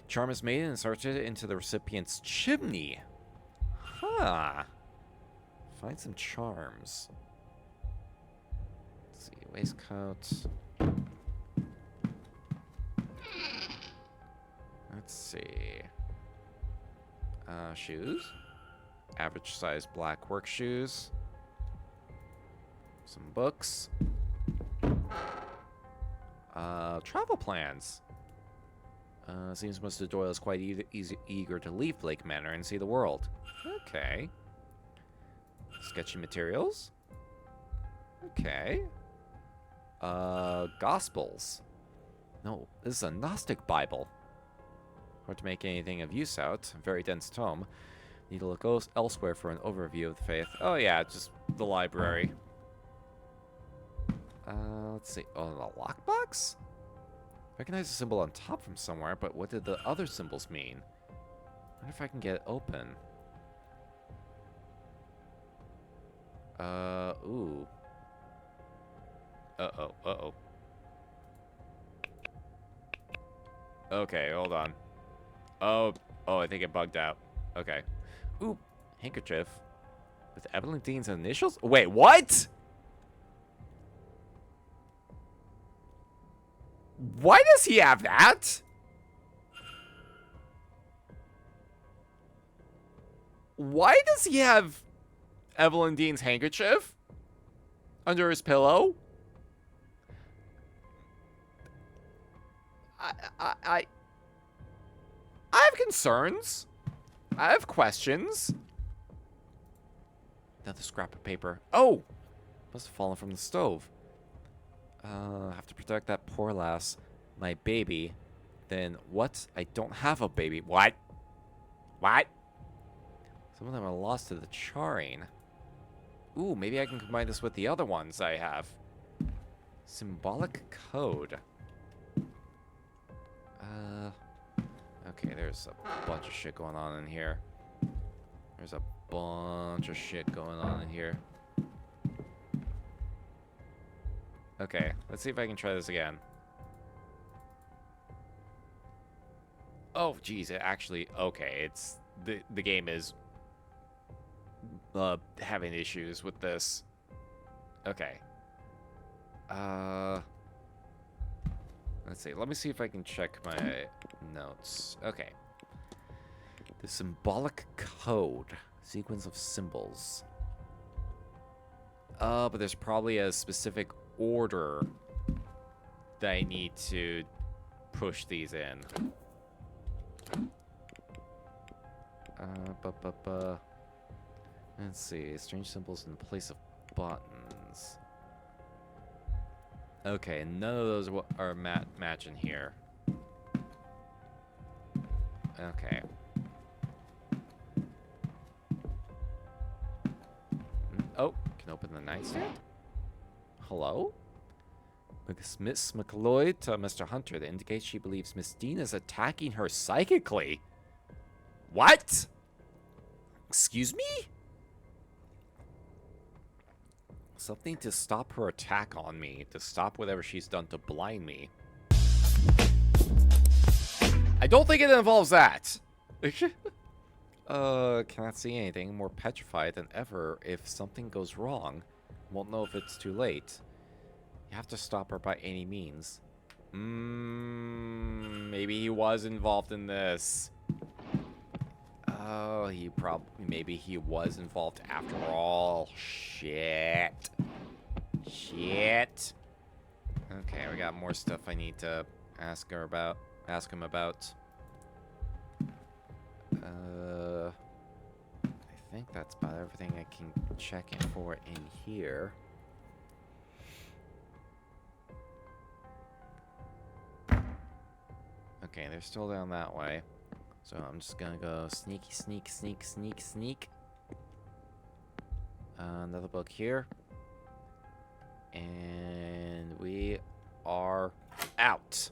S1: Charm is made and inserted into the recipient's chimney. Huh. Find some charms. Let's see. Waistcoat. Let's see. Shoes. Average size black work shoes. Some books. Travel plans. Seems Mr. Doyle is quite eager to leave Blake Manor and see the world. Okay. Sketchy materials. Okay. Gospels. No, this is a Gnostic Bible. Hard to make anything of use out. Very dense tome. Need to look elsewhere for an overview of the faith. Oh yeah, just the library. Let's see. Oh, the lockbox? Recognize the symbol on top from somewhere, but what did the other symbols mean? I wonder if I can get it open. Ooh. Uh-oh, uh-oh. Okay, hold on. Oh, I think it bugged out. Okay. Ooh, handkerchief. With Evelyn Dean's initials? Wait, what? Why does he have that? Why does he have Evelyn Dean's handkerchief under his pillow? I have concerns. I have questions. Another scrap of paper. Oh! Must have fallen from the stove. Have to protect that poor lass. My baby. Then what? I don't have a baby. What? What? Some of them are lost to the charring. Ooh, maybe I can combine this with the other ones I have. Symbolic code. Okay, there's a bunch of shit going on in here. There's a bunch of shit going on in here. Okay, let's see if I can try this again. Oh, geez, it actually... Okay, it's... The game is having issues with this. Okay. Let's see. Let me see if I can check my notes. Okay. The symbolic code. Sequence of symbols. But there's probably a specific order that I need to push these in. Let's see. Strange symbols in place of buttons. Okay, none of those are matching here. Okay. Oh, can open the nightstand. Hello? Miss McLeod to Mr. Hunter that indicates she believes Miss Dean is attacking her psychically. What? Excuse me? Something to stop her attack on me, to stop whatever she's done to blind me. I don't think it involves that. Cannot see anything. More petrified than ever. If something goes wrong, won't know if it's too late. You have to stop her by any means. Maybe he was involved in this. Oh, maybe he was involved after all. Shit. Shit. Okay, we got more stuff I need to ask him about. I think that's about everything I can check in for in here. Okay, they're still down that way. So I'm just gonna go sneaky, sneak. Another book here. And we are out.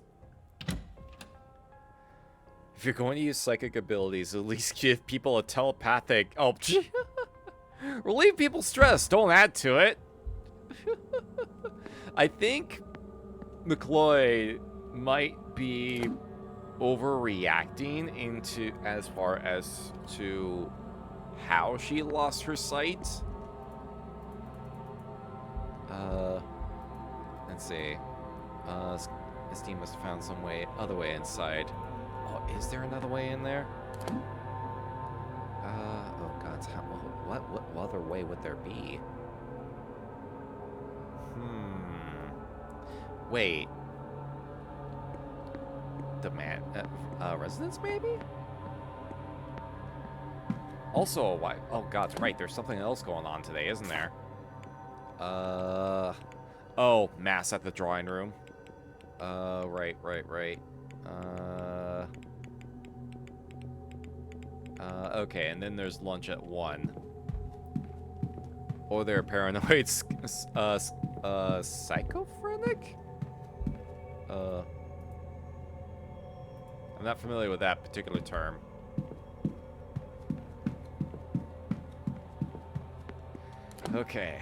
S1: If you're going to use psychic abilities, at least give people a telepathic... Oh, relieve people's stress. Don't add to it. I think McLeod might be overreacting into as far as to how she lost her sight. Let's see. This team must have found some other way inside. Oh, is there another way in there? Oh god, what other way would there be? Wait. The residence maybe? Also a wife. Oh god, right, there's something else going on today, isn't there? Oh, mass at the drawing room. Right. Okay, and then there's lunch at 1. Or they're paranoid, psychophrenic? I'm not familiar with that particular term. Okay.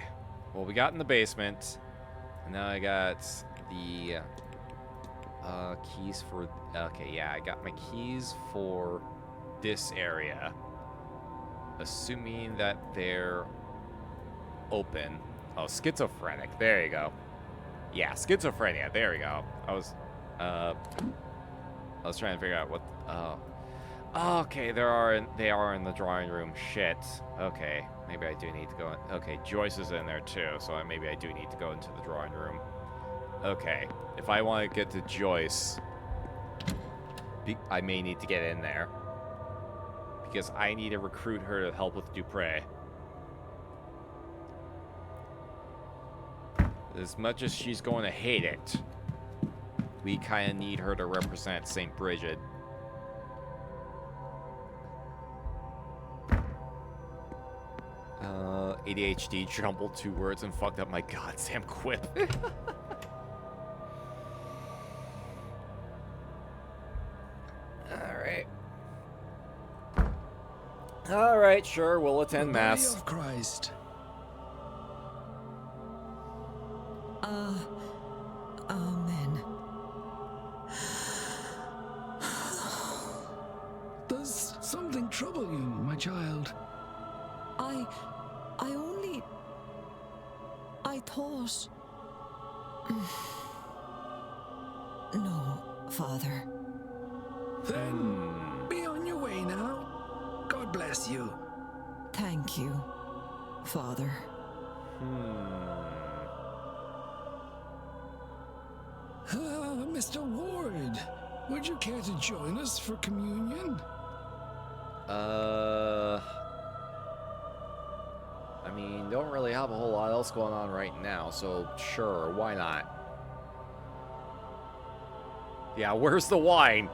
S1: Well, we got in the basement. And now I got the keys for... Okay, yeah, I got my keys for this area. Assuming that they're open. Oh, schizophrenic. There you go. Yeah, schizophrenia. There we go. I was trying to figure out what... okay, they are in the drawing room. Shit. Okay, maybe I do need to go in. Okay, Joyce is in there too, so maybe I do need to go into the drawing room. Okay, if I want to get to Joyce, I may need to get in there. Because I need to recruit her to help with Dupre. As much as she's going to hate it, we kind of need her to represent St. Bridget. ADHD jumbled 2 words and fucked up my goddamn quip. Alright, sure, we'll attend Mass.
S14: Of Christ.
S16: Amen.
S14: Does something trouble you, my child?
S16: I thought. No, Father.
S14: Then be on your way now. God bless you.
S16: Thank you, Father.
S14: Mr. Ward, would you care to join us for communion?
S1: I mean, don't really have a whole lot else going on right now, so sure, why not? Yeah, where's the wine?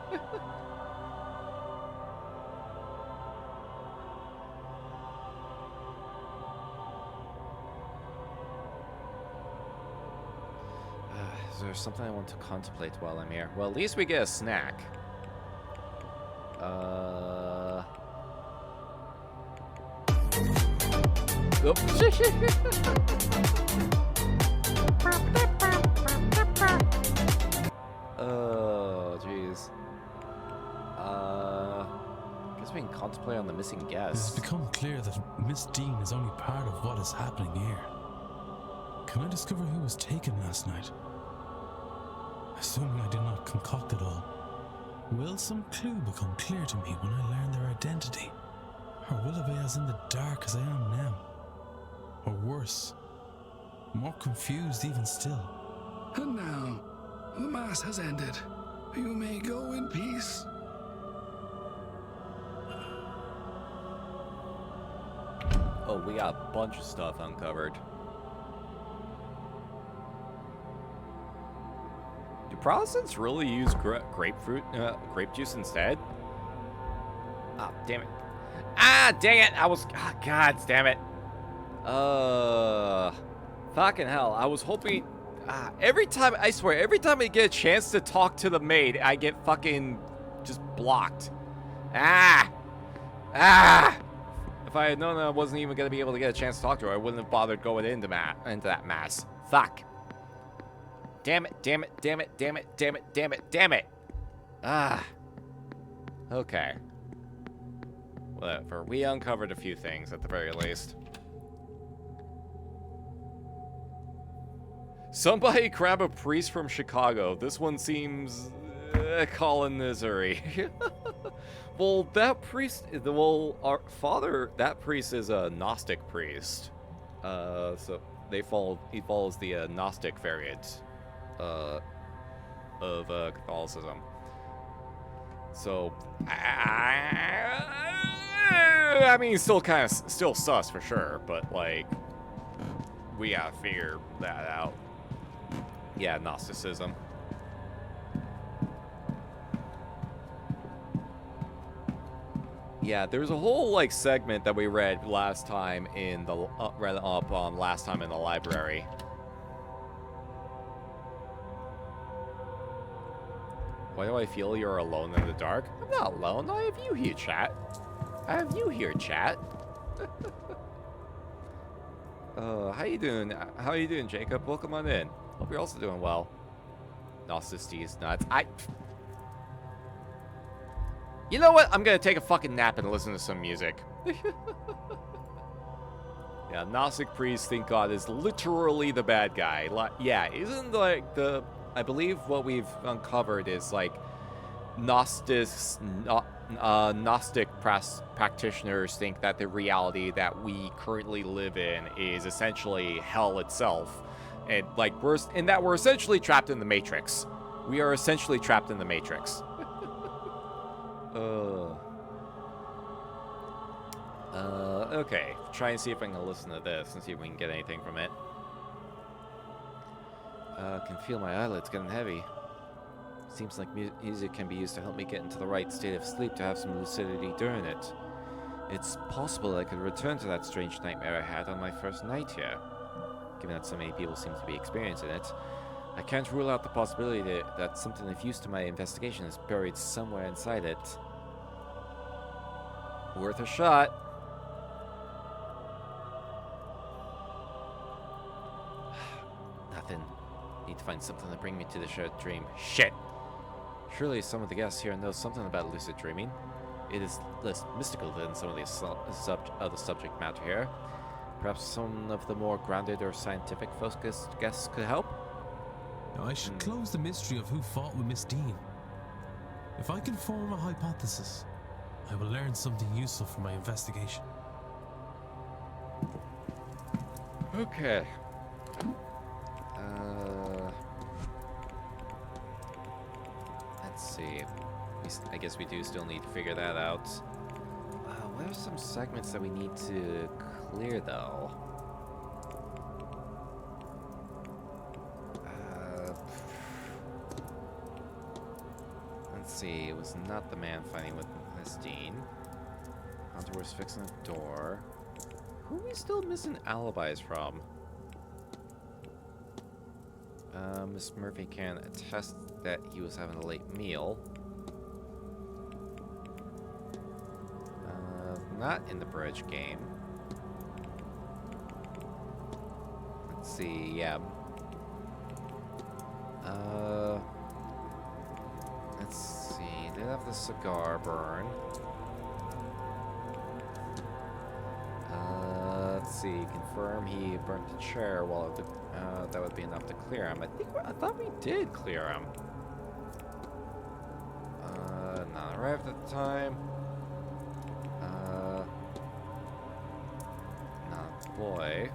S1: Is there something I want to contemplate while I'm here? Well, at least we get a snack. Oh, jeez. Guess we can contemplate on the missing
S9: It
S1: guest.
S9: has become clear that Miss Dean is only part of what is happening here. Can I discover who was taken last night? Assuming I did not concoct it all, will some clue become clear to me when I learn their identity? Or will I be as in the dark as I am now? Or worse, more confused even still?
S14: And now, the Mass has ended. You may go in peace.
S1: Oh, we got a bunch of stuff uncovered. Do Protestants really use grape juice instead? Ah, damn it. Ah, dang it! God damn it. Fucking hell. I was hoping... every time I get a chance to talk to the maid, I get fucking just blocked. If I had known that I wasn't even going to be able to get a chance to talk to her, I wouldn't have bothered going into that mass. Fuck. Damn it, damn it, damn it, damn it, damn it, damn it, damn it. Okay. Whatever. We uncovered a few things at the very least. Somebody grab a priest from Chicago. This one seems... Colin Mysery. Well, that priest... Well, our father... That priest is a Gnostic priest. So he follows the Gnostic variant of Catholicism. So... I mean, still sus for sure, but, like... We gotta figure that out. Yeah, Gnosticism. Yeah, there's a whole like segment that we read last time in the last time in the library. Why do I feel you're alone in the dark? I'm not alone. I have you here, chat. I have you here, chat. How you doing? How you doing, Jacob? Welcome on in. Hope you're also doing well. Gnosticy's nuts. You know what? I'm gonna take a fucking nap and listen to some music. Yeah, Gnostic priests think God is literally the bad guy. Yeah, isn't like I believe what we've uncovered is like Gnostic practitioners think that the reality that we currently live in is essentially hell itself, and like we're essentially trapped in the Matrix. We are essentially trapped in the Matrix. Okay. Try and see if I can listen to this and see if we can get anything from it. Can feel my eyelids getting heavy. Seems like music can be used to help me get into the right state of sleep to have some lucidity during it. It's possible I could return to that strange nightmare I had on my first night here. Given that so many people seem to be experiencing it, I can't rule out the possibility that something of use to my investigation is buried somewhere inside it. Worth a shot. Nothing. Need to find something to bring me to the shared dream. Shit! Surely some of the guests here know something about lucid dreaming. It is less mystical than some of the other subject matter here. Perhaps some of the more grounded or scientific focused guests could help?
S9: I should close the mystery of who fought with Miss Dean. If I can form a hypothesis, I will learn something useful from my investigation.
S1: Okay. Let's see. I guess we do still need to figure that out. What are some segments that we need to clear, though? Let's see. It was not the man fighting with Miss Dean. Hunter was fixing the door. Who are we still missing alibis from? Miss Murphy can attest that he was having a late meal. Not in the bridge game. Let's see, yeah. Let's see, did have the cigar burn. Let's see, confirm he burnt the chair while that would be enough to clear him. I thought we did clear him. Not arrived at the time. Not a boy.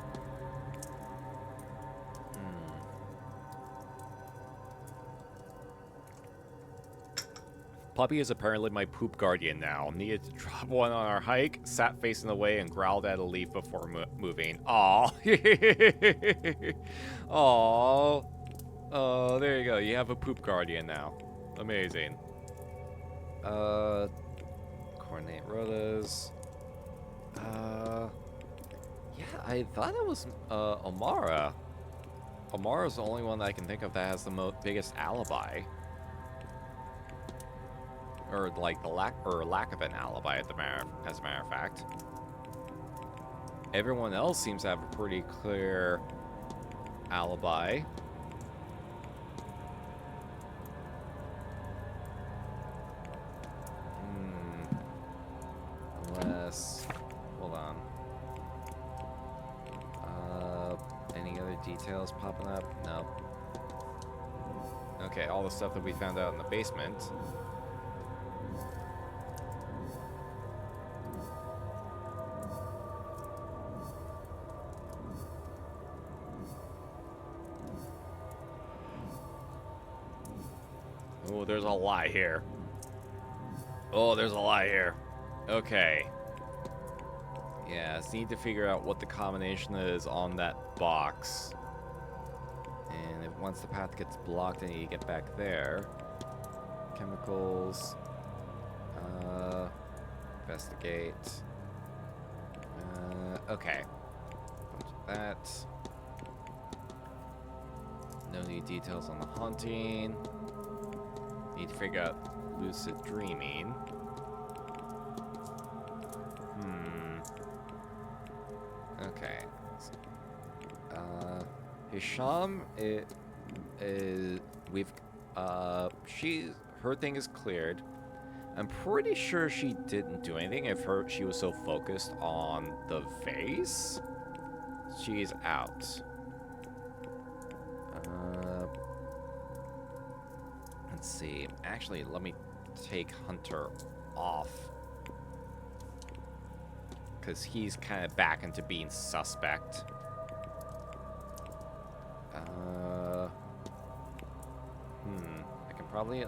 S1: Puppy is apparently my poop guardian now. Needed to drop one on our hike, sat facing away, and growled at a leaf before moving. Aww. Aww. Oh, there you go. You have a poop guardian now. Amazing. Coordinate rotas. Yeah, I thought it was Amara. Amara's the only one that I can think of that has the biggest alibi. Or like the lack of an alibi as a matter of fact. Everyone else seems to have a pretty clear alibi. Unless, hold on. Any other details popping up? No. Okay, all the stuff that we found out in the basement. Oh, there's a lie here. Oh, there's a lie here. Okay. Yeah, let's need to figure out what the combination is on that box. And if once the path gets blocked, I need to get back there. Chemicals. Investigate. Okay. That. No new details on the haunting. Need to figure out lucid dreaming. Okay. Hisham, her thing is cleared. I'm pretty sure she didn't do anything if she was so focused on the vase. She's out. Let's see. Actually, let me take Hunter off. Because he's kind of back into being suspect. I can probably...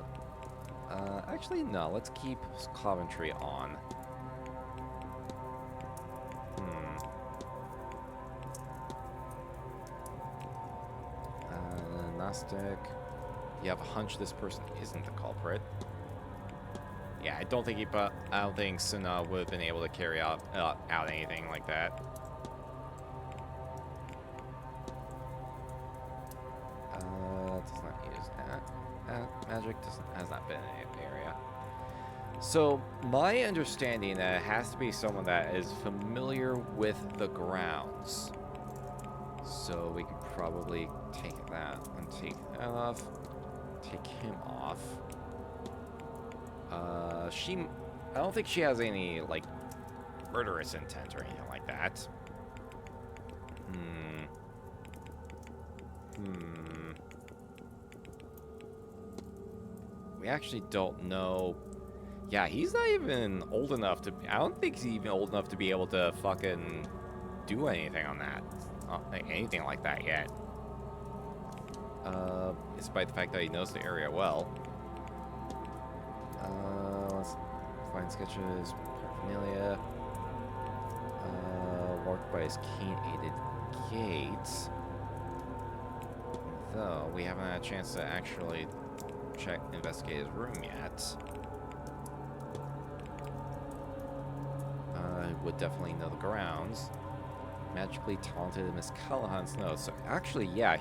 S1: actually, no. Let's keep Coventry on. Gnostic. You have a hunch this person isn't the culprit. Yeah, I don't think Suna would have been able to carry out anything like that. Does not use that. Magic has not been in the area. So my understanding that it has to be someone that is familiar with the grounds. So we can probably take that and take that off. Take him off. I don't think she has any, like, murderous intent or anything like that. We actually don't know. Yeah, he's not even old enough to... I don't think he's even old enough to be able to fucking do anything on that. Anything like that yet. Despite the fact that he knows the area well. Let's find sketches, paraphernalia. Marked by his keen-aided gates. Though, we haven't had a chance to actually investigate his room yet. Would definitely know the grounds. Magically talented in Miss Callahan's nose. So actually, yeah,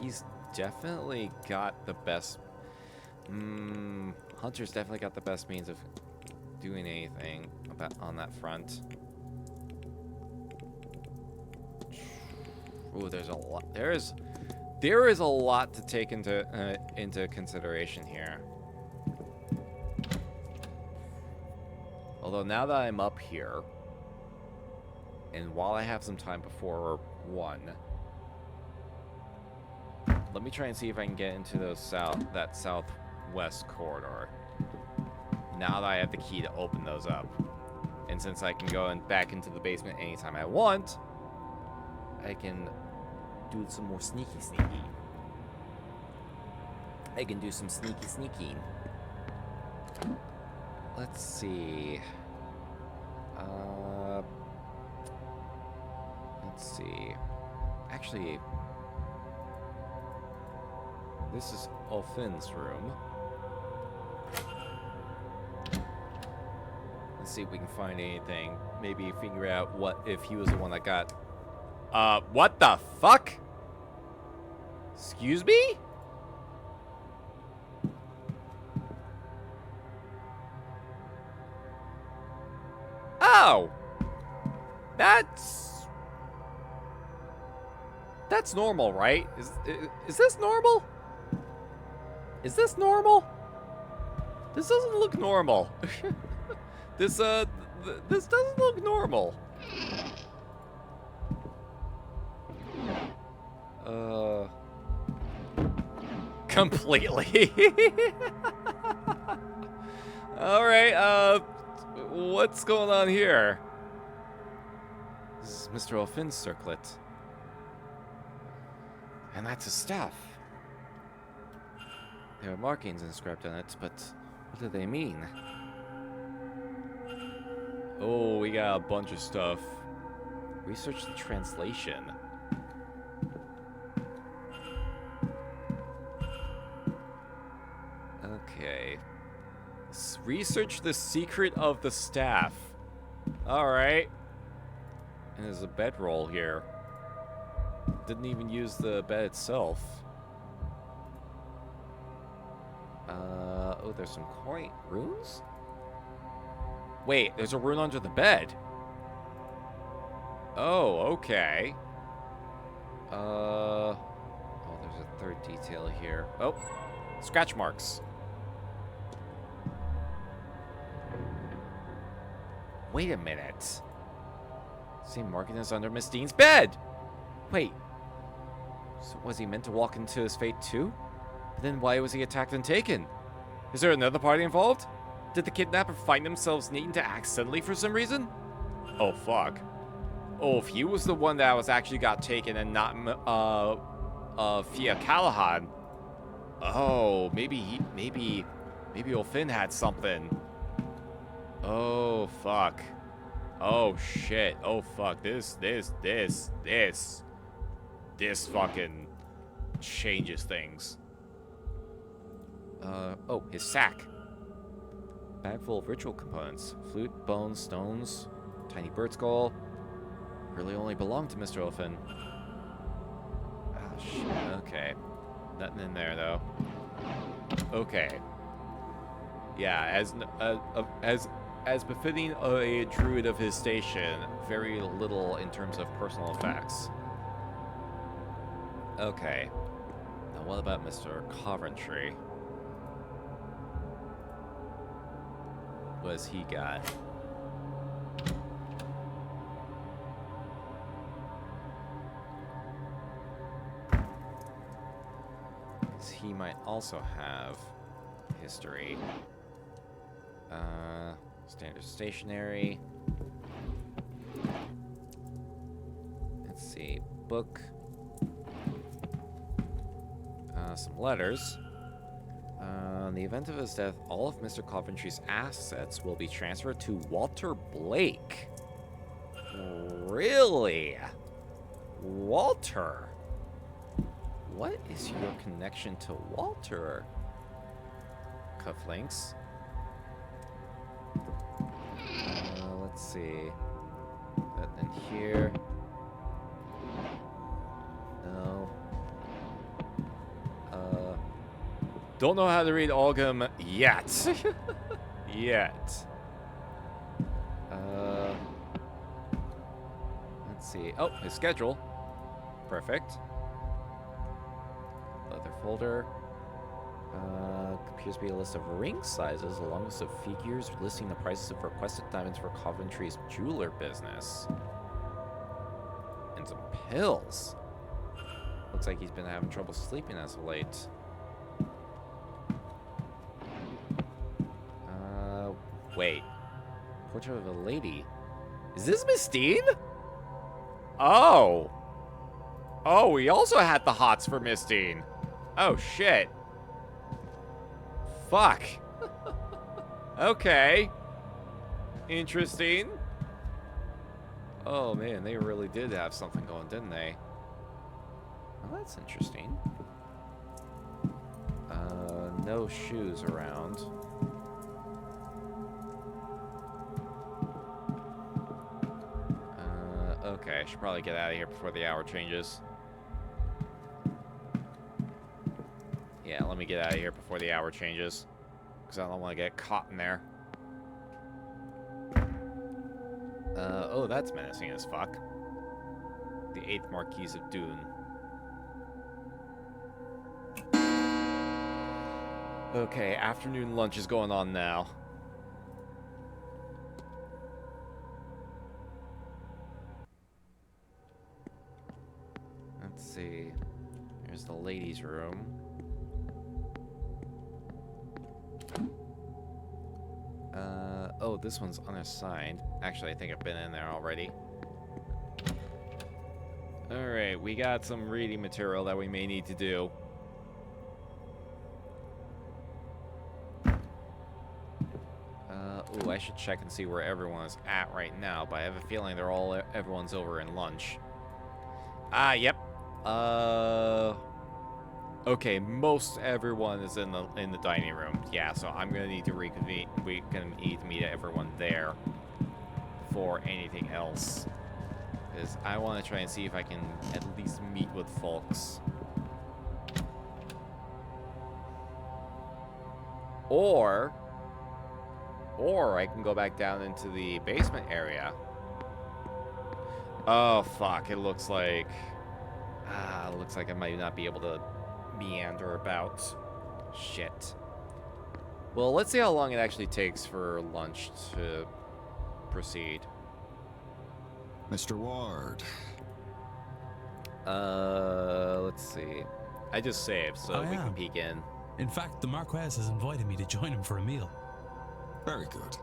S1: he's definitely got the best. Hunter's definitely got the best means of doing anything on that front. Ooh, there's a lot. There is a lot to take into consideration here. Although now that I'm up here, and while I have some time before 1, let me try and see if I can get into that southwest corridor. Now that I have the key to open those up, and since I can go back into the basement anytime I want, I can do some more sneaky. I can do some sneaking. Let's see. Let's see. Actually, this is Olfin's room. Let's see if we can find anything. Maybe figure out if he was the one that got... what the fuck? Excuse me? Oh! That's normal, right? Is this normal? Is this normal? This doesn't look normal. This doesn't look normal. Completely. All right, what's going on here? This is Mr. Olfin's circlet. And that's his staff. There are markings inscribed on it, but what do they mean? Oh, we got a bunch of stuff. Research the translation. Okay. Research the secret of the staff. Alright. And there's a bedroll here. Didn't even use the bed itself. Oh, there's some coin runes? Wait, there's a rune under the bed. Oh, okay. Oh, there's a third detail here. Oh, scratch marks. Wait a minute. Same marking as under Miss Dean's bed. Wait. So was he meant to walk into his fate too? But then why was he attacked and taken? Is there another party involved? Did the kidnapper find themselves needing to act suddenly for some reason? Oh, fuck. Oh, if he was the one that was actually got taken and not, Fia Callahan. Oh, maybe Olfin had something. Oh, fuck. Oh, shit. Oh, fuck. This fucking changes things. Oh, his sack. Bag full of ritual components. Flute, bones, stones, tiny bird skull. Really only belonged to Mr. Olfin. Oh, shit. Okay. Nothing in there, though. Okay. Yeah, as befitting a druid of his station, very little in terms of personal effects. Okay. Now what about Mr. Coventry? What has he got? he might also have history. Standard stationery. Let's see. Book. Some letters. In the event of his death, all of Mr. Coventry's assets will be transferred to Walter Blake. Really? Walter? What is your connection to Walter? Cufflinks. Let's see. That in here. No. Don't know how to read Algam yet. Yet. Let's see. Oh, his schedule. Perfect. Leather folder. Appears to be a list of ring sizes along with some figures listing the prices of requested diamonds for Coventry's jeweler business. And some pills. Looks like he's been having trouble sleeping as of late. Wait. Portrait of a lady. Is this Mistine? Oh. Oh, we also had the hots for Mistine. Oh, shit. Fuck. Okay. Interesting. Oh, man, they really did have something going, didn't they? Well, that's interesting. No shoes around. Okay, I should probably get out of here before the hour changes. Yeah, let me get out of here before the hour changes. Because I don't want to get caught in there. Oh, that's menacing as fuck. The 8th Marquise of Dune. Okay, afternoon lunch is going on now. Let's see. Here's the ladies' room. Oh, this one's unassigned. Actually, I think I've been in there already. Alright, we got some reading material that we may need to do. Ooh, I should check and see where everyone is at right now, but I have a feeling everyone's over in lunch. Yep. Okay, most everyone is in the dining room. Yeah, so I'm gonna need to reconvene. We're gonna need to meet everyone there for anything else, because I want to try and see if I can at least meet with folks. Or I can go back down into the basement area. Oh fuck! It looks like I might not be able to meander about. Shit. Well, let's see how long it actually takes for lunch to proceed.
S13: Mr. Ward.
S1: Let's see. I just saved, so we can peek in.
S9: In fact, the Marquess has invited me to join him for a meal.
S13: Very good.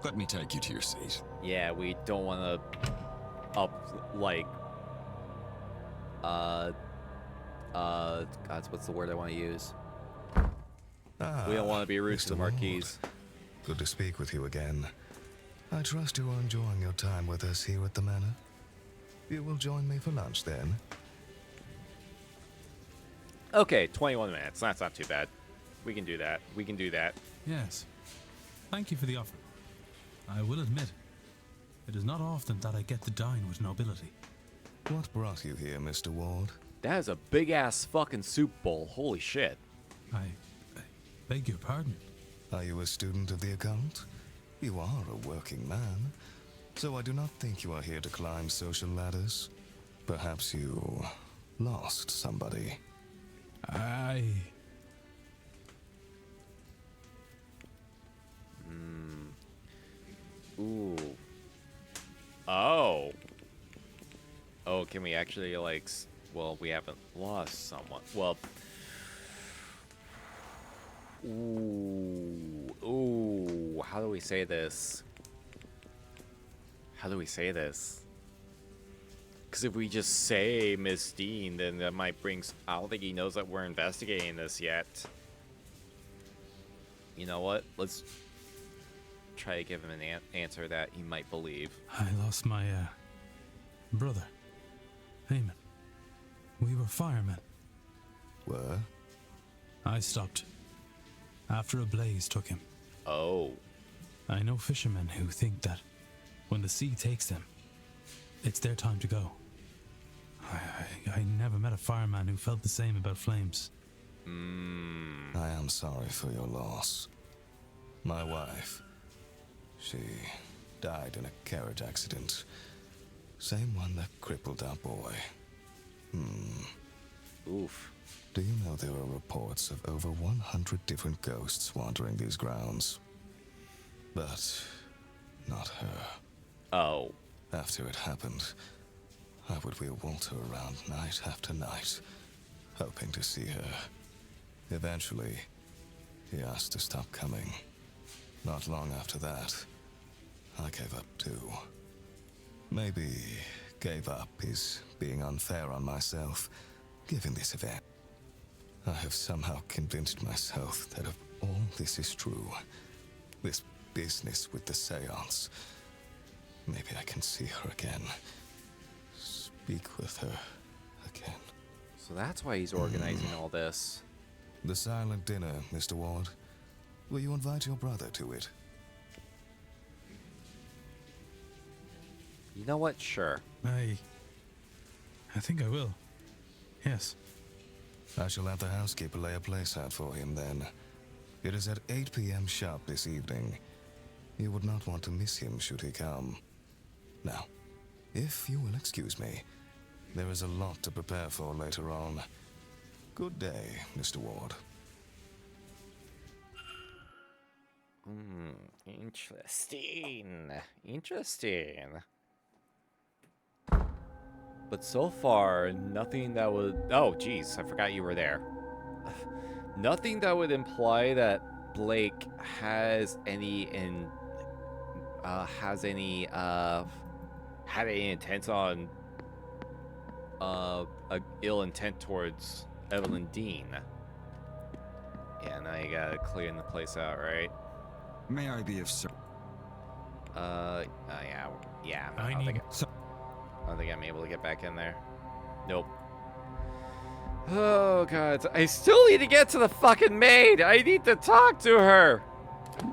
S13: Let me take you to your seat.
S1: Yeah, we don't want to God, what's the word I want to use? We don't want to be rude to the Marquise.
S10: Good to speak with you again. I trust you are enjoying your time with us here at the Manor. You will join me for lunch then.
S1: Okay, 21 minutes. That's not too bad. We can do that. We can do that.
S9: Yes. Thank you for the offer. I will admit, it is not often that I get to dine with nobility.
S10: What brought you here, Mr. Ward?
S1: That is a big-ass fucking soup bowl. Holy shit.
S9: I beg your pardon.
S10: Are you a student of the occult? You are a working man, so I do not think you are here to climb social ladders. Perhaps you lost somebody.
S1: Ooh. Oh. Oh, can we actually, like... Well, we haven't lost someone. Well... Ooh, how do we say this? How do we say this? Because if we just say Miss Dean, then that might bring... I don't think he knows that we're investigating this yet. You know what? Let's try to give him an answer that he might believe.
S9: I lost my, brother, Eamon. We were firemen.
S10: Were?
S9: I stopped after a blaze took him.
S1: Oh.
S9: I know fishermen who think that when the sea takes them, it's their time to go. I never met a fireman who felt the same about flames.
S10: I am sorry for your loss. My wife, she died in a carriage accident. Same one that crippled our boy.
S1: Oof.
S10: Do you know there are reports of over 100 different ghosts wandering these grounds? But not her.
S1: Oh.
S10: After it happened, I would wheel Walter around night after night, hoping to see her. Eventually, he asked to stop coming. Not long after that, I gave up too. Maybe gave up is being unfair on myself, given this event. I have somehow convinced myself that if all this is true, this business with the Séance, maybe I can see her again. Speak with her again.
S1: So that's why he's organizing all this.
S10: The silent dinner, Mr. Ward. Will you invite your brother to it?
S1: You know what? Sure.
S9: I think I will. Yes.
S10: I shall have the housekeeper lay a place out for him then. It is at 8 p.m. sharp this evening. You would not want to miss him should he come. Now, if you will excuse me, there is a lot to prepare for later on. Good day, Mr. Ward.
S1: Interesting. Interesting. But so far, nothing that would... Oh, jeez, I forgot you were there. Nothing that would imply that Blake has any had any intent on a ill intent towards Evelyn Dean. Yeah, now you gotta clear the place out, right?
S17: May I be of service?
S1: Yeah. I don't think I'm able to get back in there. Nope. Oh god, I still need to get to the fucking maid. I need to talk to her.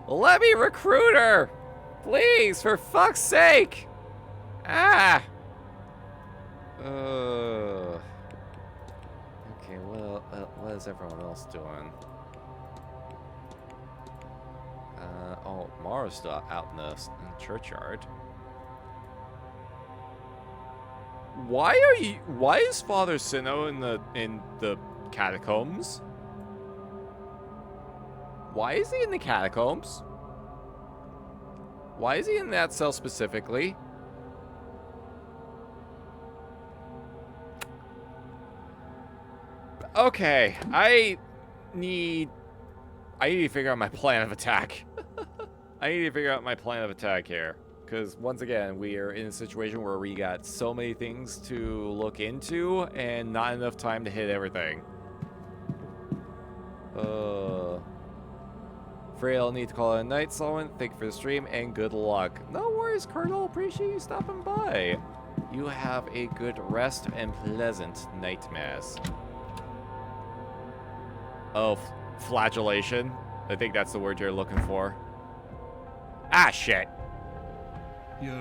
S1: Let me recruit her, please, for fuck's sake. Ah. Okay, well, what is everyone else doing? Oh, Mara's still out in the churchyard. Why is Father Sinnoh in the catacombs? Why is he in the catacombs? Why is he in that cell specifically? Okay, I need to figure out my plan of attack. I need to figure out my plan of attack here. Because, once again, we are in a situation where we got so many things to look into and not enough time to hit everything. Afraid I'll need to call it a night, Solomon. Thank you for the stream and good luck. No worries, Colonel. Appreciate you stopping by. You have a good rest and pleasant night, Mass. Oh, flagellation. I think that's the word you're looking for. Ah, shit.
S4: You're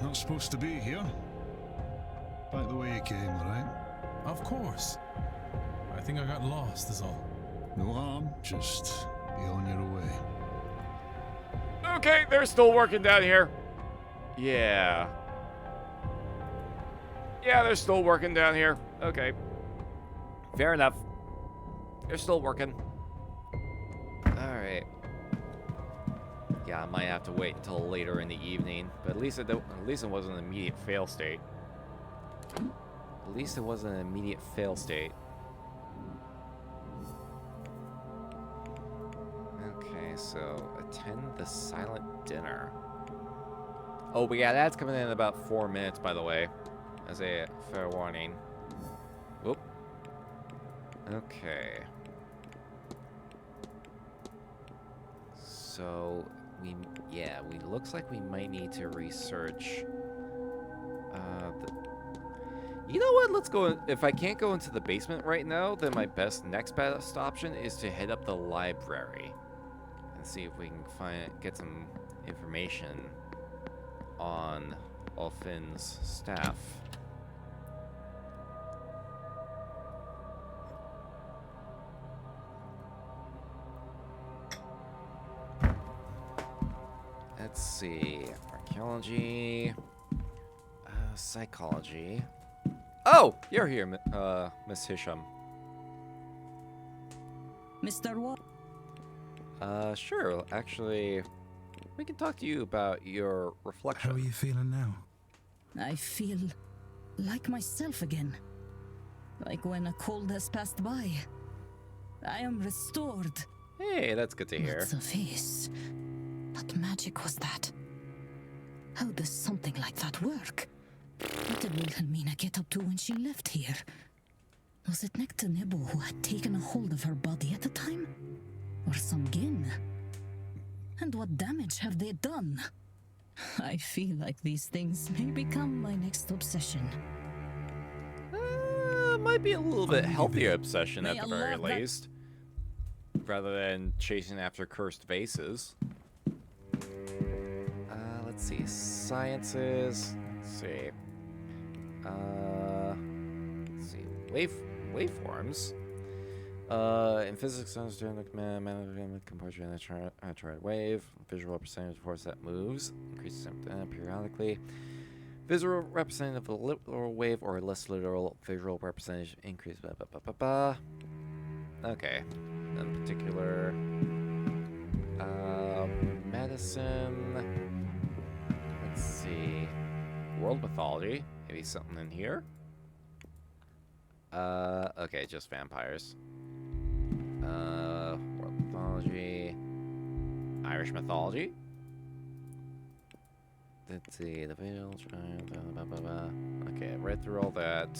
S4: not supposed to be here. Back the way you came, right?
S9: Of course. I think I got lost, is all.
S4: No harm, just be on your way.
S1: Okay, they're still working down here. Yeah. Yeah, they're still working down here. Okay. Fair enough. They're still working. Alright. Yeah, I might have to wait until later in the evening, but at least it wasn't an immediate fail state. At least it wasn't an immediate fail state. so attend the silent dinner. Oh, but yeah, that's coming in about 4 minutes, by the way, as a fair warning. Whoop. Okay. So we looks like we might need to research. You know what? Let's go. If I can't go into the basement right now, then my next best option is to head up the library and see if we can get some information on Ulfin's staff. Let's see. Archaeology. Psychology. Oh! You're here, Miss Hisham.
S11: Mr. What?
S1: Sure. Actually, we can talk to you about your reflection.
S9: How are you feeling now?
S11: I feel like myself again. Like when a cold has passed by. I am restored.
S1: Hey, that's good to hear.
S11: What's a face? What magic was that? How does something like that work? What did Wilhelmina get up to when she left here? Was it Nectar Nebo who had taken a hold of her body at the time? Or some Gin? And what damage have they done? I feel like these things may become my next obsession.
S1: Might be a little bit healthier obsession at the very least. Rather than chasing after cursed vases. Let's see. Sciences. Let's see. Let's see. Waveforms. In physics, understand the composure and a triad wave. Visual representative force that moves. Increases periodically. Visual representative of a literal wave or less literal visual representation increase. Okay. In particular, medicine. Let's see. World mythology. Maybe something in here. Okay, just vampires. World mythology. Irish mythology. Let's see. The veil. Okay, read through all that.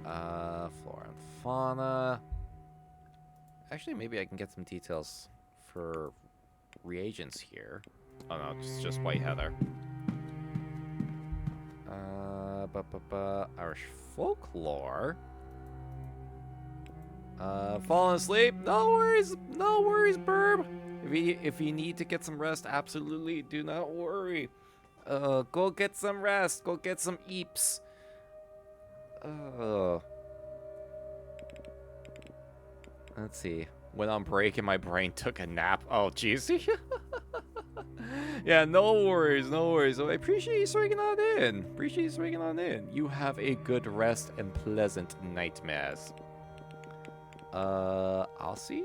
S1: Flora and fauna. Actually, maybe I can get some details for reagents here. Oh no, it's just white heather. Irish folklore. Falling asleep? No worries, Burb. If you need to get some rest, absolutely do not worry. Go get some rest. Go get some eeps. Let's see. Went on break and my brain took a nap. Oh, jeez. Yeah, no worries. I appreciate you swinging on in. You have a good rest and pleasant nightmares. I'll see.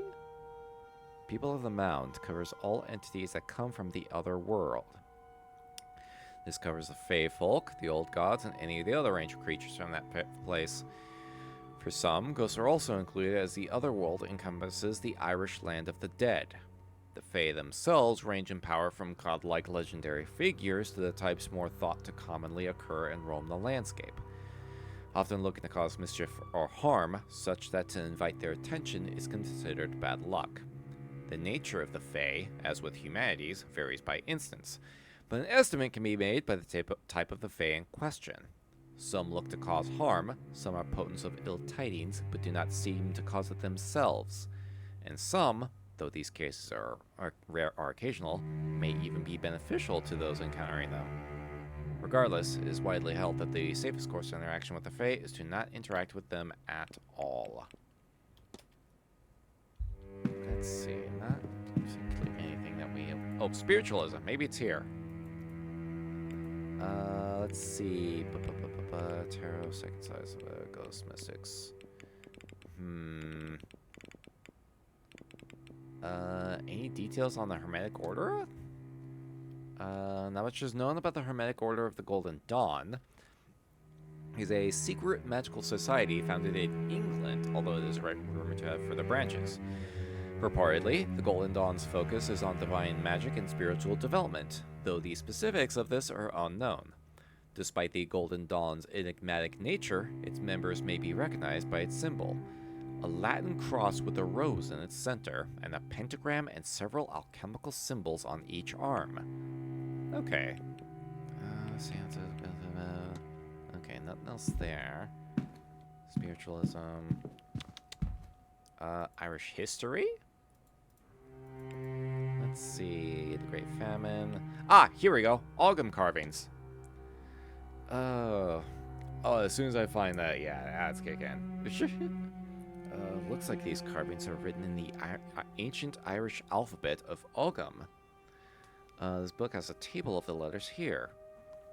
S1: People of the Mound covers all entities that come from the other world. This covers the Fae folk, the old gods, and any of the other ancient creatures from that place. For some, ghosts are also included, as the other world encompasses the Irish land of the dead. The Fae themselves range in power from godlike legendary figures to the types more thought to commonly occur and roam the landscape, often looking to cause mischief or harm, such that to invite their attention is considered bad luck. The nature of the Fae, as with humanities, varies by instance, but an estimate can be made by the type of the Fae in question. Some look to cause harm, some are potents of ill tidings, but do not seem to cause it themselves, and some, though these cases are occasional, may even be beneficial to those encountering them. Regardless, it is widely held that the safest course of interaction with the Fae is to not interact with them at all. Let's see, not particularly anything that we have. Oh, spiritualism. Maybe it's here. Let's see. Tarot, second size of ghost mystics. Any details on the Hermetic Order? Not much is known about the Hermetic Order of the Golden Dawn. It is a secret magical society founded in England, although it is rumored to have further branches. Reportedly, the Golden Dawn's focus is on divine magic and spiritual development, though the specifics of this are unknown. Despite the Golden Dawn's enigmatic nature, its members may be recognized by its symbol, a Latin cross with a rose in its center, and a pentagram and several alchemical symbols on each arm. Okay. Okay, nothing else there. Spiritualism. Irish history? Let's see. The Great Famine. Ah, here we go. Ogham carvings. Oh, as soon as I find that, yeah, ads kick in. Looks like these carvings are written in the ancient Irish alphabet of Ogham. This book has a table of the letters here.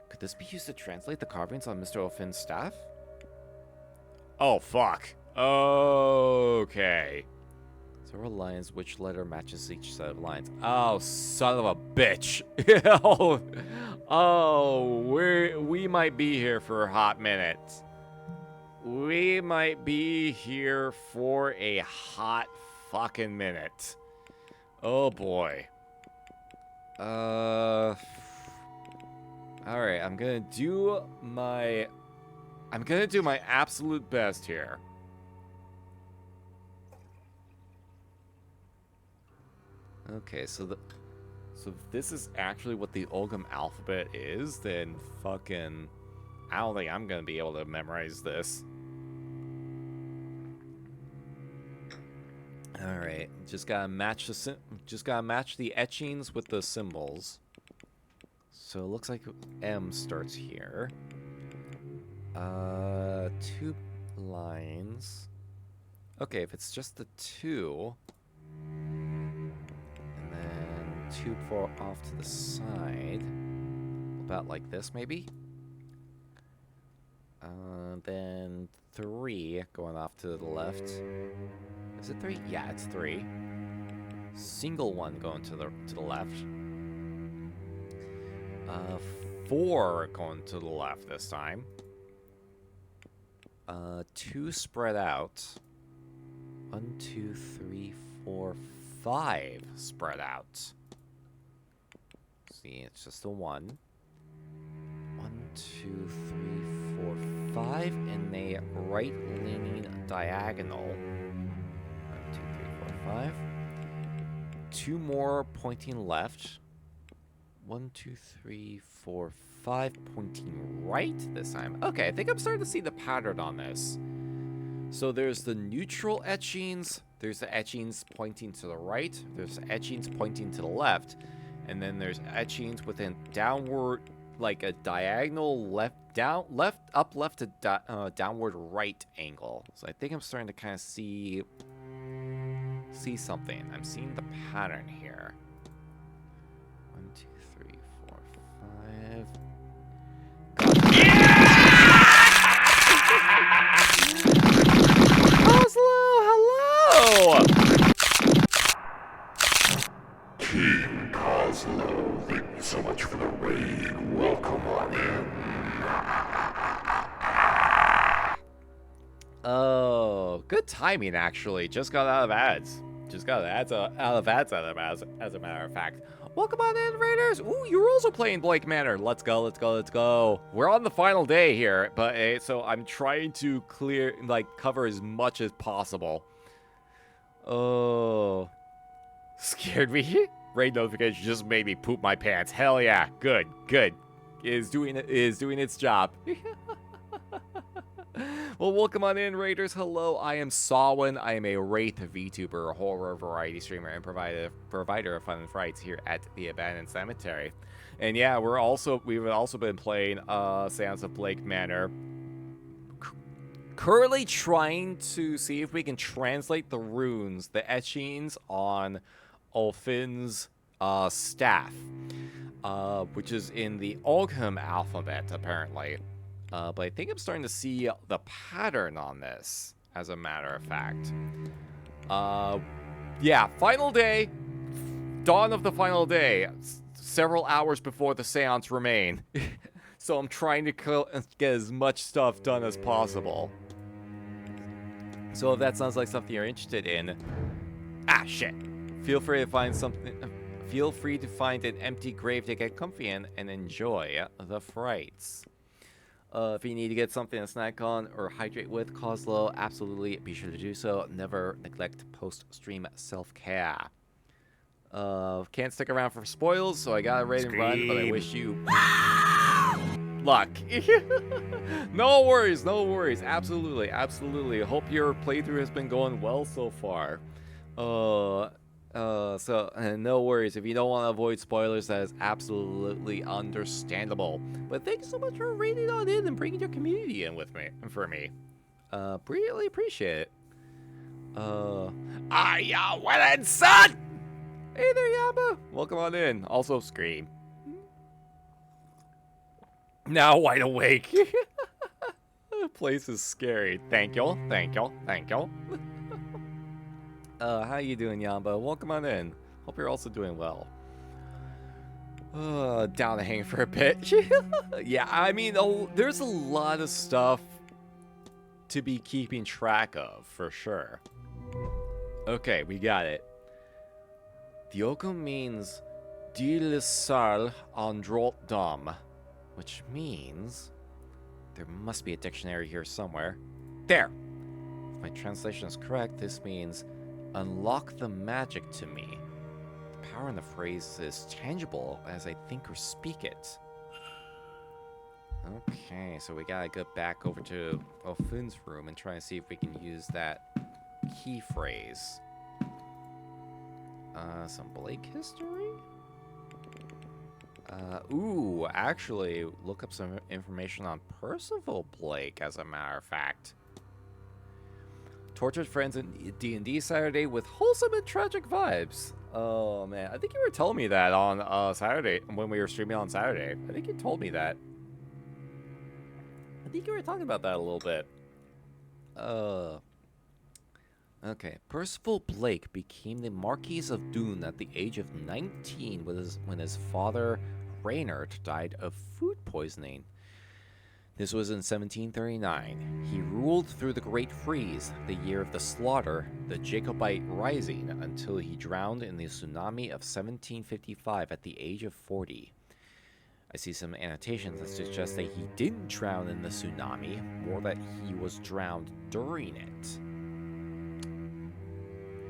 S1: Could this be used to translate the carvings on Mr. O'Finn's staff? Oh, fuck. Okay. Several lines, which letter matches each set of lines? Oh, son of a bitch. We might be here for a hot minute. We might be here for a hot fucking minute. Oh boy. Alright, I'm gonna do my absolute best here. Okay, so if this is actually what the Ogham alphabet is, then fucking I don't think I'm gonna be able to memorize this. All right, just gotta match the etchings with the symbols. So it looks like M starts here. 2 lines. Okay, if it's just the 2, and then 2 off to the side, about like this maybe. Then 3 going off to the left. Is it 3? Yeah, it's 3. Single one going to the left. 4 going to the left this time. 2 spread out. 1, 2, 3, 4, 5 spread out. See, it's just a 1. 1, 2, 3, 4, 5 in a right-leaning diagonal. 1, 2, 3, 4, 5. 2 more pointing left. 1, 2, 3, 4, 5 pointing right this time. Okay, I think I'm starting to see the pattern on this. So there's the neutral etchings, there's the etchings pointing to the right, there's the etchings pointing to the left, and then there's etchings with a downward, like a diagonal left to downward right angle. So I think I'm starting to kind of see something. I'm seeing the pattern here. 1, 2, 3, 4, 5. Hello!
S3: King Coslow, thank you so much for the raid. Welcome on in.
S1: Oh, good timing actually. Just got out of ads. Just got out of ads as a matter of fact. Welcome on in, Raiders. Ooh, you're also playing Blake Manor. Let's go, let's go, let's go. We're on the final day here, but so I'm trying to cover as much as possible. Oh, scared me. Raid notification just made me poop my pants. Hell yeah, good, good. Is doing its job. Well, welcome on in, Raiders. Hello, I am Sawin. I am a Wraith VTuber, horror variety streamer, and provider of fun and frights here at the Abandoned Cemetery. And yeah, we've also been playing Séance of Blake Manor. Currently trying to see if we can translate the runes, the etchings on O'Finn's staff, which is in the Ogham alphabet, apparently. But I think I'm starting to see the pattern on this, as a matter of fact. Yeah, final day. Dawn of the final day. Several hours before the seance remain. So I'm trying to get as much stuff done as possible. So if that sounds like something you're interested in, Ah, shit. Feel free to find something. Feel free to find an empty grave to get comfy in and enjoy the frights. If you need to get something to snack on or hydrate with, Coslow, absolutely be sure to do so. Never neglect post-stream self-care. Can't stick around for spoils, so I gotta raid and run, but I wish you luck. No worries, no worries. Absolutely, absolutely. Hope your playthrough has been going well so far. No worries. If you don't want to avoid spoilers, that is absolutely understandable. But thank you so much for raiding on in and bringing your community in with me, for me. Really appreciate it. Are ya willing, son? Hey there, Yaba. Welcome on in. Also, Scream. Now wide awake. The place is scary. Thank y'all. Thank y'all. Thank y'all. How you doing, Yamba? Welcome on in. Hope you're also doing well. Down to hang for a bit. Yeah, I mean, there's a lot of stuff to be keeping track of, for sure. Okay, we got it. Dioko means Dil Sal Androt Dom, which means there must be a dictionary here somewhere. There! If my translation is correct, this means unlock the magic to me. The power in the phrase is tangible as I think or speak it. Okay, so we gotta go back over to Ofun's room and try and see if we can use that key phrase. Some Blake history? Ooh, actually, look up some information on Percival Blake, as a matter of fact. Tortured friends in D&D Saturday with wholesome and tragic vibes. Oh, man. I think you were telling me that on Saturday, when we were streaming on Saturday. I think you told me that. I think you were talking about that a little bit. Okay. Percival Blake became the Marquis of Doon at the age of 19 when his father, Reynard, died of food poisoning. This was in 1739. He ruled through the Great Freeze, the year of the slaughter, the Jacobite Rising, until he drowned in the tsunami of 1755 at the age of 40. I see some annotations that suggest that he didn't drown in the tsunami, more that he was drowned during it.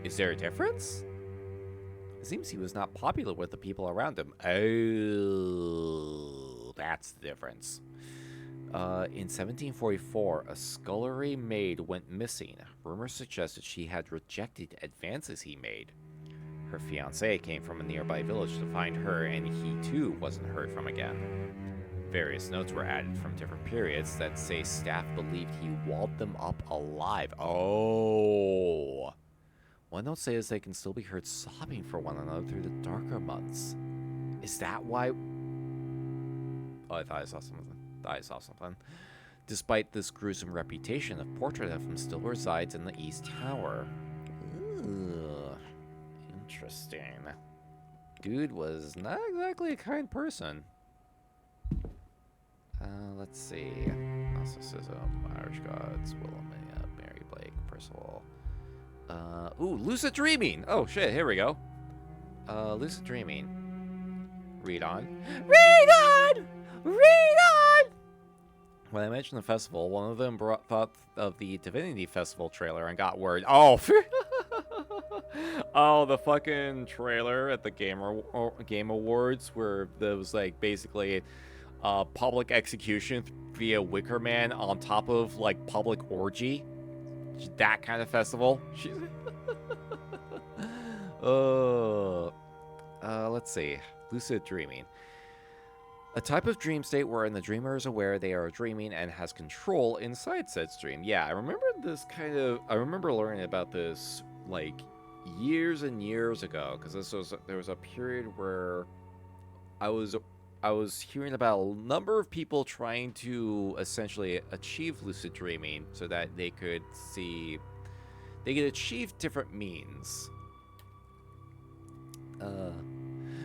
S1: Is there a difference? It seems he was not popular with the people around him. Oh, that's the difference. In 1744, a scullery maid went missing. Rumors suggested she had rejected advances he made. Her fiancé came from a nearby village to find her, and he too wasn't heard from again. Various notes were added from different periods that say staff believed he walled them up alive. Oh! One note says they can still be heard sobbing for one another through the darker months. Is that why... Oh, I thought I saw something. Despite this gruesome reputation, a portrait of him still resides in the East Tower. Ooh, interesting. Dude was not exactly a kind person. Let's see. Gnosticism, Irish gods, Wilhelmina, Mary Blake, Percival. Ooh, lucid dreaming. Oh shit, here we go. Lucid dreaming. Read on. Read on! Read on! When I mentioned the festival, one of them thought of the Divinity Festival trailer and got word. Oh, oh, the fucking trailer at the Game Awards where there was like basically public execution via Wicker Man on top of like public orgy. That kind of festival. Let's see. Lucid dreaming. A type of dream state wherein the dreamer is aware they are dreaming and has control inside said dream. Yeah, I remember I remember learning about this like years and years ago, because there was a period where I was hearing about a number of people trying to essentially achieve lucid dreaming so that they could achieve different means.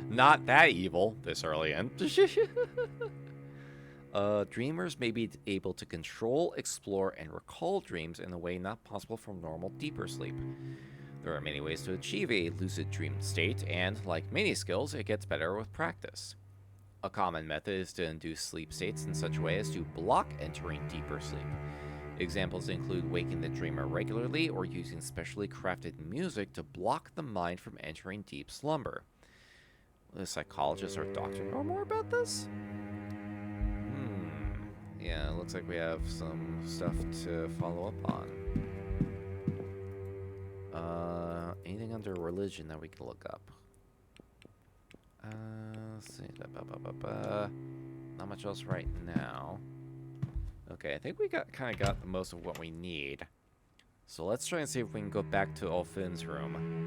S1: Not that evil this early in. Dreamers may be able to control, explore, and recall dreams in a way not possible from normal deeper sleep. There are many ways to achieve a lucid dream state, and like many skills, it gets better with practice. A common method is to induce sleep states in such a way as to block entering deeper sleep. Examples include waking the dreamer regularly or using specially crafted music to block the mind from entering deep slumber. Will a psychologist or doctor know more about this? Yeah, it looks like we have some stuff to follow up on. Anything under religion that we can look up? Let's see. Not much else right now. Okay, I think we kind of got most of what we need. So let's try and see if we can go back to Ulfin's room.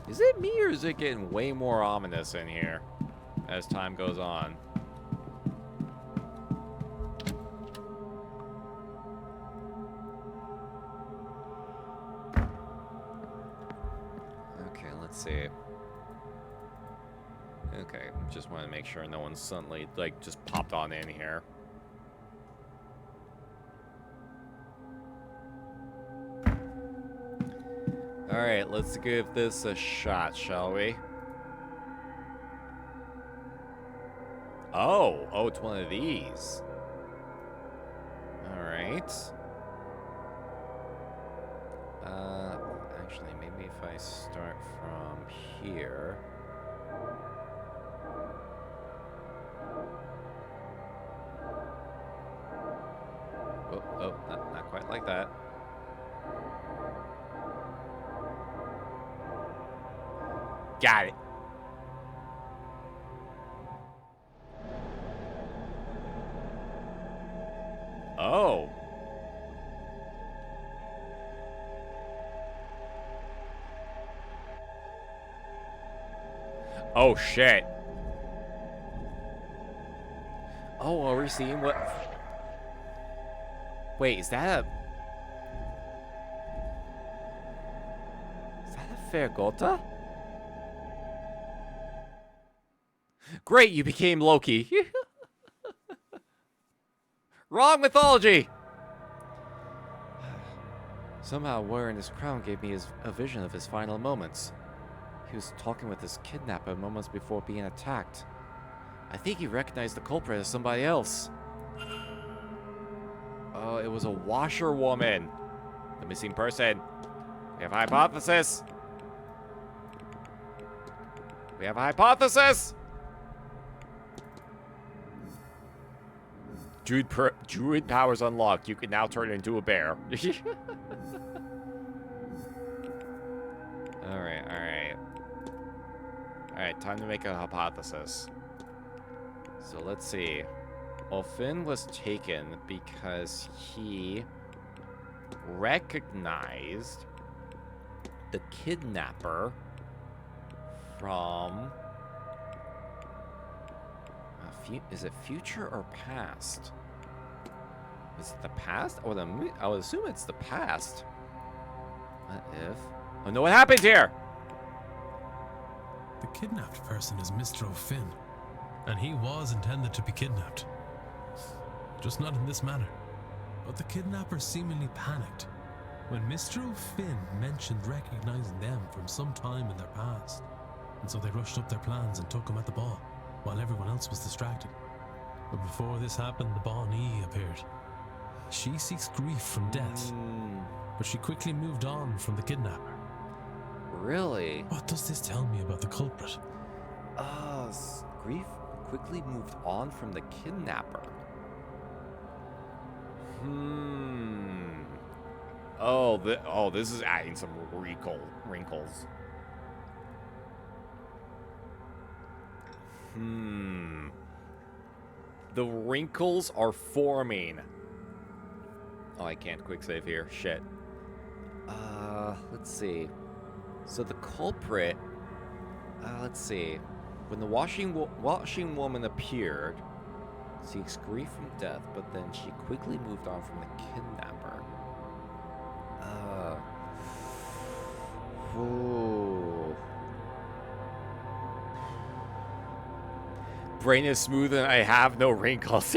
S1: Is it me or is it getting way more ominous in here as time goes on? Okay, let's see. Okay, just want to make sure no one suddenly, like, just popped on in here. Alright, let's give this a shot, shall we? Oh, it's one of these. Alright. Actually, maybe if I start from here. Not quite like that. Got it. Oh. Oh, shit. Oh, are we seeing what... Wait, is that a Fergota? Great, you became Loki. Wrong mythology! Somehow wearing his crown gave me a vision of his final moments. He was talking with his kidnapper moments before being attacked. I think he recognized the culprit as somebody else. Oh, it was a washerwoman. The missing person. We have a hypothesis. We have a hypothesis. Druid powers unlocked. You can now turn into a bear. Alright. Alright, time to make a hypothesis. So let's see. Ulfin was taken because he recognized the kidnapper from... is it future or past? Is it the past? Or I would assume it's the past. What if... Oh no, what happened here?
S9: The kidnapped person is Mr. O'Finn, and he was intended to be kidnapped. Just not in this manner. But the kidnapper seemingly panicked when Mr. O'Finn mentioned recognizing them from some time in their past. And so they rushed up their plans and took him at the ball, while everyone else was distracted. But before this happened, the Bonnie appeared. She seeks grief from death, but she quickly moved on from the kidnapper.
S1: Really?
S9: What does this tell me about the culprit?
S1: Grief quickly moved on from the kidnapper. Oh, this is adding some wrinkles. The wrinkles are forming. Oh, I can't quick save here. Shit. Let's see. So the culprit... let's see. When the washing woman appeared, seeks grief from death, but then she quickly moved on from the kidnapper. brain is smooth and I have no wrinkles.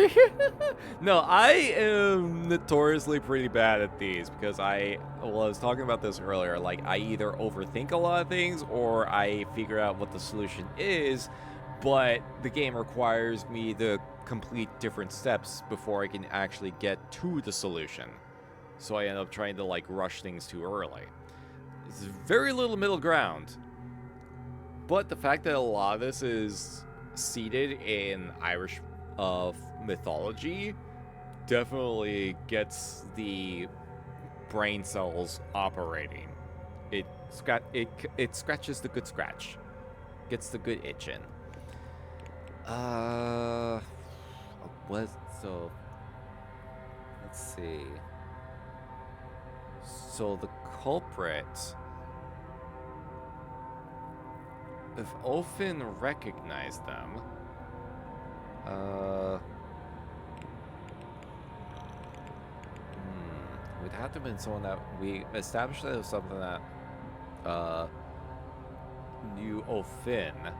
S1: No, I am notoriously pretty bad at these because I was talking about this earlier. Like, I either overthink a lot of things or I figure out what the solution is, but the game requires me to complete different steps before I can actually get to the solution. So I end up trying to, like, rush things too early. There's very little middle ground. But the fact that a lot of this is seated in Irish mythology definitely gets the brain cells operating. It scratches the good scratch. Gets the good itch in. So let's see. So the culprit, if Olfin recognized them, it would have to have been someone that we established that it was something that knew Olfin.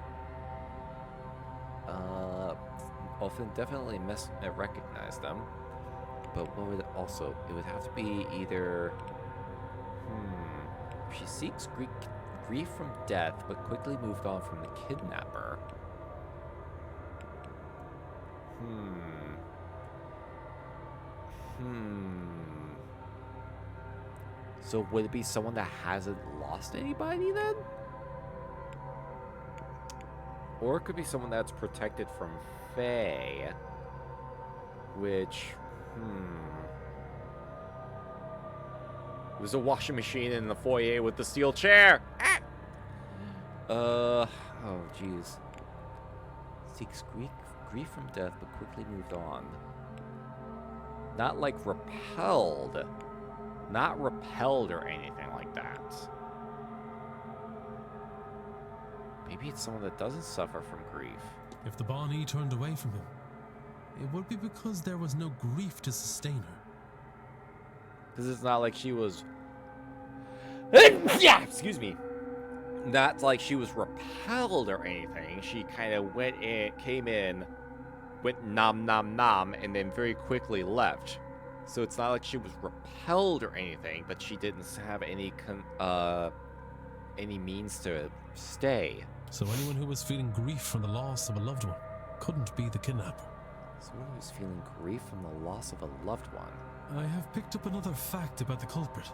S1: Olfin definitely recognized them, but what would also, it would have to be either, she seeks grief from death, but quickly moved on from the kidnapper. So would it be someone that hasn't lost anybody then? Or it could be someone that's protected from Fae, which, There's a washing machine in the foyer with the steel chair. Ah! Oh, jeez. Seeks grief from death, but quickly moved on. Not like repelled. Not repelled or anything like that. Maybe it's someone that doesn't suffer from grief.
S9: If the Bonnie turned away from him, it would be because there was no grief to sustain her.
S1: Because it's not like she was... yeah, excuse me. Not like she was repelled or anything. She kind of came in, went nom nom nom, and then very quickly left. So it's not like she was repelled or anything, but she didn't have any means to stay.
S9: So anyone who was feeling grief from the loss of a loved one couldn't be the kidnapper.
S1: Someone who's feeling grief from the loss of a loved one.
S9: I have picked up another fact about the culprit.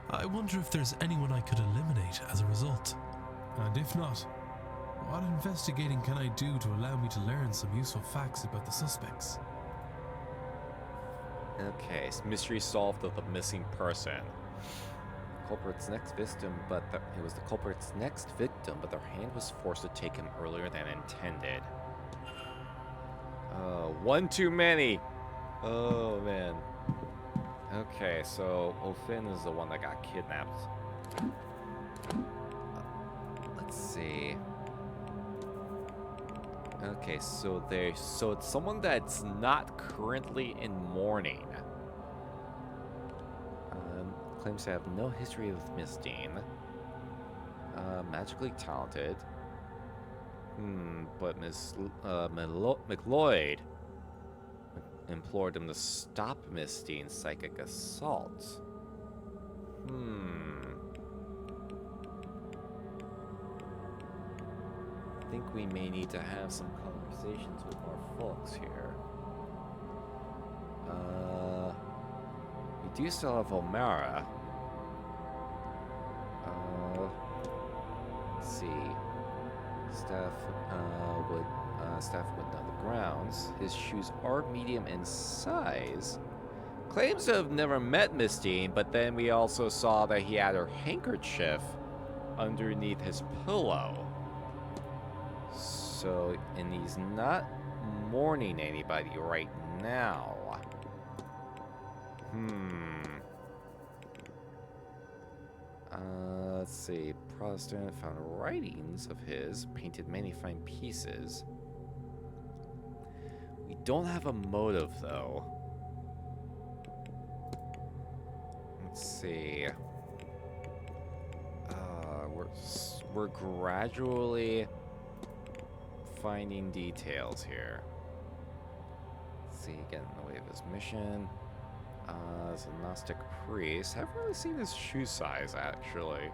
S9: I wonder if there's anyone I could eliminate as a result. And if not, what investigating can I do to allow me to learn some useful facts about the suspects?
S1: Okay, mystery solved of the missing person. Culprit's next victim, but it was the culprit's next victim, but their hand was forced to take him earlier than intended. One too many. Oh man. Okay, so Olfin is the one that got kidnapped. Let's see. Okay, so it's someone that's not currently in mourning. Claims to have no history of misdeed. Magically talented. But Miss McLeod implored him to stop Misty's psychic assault. I think we may need to have some conversations with our folks here. We do still have Omara. Let's see. Staff would know the grounds. His shoes are medium in size. Claims to have never met Misty, but then we also saw that he had her handkerchief underneath his pillow. So, and he's not mourning anybody right now. Let's see. Protestant found writings of his, painted many fine pieces. We don't have a motive, though. Let's see. We're gradually finding details here. Let's see, get in the way of his mission. As a Gnostic priest, I haven't really seen his shoe size, actually.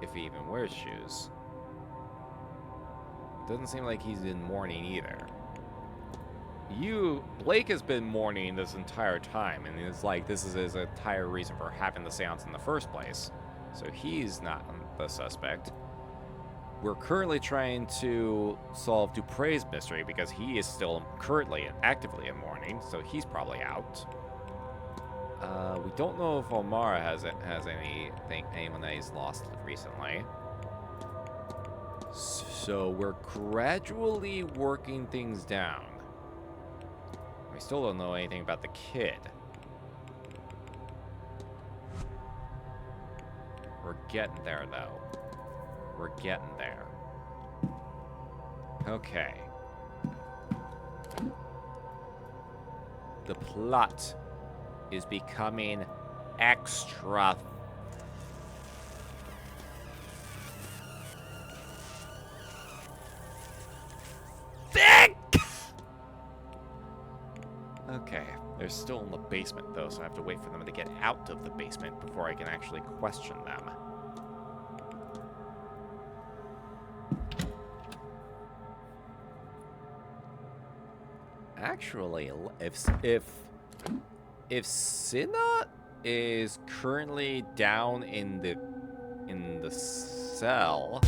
S1: If he even wears shoes. Doesn't seem like he's in mourning either. Blake has been mourning this entire time, and it's like this is his entire reason for having the seance in the first place. So he's not the suspect. We're currently trying to solve Dupre's mystery because he is still currently and actively in mourning, so he's probably out. We don't know if Omara has anyone that he's lost recently. So we're gradually working things down. We still don't know anything about the kid. We're getting there, though. We're getting there. Okay. The plot is becoming extra thick! Okay. They're still in the basement, though, so I have to wait for them to get out of the basement before I can actually question them. Actually, if Cinna is currently down in the cell.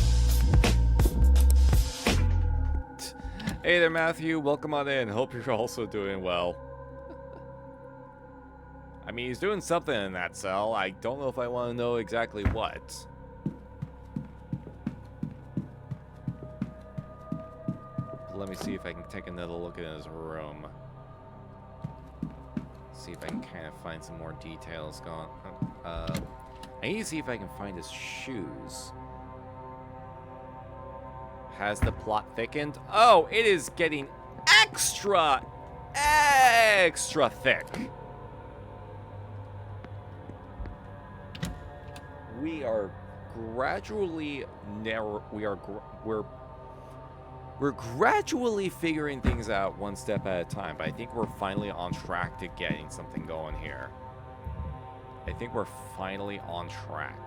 S1: Hey there, Matthew. Welcome on in. Hope you're also doing well. I mean, he's doing something in that cell. I don't know if I want to know exactly what. Let me see if I can take another look at his room. See if I can kind of find some more details going. I need to see if I can find his shoes. Has the plot thickened? Oh, it is getting extra thick. We are gradually we're gradually figuring things out one step at a time, but I think we're finally on track to getting something going here. I think we're finally on track.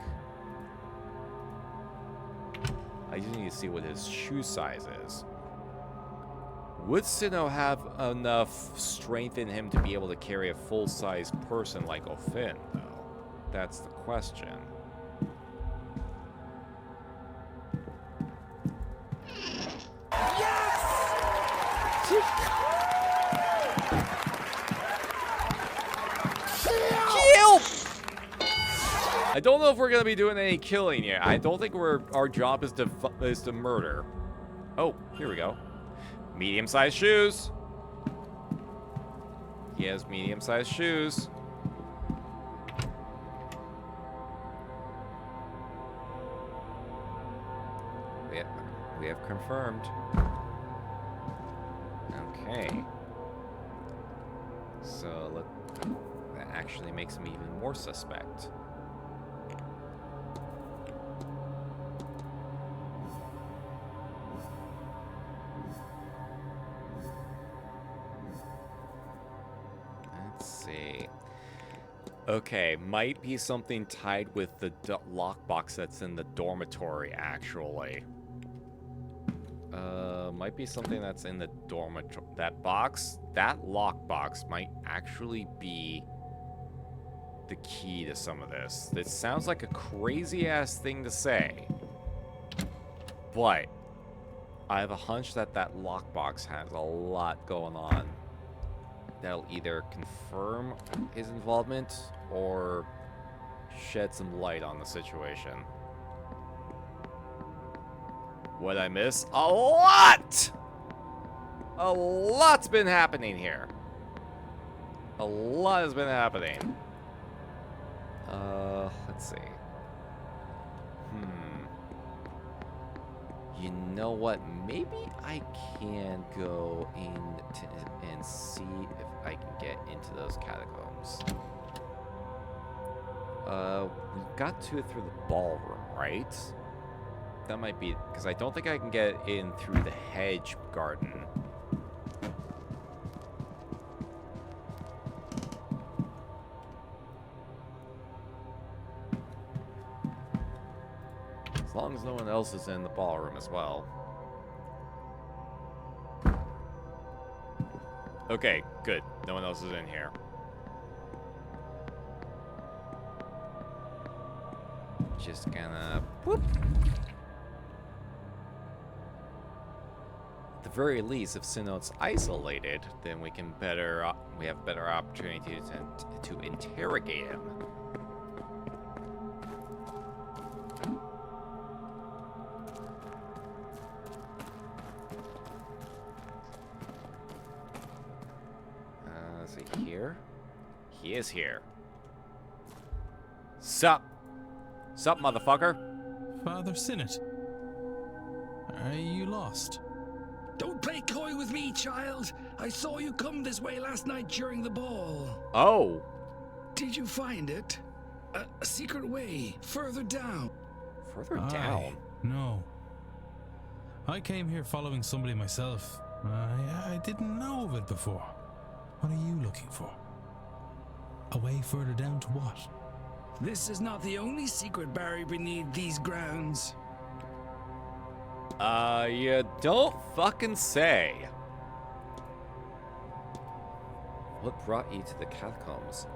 S1: I just need to see what his shoe size is. Would Sinnoh have enough strength in him to be able to carry a full-size person like O'Finn, though? That's the question. I don't know if we're gonna be doing any killing yet. I don't think our job is to murder. Oh, here we go. Medium-sized shoes. He has medium-sized shoes. We have confirmed. Okay. So that actually makes him even more suspect. Okay, might be something tied with the lockbox that's in the dormitory, actually. Might be something that's in the dormitory. That lockbox might actually be the key to some of this. This sounds like a crazy-ass thing to say, but I have a hunch that lockbox has a lot going on that'll either confirm his involvement or shed some light on the situation. What I miss? A lot! A lot's been happening here. A lot has been happening. Let's see. You know what? Maybe I can go in and see if I can get into those catacombs. We got to it through the ballroom, right? that might be, because I don't think I can get in through the hedge garden. As long as no one else is in the ballroom as well. Okay, good. No one else is in here. Just gonna whoop. At the very least, if Synode's isolated, then we can we have better opportunity to interrogate him. Is he here? He is here. Sup? Sup, motherfucker?
S9: Father Sinnott. Are you lost?
S14: Don't play coy with me, child. I saw you come this way last night during the ball.
S1: Oh.
S14: Did you find it? A secret way, further down.
S1: Further down?
S9: No. I came here following somebody myself. I didn't know of it before. What are you looking for? A way further down to what?
S14: This is not the only secret buried beneath these grounds.
S1: You don't fucking say. What brought you to the catacombs?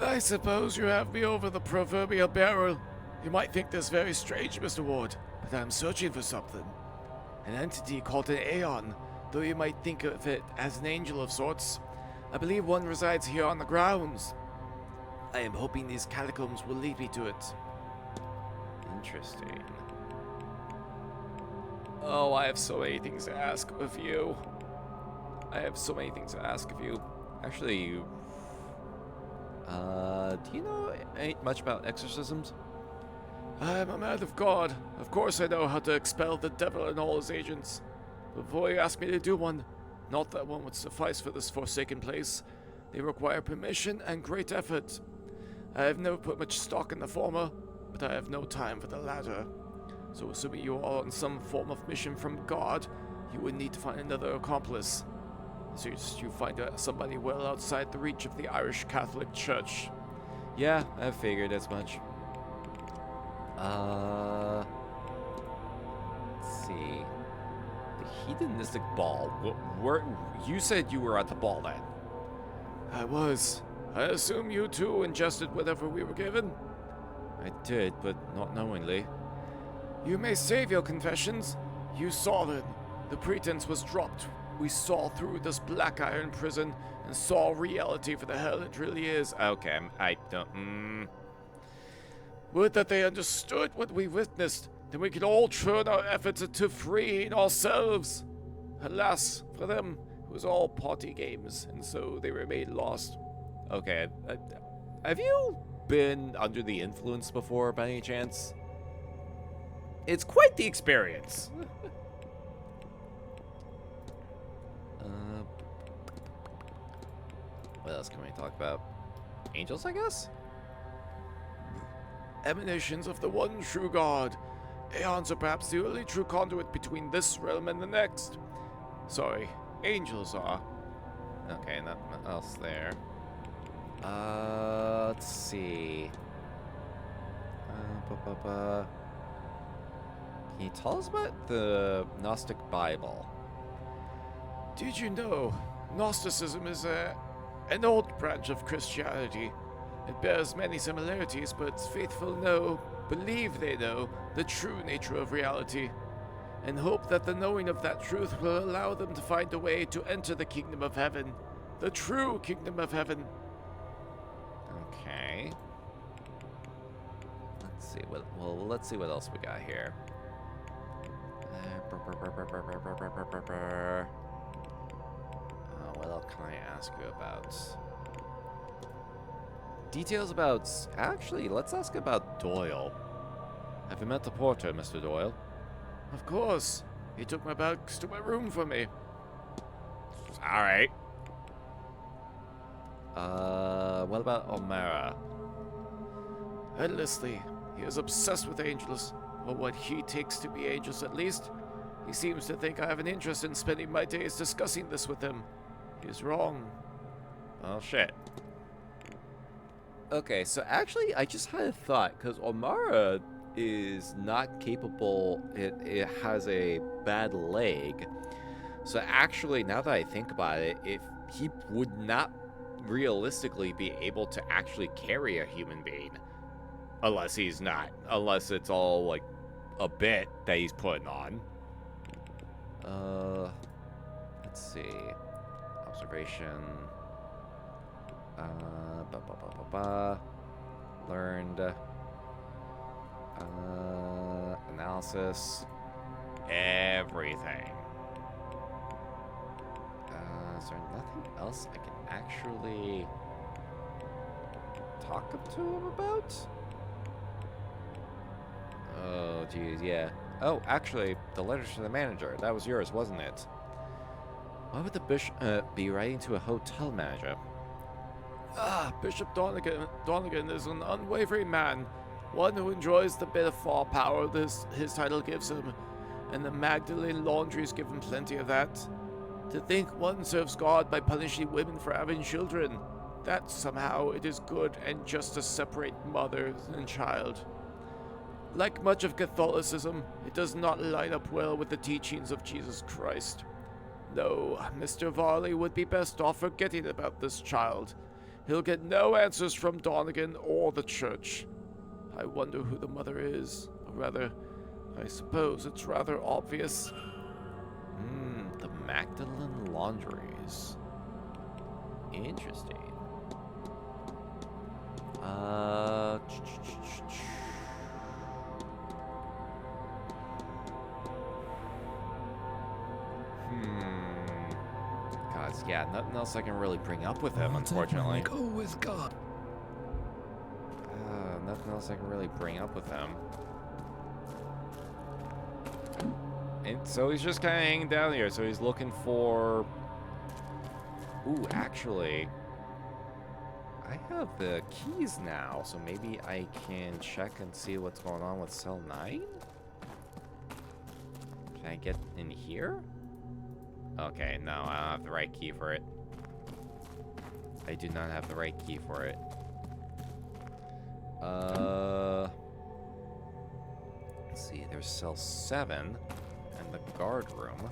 S7: I suppose you have me over the proverbial barrel. You might think this very strange, Mr. Ward, but I'm searching for something. An entity called an Aeon, though you might think of it as an angel of sorts. I believe one resides here on the grounds. I am hoping these catacombs will lead me to it.
S1: Interesting. Oh, I have so many things to ask of you. I have so many things to ask of you. Actually, do you know much about exorcisms?
S7: I am a man of God. Of course I know how to expel the devil and all his agents. Before you ask me to do one, not that one would suffice for this forsaken place. They require permission and great effort. I have never put much stock in the former, but I have no time for the latter. So assuming you are on some form of mission from God, you would need to find another accomplice. So you find somebody well outside the reach of the Irish Catholic Church.
S1: Yeah, I figured as much. Let's see. The hedonistic ball. You said you were at the ball then.
S7: I was. I assume you too ingested whatever we were given?
S1: I did, but not knowingly.
S7: You may save your confessions. You saw them. The pretense was dropped. We saw through this black iron prison and saw reality for the hell it really is.
S1: Okay, I don't...
S7: Would that they understood what we witnessed, then we could all turn our efforts into freeing ourselves. Alas, for them, it was all party games, and so they remained lost.
S1: Okay, have you been under the influence before, by any chance? It's quite the experience. What else can we talk about? Angels, I guess?
S7: Emanations of the one true God. Aeons are perhaps the only true conduit between this realm and the next. Sorry, angels are.
S1: Okay, nothing else there. Let's see. Can you tell us about the Gnostic Bible?
S7: Did you know Gnosticism is an old branch of Christianity? It bears many similarities, but faithful believe they know the true nature of reality, and hope that the knowing of that truth will allow them to find a way to enter the kingdom of heaven, the true kingdom of heaven.
S1: Okay. Let's see what else we got here. What else can I ask you about? Details about... Actually, let's ask about Doyle. Have you met the porter, Mr. Doyle?
S7: Of course. He took my bags to my room for me.
S1: Alright. What about O'Mara?
S7: Endlessly. He is obsessed with angels. or what he takes to be ageless at least. He seems to think I have an interest in spending my days discussing this with him. He is wrong.
S1: Oh, shit. Okay, so actually, I just had a thought, because Omara is not capable, it has a bad leg. So actually, now that I think about it, if he would not realistically be able to actually carry a human being. Unless he's not. Unless it's all, like, a bit that he's putting on. Let's see. Observation. Learned. Analysis. Everything. Is there nothing else I can actually talk to him about? Oh, geez, yeah. Oh, actually, the letters to the manager. That was yours, wasn't it? Why would the bishop be writing to a hotel manager?
S7: Bishop Donegan is an unwavering man, one who enjoys the bit of fall power his title gives him, and the Magdalene laundries give him plenty of that. To think one serves God by punishing women for having children, that somehow it is good and just to separate mother and child. Like much of Catholicism, it does not line up well with the teachings of Jesus Christ. No, Mr. Varley would be best off forgetting about this child. He'll get no answers from Donegan or the church. I wonder who the mother is. Or rather, I suppose it's rather obvious.
S1: The Magdalene laundries. Interesting. God, yeah, nothing else I can really bring up with him, unfortunately.
S14: Go with God.
S1: Nothing else I can really bring up with him. And so he's just kind of hanging down here. So he's looking for... Ooh, actually... I have the keys now, so maybe I can check and see what's going on with cell 9? Can I get in here? Okay, no, I don't have the right key for it. I do not have the right key for it. Let's see, there's cell 7 and the guard room.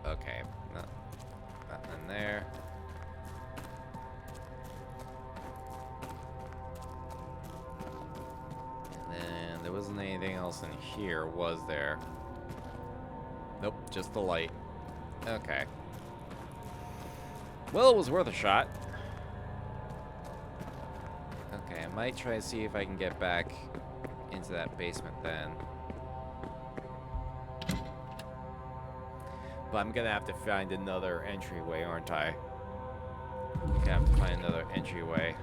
S1: Okay, nothing in there. And then there wasn't anything else in here, was there? Nope, just the light. Okay. Well, it was worth a shot. Okay, I might try to see if I can get back into that basement then. But I'm gonna have to find another entryway, aren't I? I'm gonna have to find another entryway.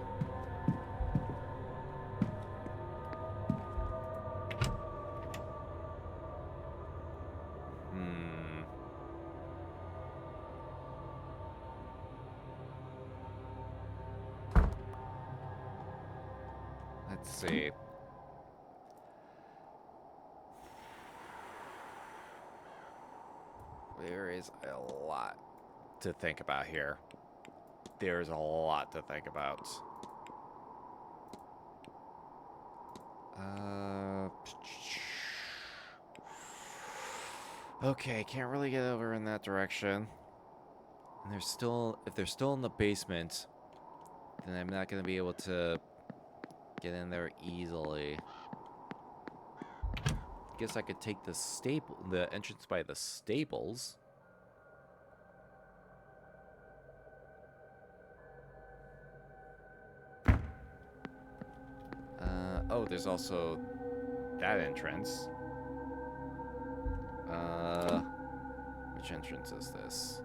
S1: Let's see. There is a lot to think about here. There's a lot to think about. Okay, can't really get over in that direction. And they're still, if they're still in the basement, then I'm not gonna be able to get in there easily. Guess I could take the entrance by the stables. Oh, there's also that entrance. Which entrance is this?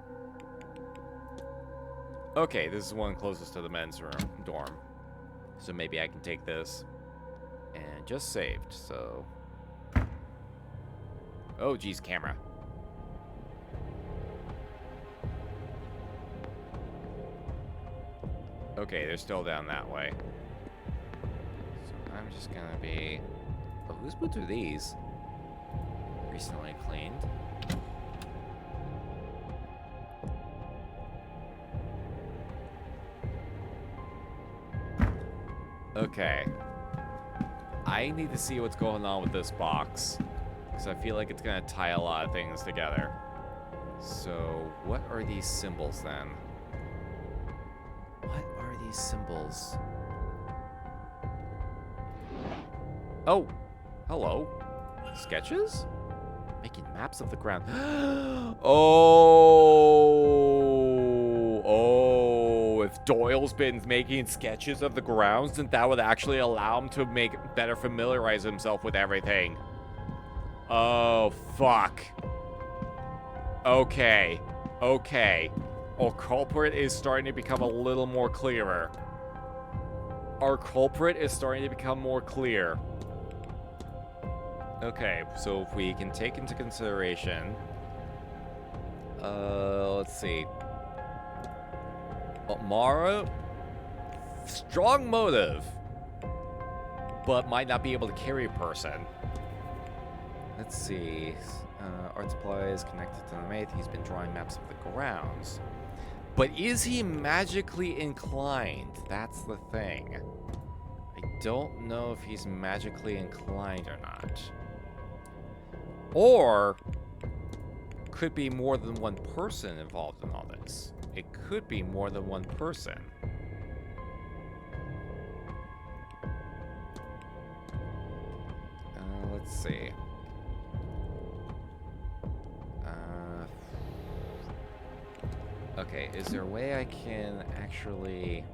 S1: Okay, this is one closest to the men's room dorm. So maybe I can take this. And just saved, so... Oh, geez, camera. Okay, they're still down that way. So I'm just gonna be... Oh, whose boots are these? Recently cleaned. Okay. I need to see what's going on with this box, because I feel like it's gonna tie a lot of things together. So, what are these symbols then? What are these symbols? Oh, hello. Sketches? Making maps of the ground. Oh, if Doyle's been making sketches of the grounds, then that would actually allow him to better familiarize himself with everything. Oh, fuck. Okay. Okay. Our culprit is starting to become a little more clearer. Our culprit is starting to become more clear. Okay, so if we can take into consideration... let's see. Mara, strong motive, but might not be able to carry a person. Let's see. Art supplies connected to the mate. He's been drawing maps of the grounds. But is he magically inclined? That's the thing. I don't know if he's magically inclined or not. Or could be more than one person involved in all this. It could be more than one person. Let's see. Okay, is there a way I can actually...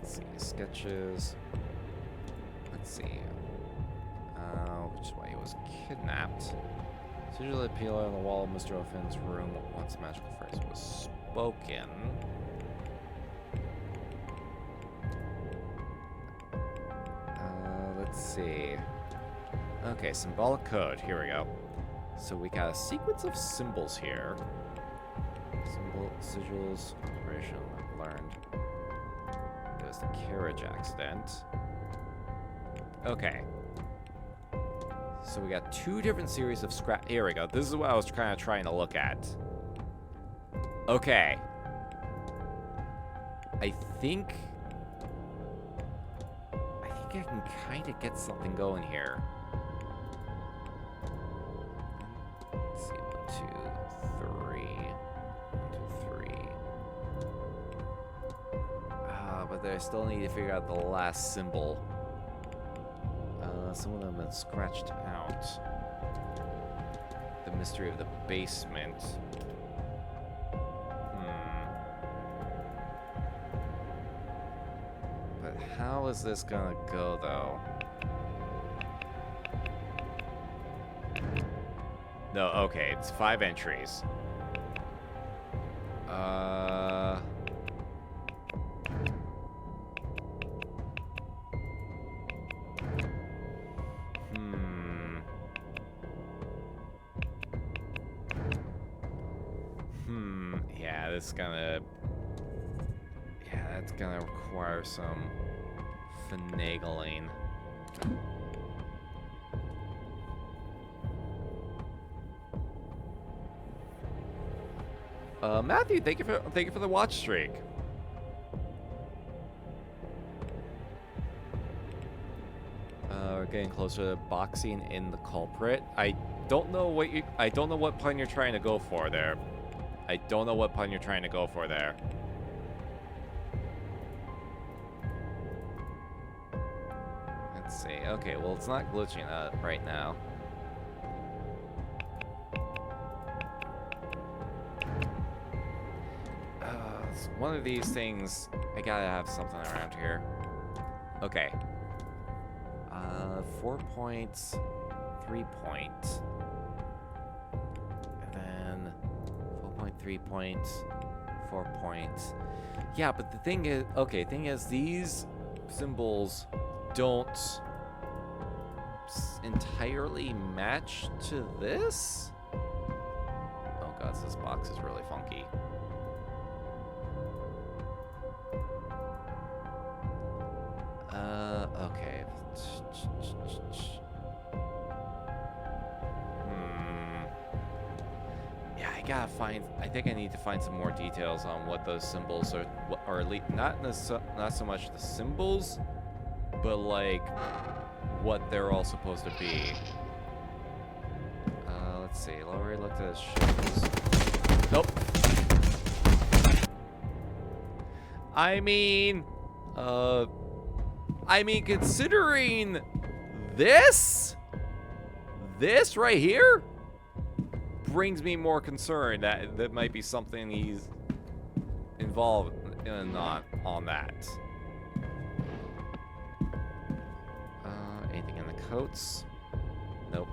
S1: Let's see, sketches. Let's see. Which way he was kidnapped. Sigil appeal on the wall of Mr. Ofin's room once a magical phrase was spoken. Let's see. Okay, symbolic code. Here we go. So we got a sequence of symbols here. Symbol, sigils, operation learned. There's the carriage accident. Okay. So we got two different series of scrap. Here we go. This is what I was kind of trying to look at. Okay. I think I can kind of get something going here. Let's see, 1, 2, 3. 1, 2, 3. But I still need to figure out the last symbol. Some of them have been scratched out. The mystery of the basement. But how is this gonna go, though? No, okay, it's 5 entries. That's gonna require some finagling. Matthew, thank you for the watch streak. We're getting closer to boxing in the culprit. I don't know what pun you're trying to go for there. Let's see. Okay, well, it's not glitching right now. One of these things, I gotta have something around here. Okay. 4 points, 3 points. And then 4.3 points, 4 points. Yeah, but the thing is, these symbols don't entirely match to this? Oh god, this box is really funky. I think I need to find some more details on what those symbols are, or at least not so much the symbols, but like what they're all supposed to be. Let's see. Laurie looked at his shoes. Nope. I mean, considering this right here brings me more concern that that might be something he's involved in, not on that. Anything in the coats? Nope.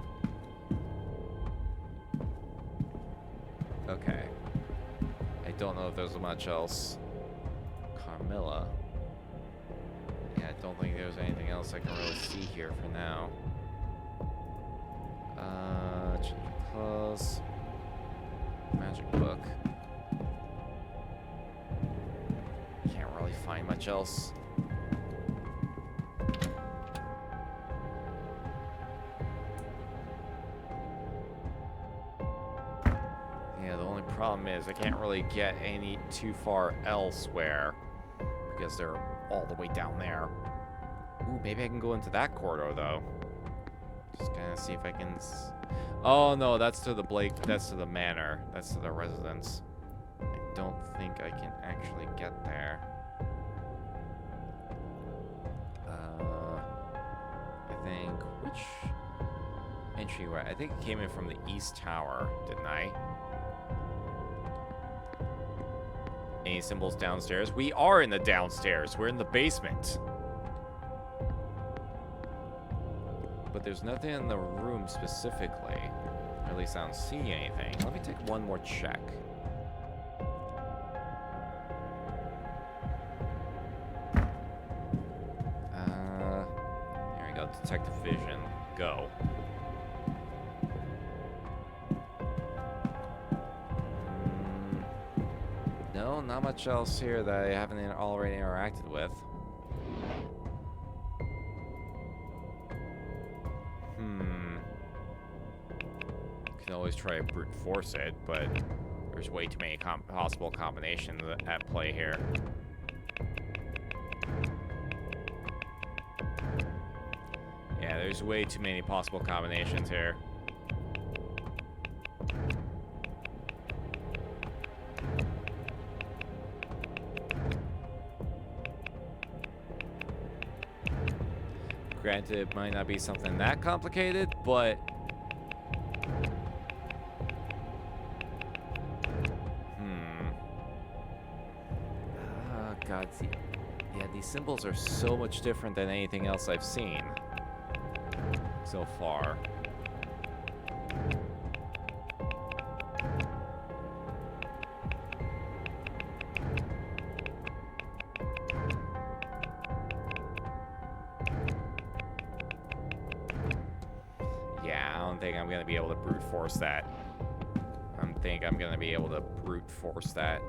S1: Okay. I don't know if there's much else. Carmilla. Yeah, I don't think there's anything else I can really see here for now. Change of clothes. Magic book. Can't really find much else. Yeah, the only problem is I can't really get any too far elsewhere because they're all the way down there. Ooh, maybe I can go into that corridor though. Just kind of see if I can. Oh no, that's to the That's to the manor. That's to the residence. I don't think I can actually get there. I think which entryway? I think it came in from the east tower, didn't I? Any symbols downstairs? We are in the downstairs. We're in the basement. But there's nothing in the room specifically. Or at least I don't see anything. Let me take one more check. Here we go. Detective vision. Go. No, not much else here that I haven't already interacted with. Can always try to brute force it, but there's way too many possible combinations at play here. Yeah, there's way too many possible combinations here. Granted, it might not be something that complicated, but God, yeah, these symbols are so much different than anything else I've seen so far. Yeah, I don't think I'm gonna be able to brute force that. I don't think I'm gonna be able to brute force that.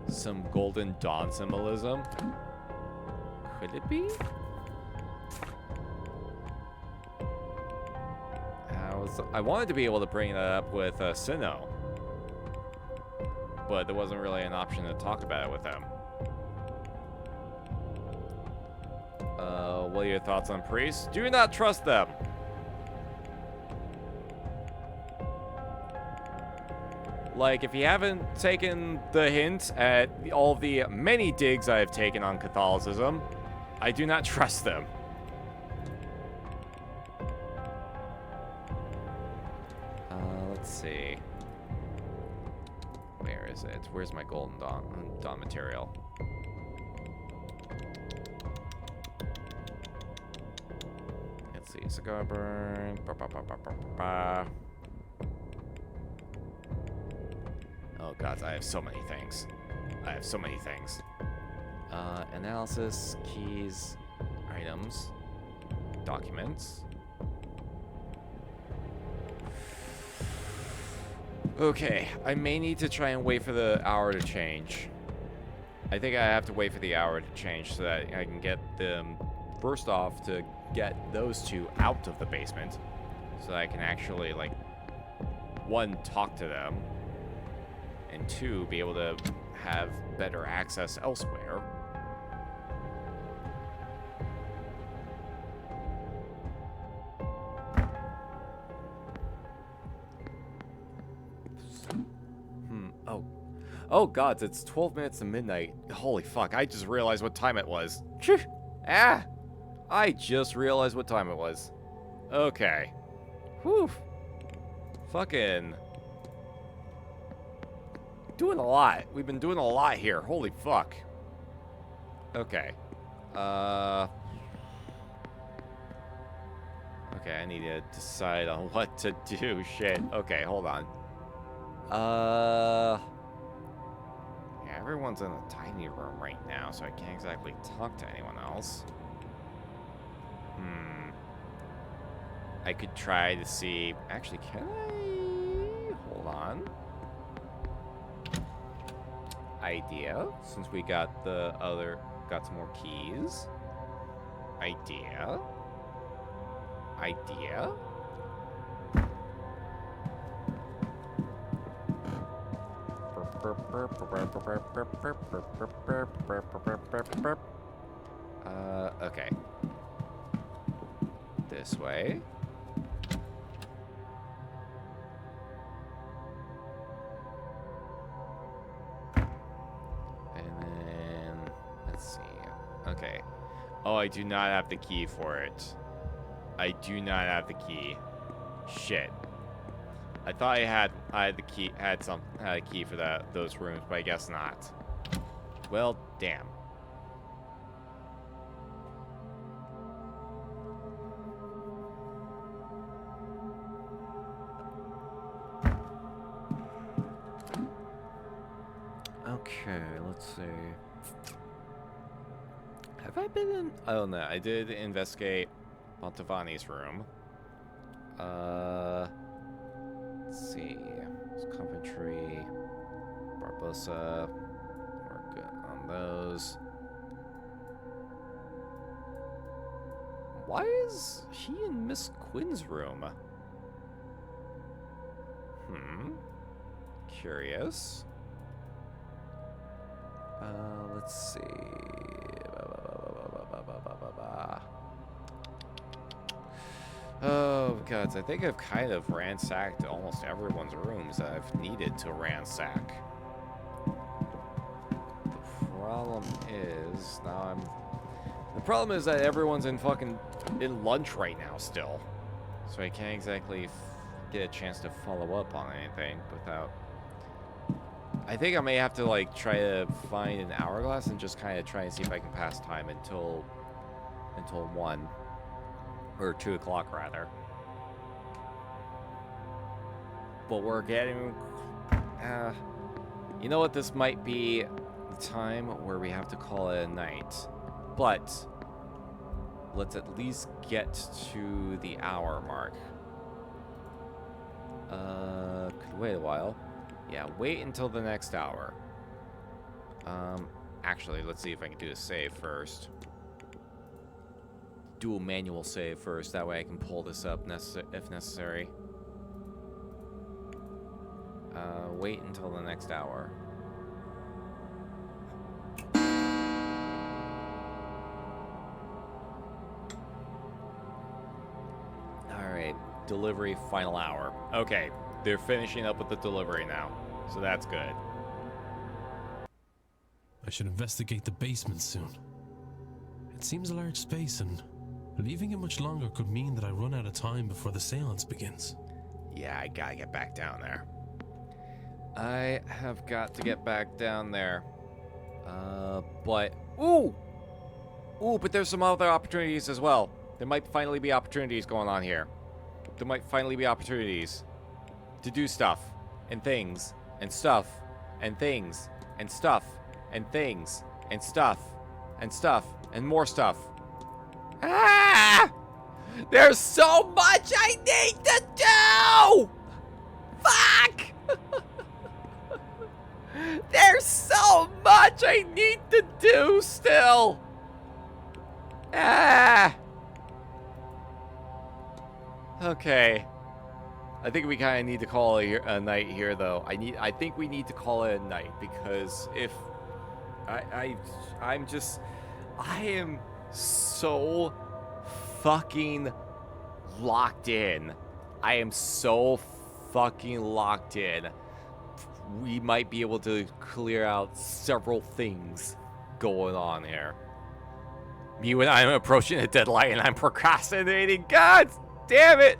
S1: Some Golden Dawn symbolism. Could it be? I wanted to be able to bring that up with Sinnoh, but there wasn't really an option to talk about it with him. What are your thoughts on priests? Do not trust them. Like, if you haven't taken the hint at all the many digs I have taken on Catholicism, I do not trust them. Let's see. Where is it? Where's my Golden Dawn material? Let's see. Cigar burn. Oh god, I have so many things. I have so many things. Analysis, keys, items, documents. Okay, I may need to try and wait for the hour to change. I think I have to wait for the hour to change so that I can get them, first off, to get those two out of the basement. so that I can actually, like, one, talk to them, and two, be able to have better access elsewhere. Oh gods, it's 12 minutes to midnight. Holy fuck, I just realized what time it was. Ah! I just realized what time it was. Okay. Whew. Fucking... doing a lot. We've been doing a lot here. Holy fuck. Okay. Okay, I need to decide on what to do. Shit. Okay, hold on. Yeah, everyone's in a tiny room right now, so I can't exactly talk to anyone else. I could try to see... Actually, can I... Hold on. Idea. Since we got the other... Got some more keys. Idea. Idea. Okay. This way. And then, let's see. Okay. Oh, I do not have the key for it. I do not have the key. Shit. I thought I had the key, had a key for those rooms, but I guess not. Well, damn. Okay, let's see. Have I been in... Oh, no, I did investigate Montavani's room. Let's see. It's Coventry, Barbosa. We're good on those. Why is he in Miss Quinn's room? Curious. Let's see. Oh, God, I think I've kind of ransacked almost everyone's rooms that I've needed to ransack. The problem is, the problem is that everyone's in lunch right now still. So I can't exactly get a chance to follow up on anything without... I think I may have to, like, try to find an hourglass and just kind of try and see if I can pass time until 1. Or 2 o'clock, rather. But we're getting... you know what? This might be the time where we have to call it a night. But let's at least get to the hour mark. Could wait a while. Yeah, wait until the next hour. Actually, let's see if I can do a save first. Do a manual save first. That way I can pull this up if necessary. Wait until the next hour. Alright. Delivery, final hour. Okay. They're finishing up with the delivery now. So that's good.
S9: I should investigate the basement soon. It seems a large space, and leaving it much longer could mean that I run out of time before the séance begins.
S1: Yeah, I gotta get back down there. I have got to get back down there. But... Ooh! Ooh, but there's some other opportunities as well. There might finally be opportunities going on here. There might finally be opportunities to do stuff, and things, and stuff, and things, and stuff, and things, and stuff, and stuff, and more stuff. Ah! There's so much I need to do! Fuck! There's so much I need to do still! Ah! Okay. I think we kind of need to call it a night here, though. I think we need to call it a night because if I am so fucking locked in. I am so fucking locked in. We might be able to clear out several things going on here. You and I am approaching a deadline and I'm procrastinating. God damn it!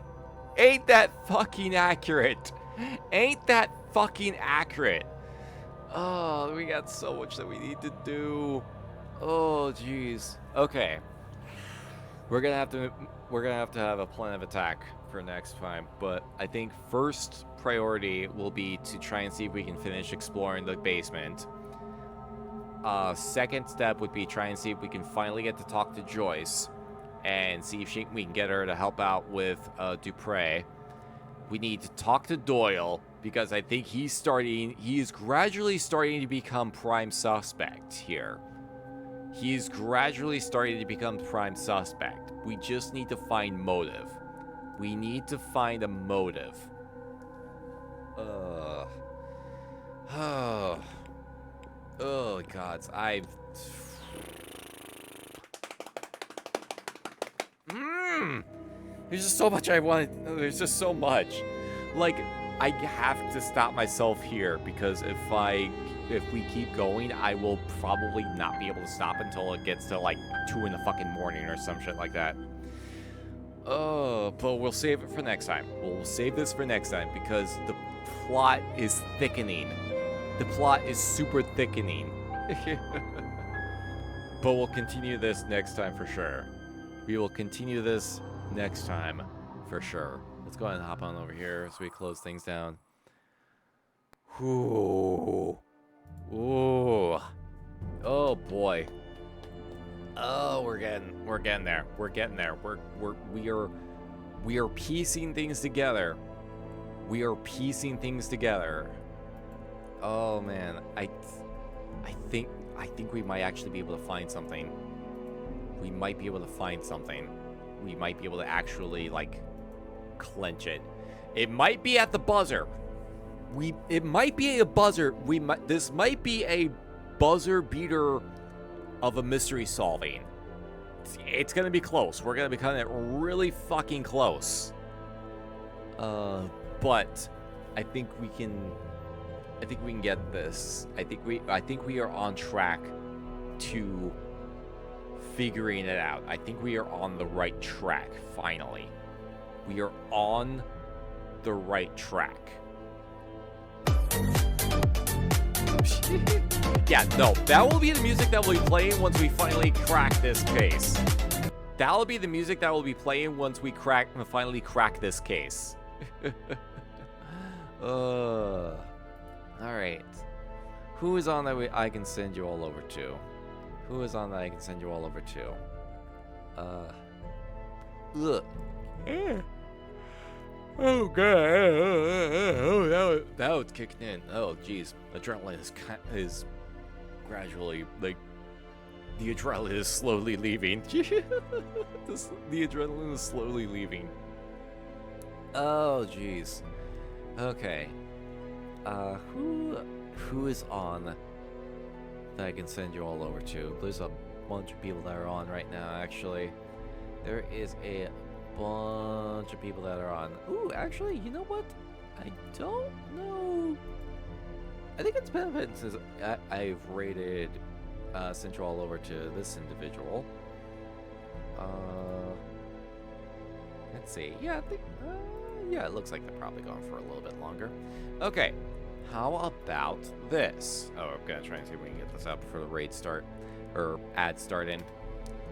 S1: Ain't that fucking accurate? Ain't that fucking accurate? Oh, we got so much that we need to do. Oh, jeez. Okay. We're gonna have to have a plan of attack for next time, but I think first priority will be to try and see if we can finish exploring the basement. Second step would be try and see if we can finally get to talk to Joyce and see if we can get her to help out with Dupre. We need to talk to Doyle because I think he is gradually starting to become prime suspect here. He's gradually starting to become prime suspect. We just need to find motive. We need to find a motive. Oh, gods. There's just so much I want. There's just so much. Like, I have to stop myself here because if we keep going, I will probably not be able to stop until it gets to like 2 in the fucking morning or some shit like that. Oh, but we'll save it for next time. We'll save this for next time because the plot is thickening. The plot is super thickening. But we'll continue this next time for sure. We will continue this next time for sure. Let's go ahead and hop on over here so we close things down. Ooh. Ooh. Oh boy. Oh, we're getting there. We're getting there. We are piecing things together. We are piecing things together. Oh man, I think we might actually be able to find something. We might be able to find something. We might be able to actually like clench it. It might be at the buzzer. It might be a buzzer. This might be a buzzer beater of a mystery solving. It's gonna be close. We're gonna be cutting it really fucking close. But I think we can get this. I think we are on track to figuring it out. I think we are on the right track finally. We are on the right track. Yeah, no, that will be the music that will be playing once we finally crack this case. That'll be the music that will be playing once we finally crack this case. Alright. Who is on that I can send you all over to? Who is on that I can send you all over to? Oh god. Oh, that was kicking in. Oh jeez. Adrenaline is gradually, like, the adrenaline is slowly leaving. The adrenaline is slowly leaving. Oh jeez. Okay. Who is on that I can send you all over to? There's a bunch of people that are on right now, actually. There is a bunch of people that are on. Ooh, actually, you know what? I don't know. I think it's been a bit since I've rated sent you all over to this individual. Let's see. Yeah, I think yeah, it looks like they're probably going for a little bit longer. Okay. How about this? Oh, I'm gonna try and see if we can get this up before the raid start or ad start in.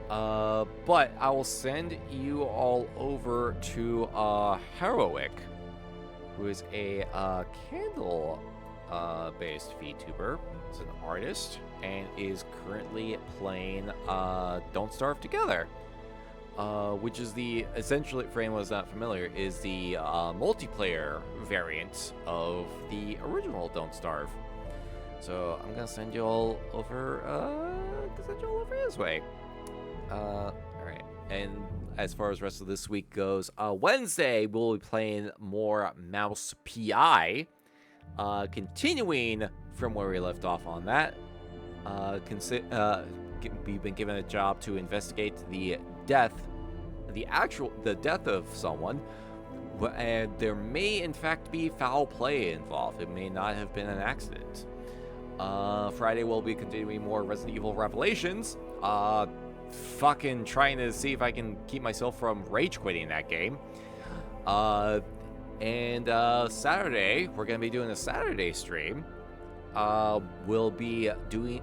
S1: But I will send you all over to Heroic, who is a candle based VTuber. He's an artist and is currently playing Don't Starve Together, which is essentially, for anyone who's not familiar, is the multiplayer variant of the original Don't Starve. So I'm gonna send you all over his way. Alright, and as far as the rest of this week goes, Wednesday we'll be playing more Mouse PI, continuing from where we left off on that. We've been given a job to investigate the death of someone, and there may in fact be foul play involved. It may not have been an accident. Friday we'll be continuing more Resident Evil Revelations. Fucking trying to see if I can keep myself from rage quitting that game. And Saturday we're gonna be doing a Saturday stream. We'll be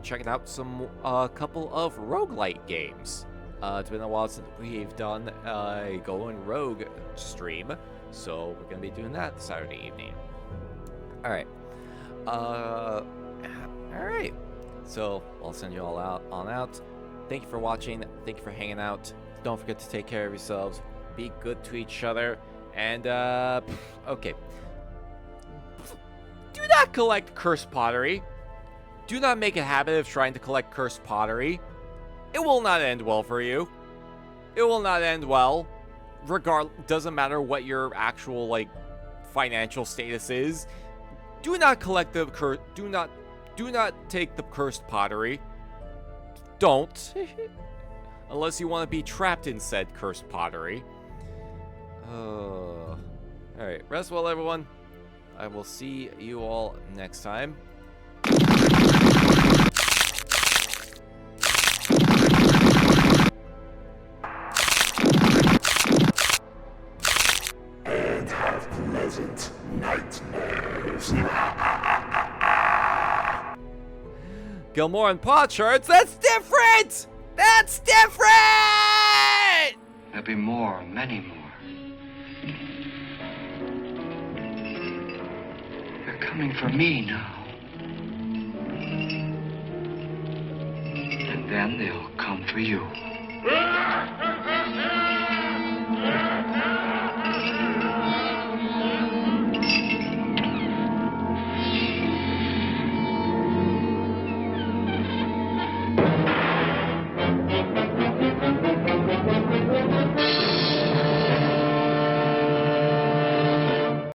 S1: checking out some couple of roguelite games. It's been a while since we've done a Going Rogue stream, so we're gonna be doing that Saturday evening. All right. So I'll send you all out. Thank you for watching. Thank you for hanging out. Don't forget to take care of yourselves. Be good to each other. And okay. Do not collect cursed pottery. Do not make a habit of trying to collect cursed pottery. It will not end well for you. It will not end well. Doesn't matter what your actual financial status is. Do not collect the do not take the cursed pottery. Don't. Unless you want to be trapped in said cursed pottery. Alright, rest well everyone. I will see you all next time.
S3: And have pleasant nightmares.
S1: Gilmore and Potsherds, that's different! That's different!
S18: There'll be more, many more. They're coming for me now. And then they'll come for you.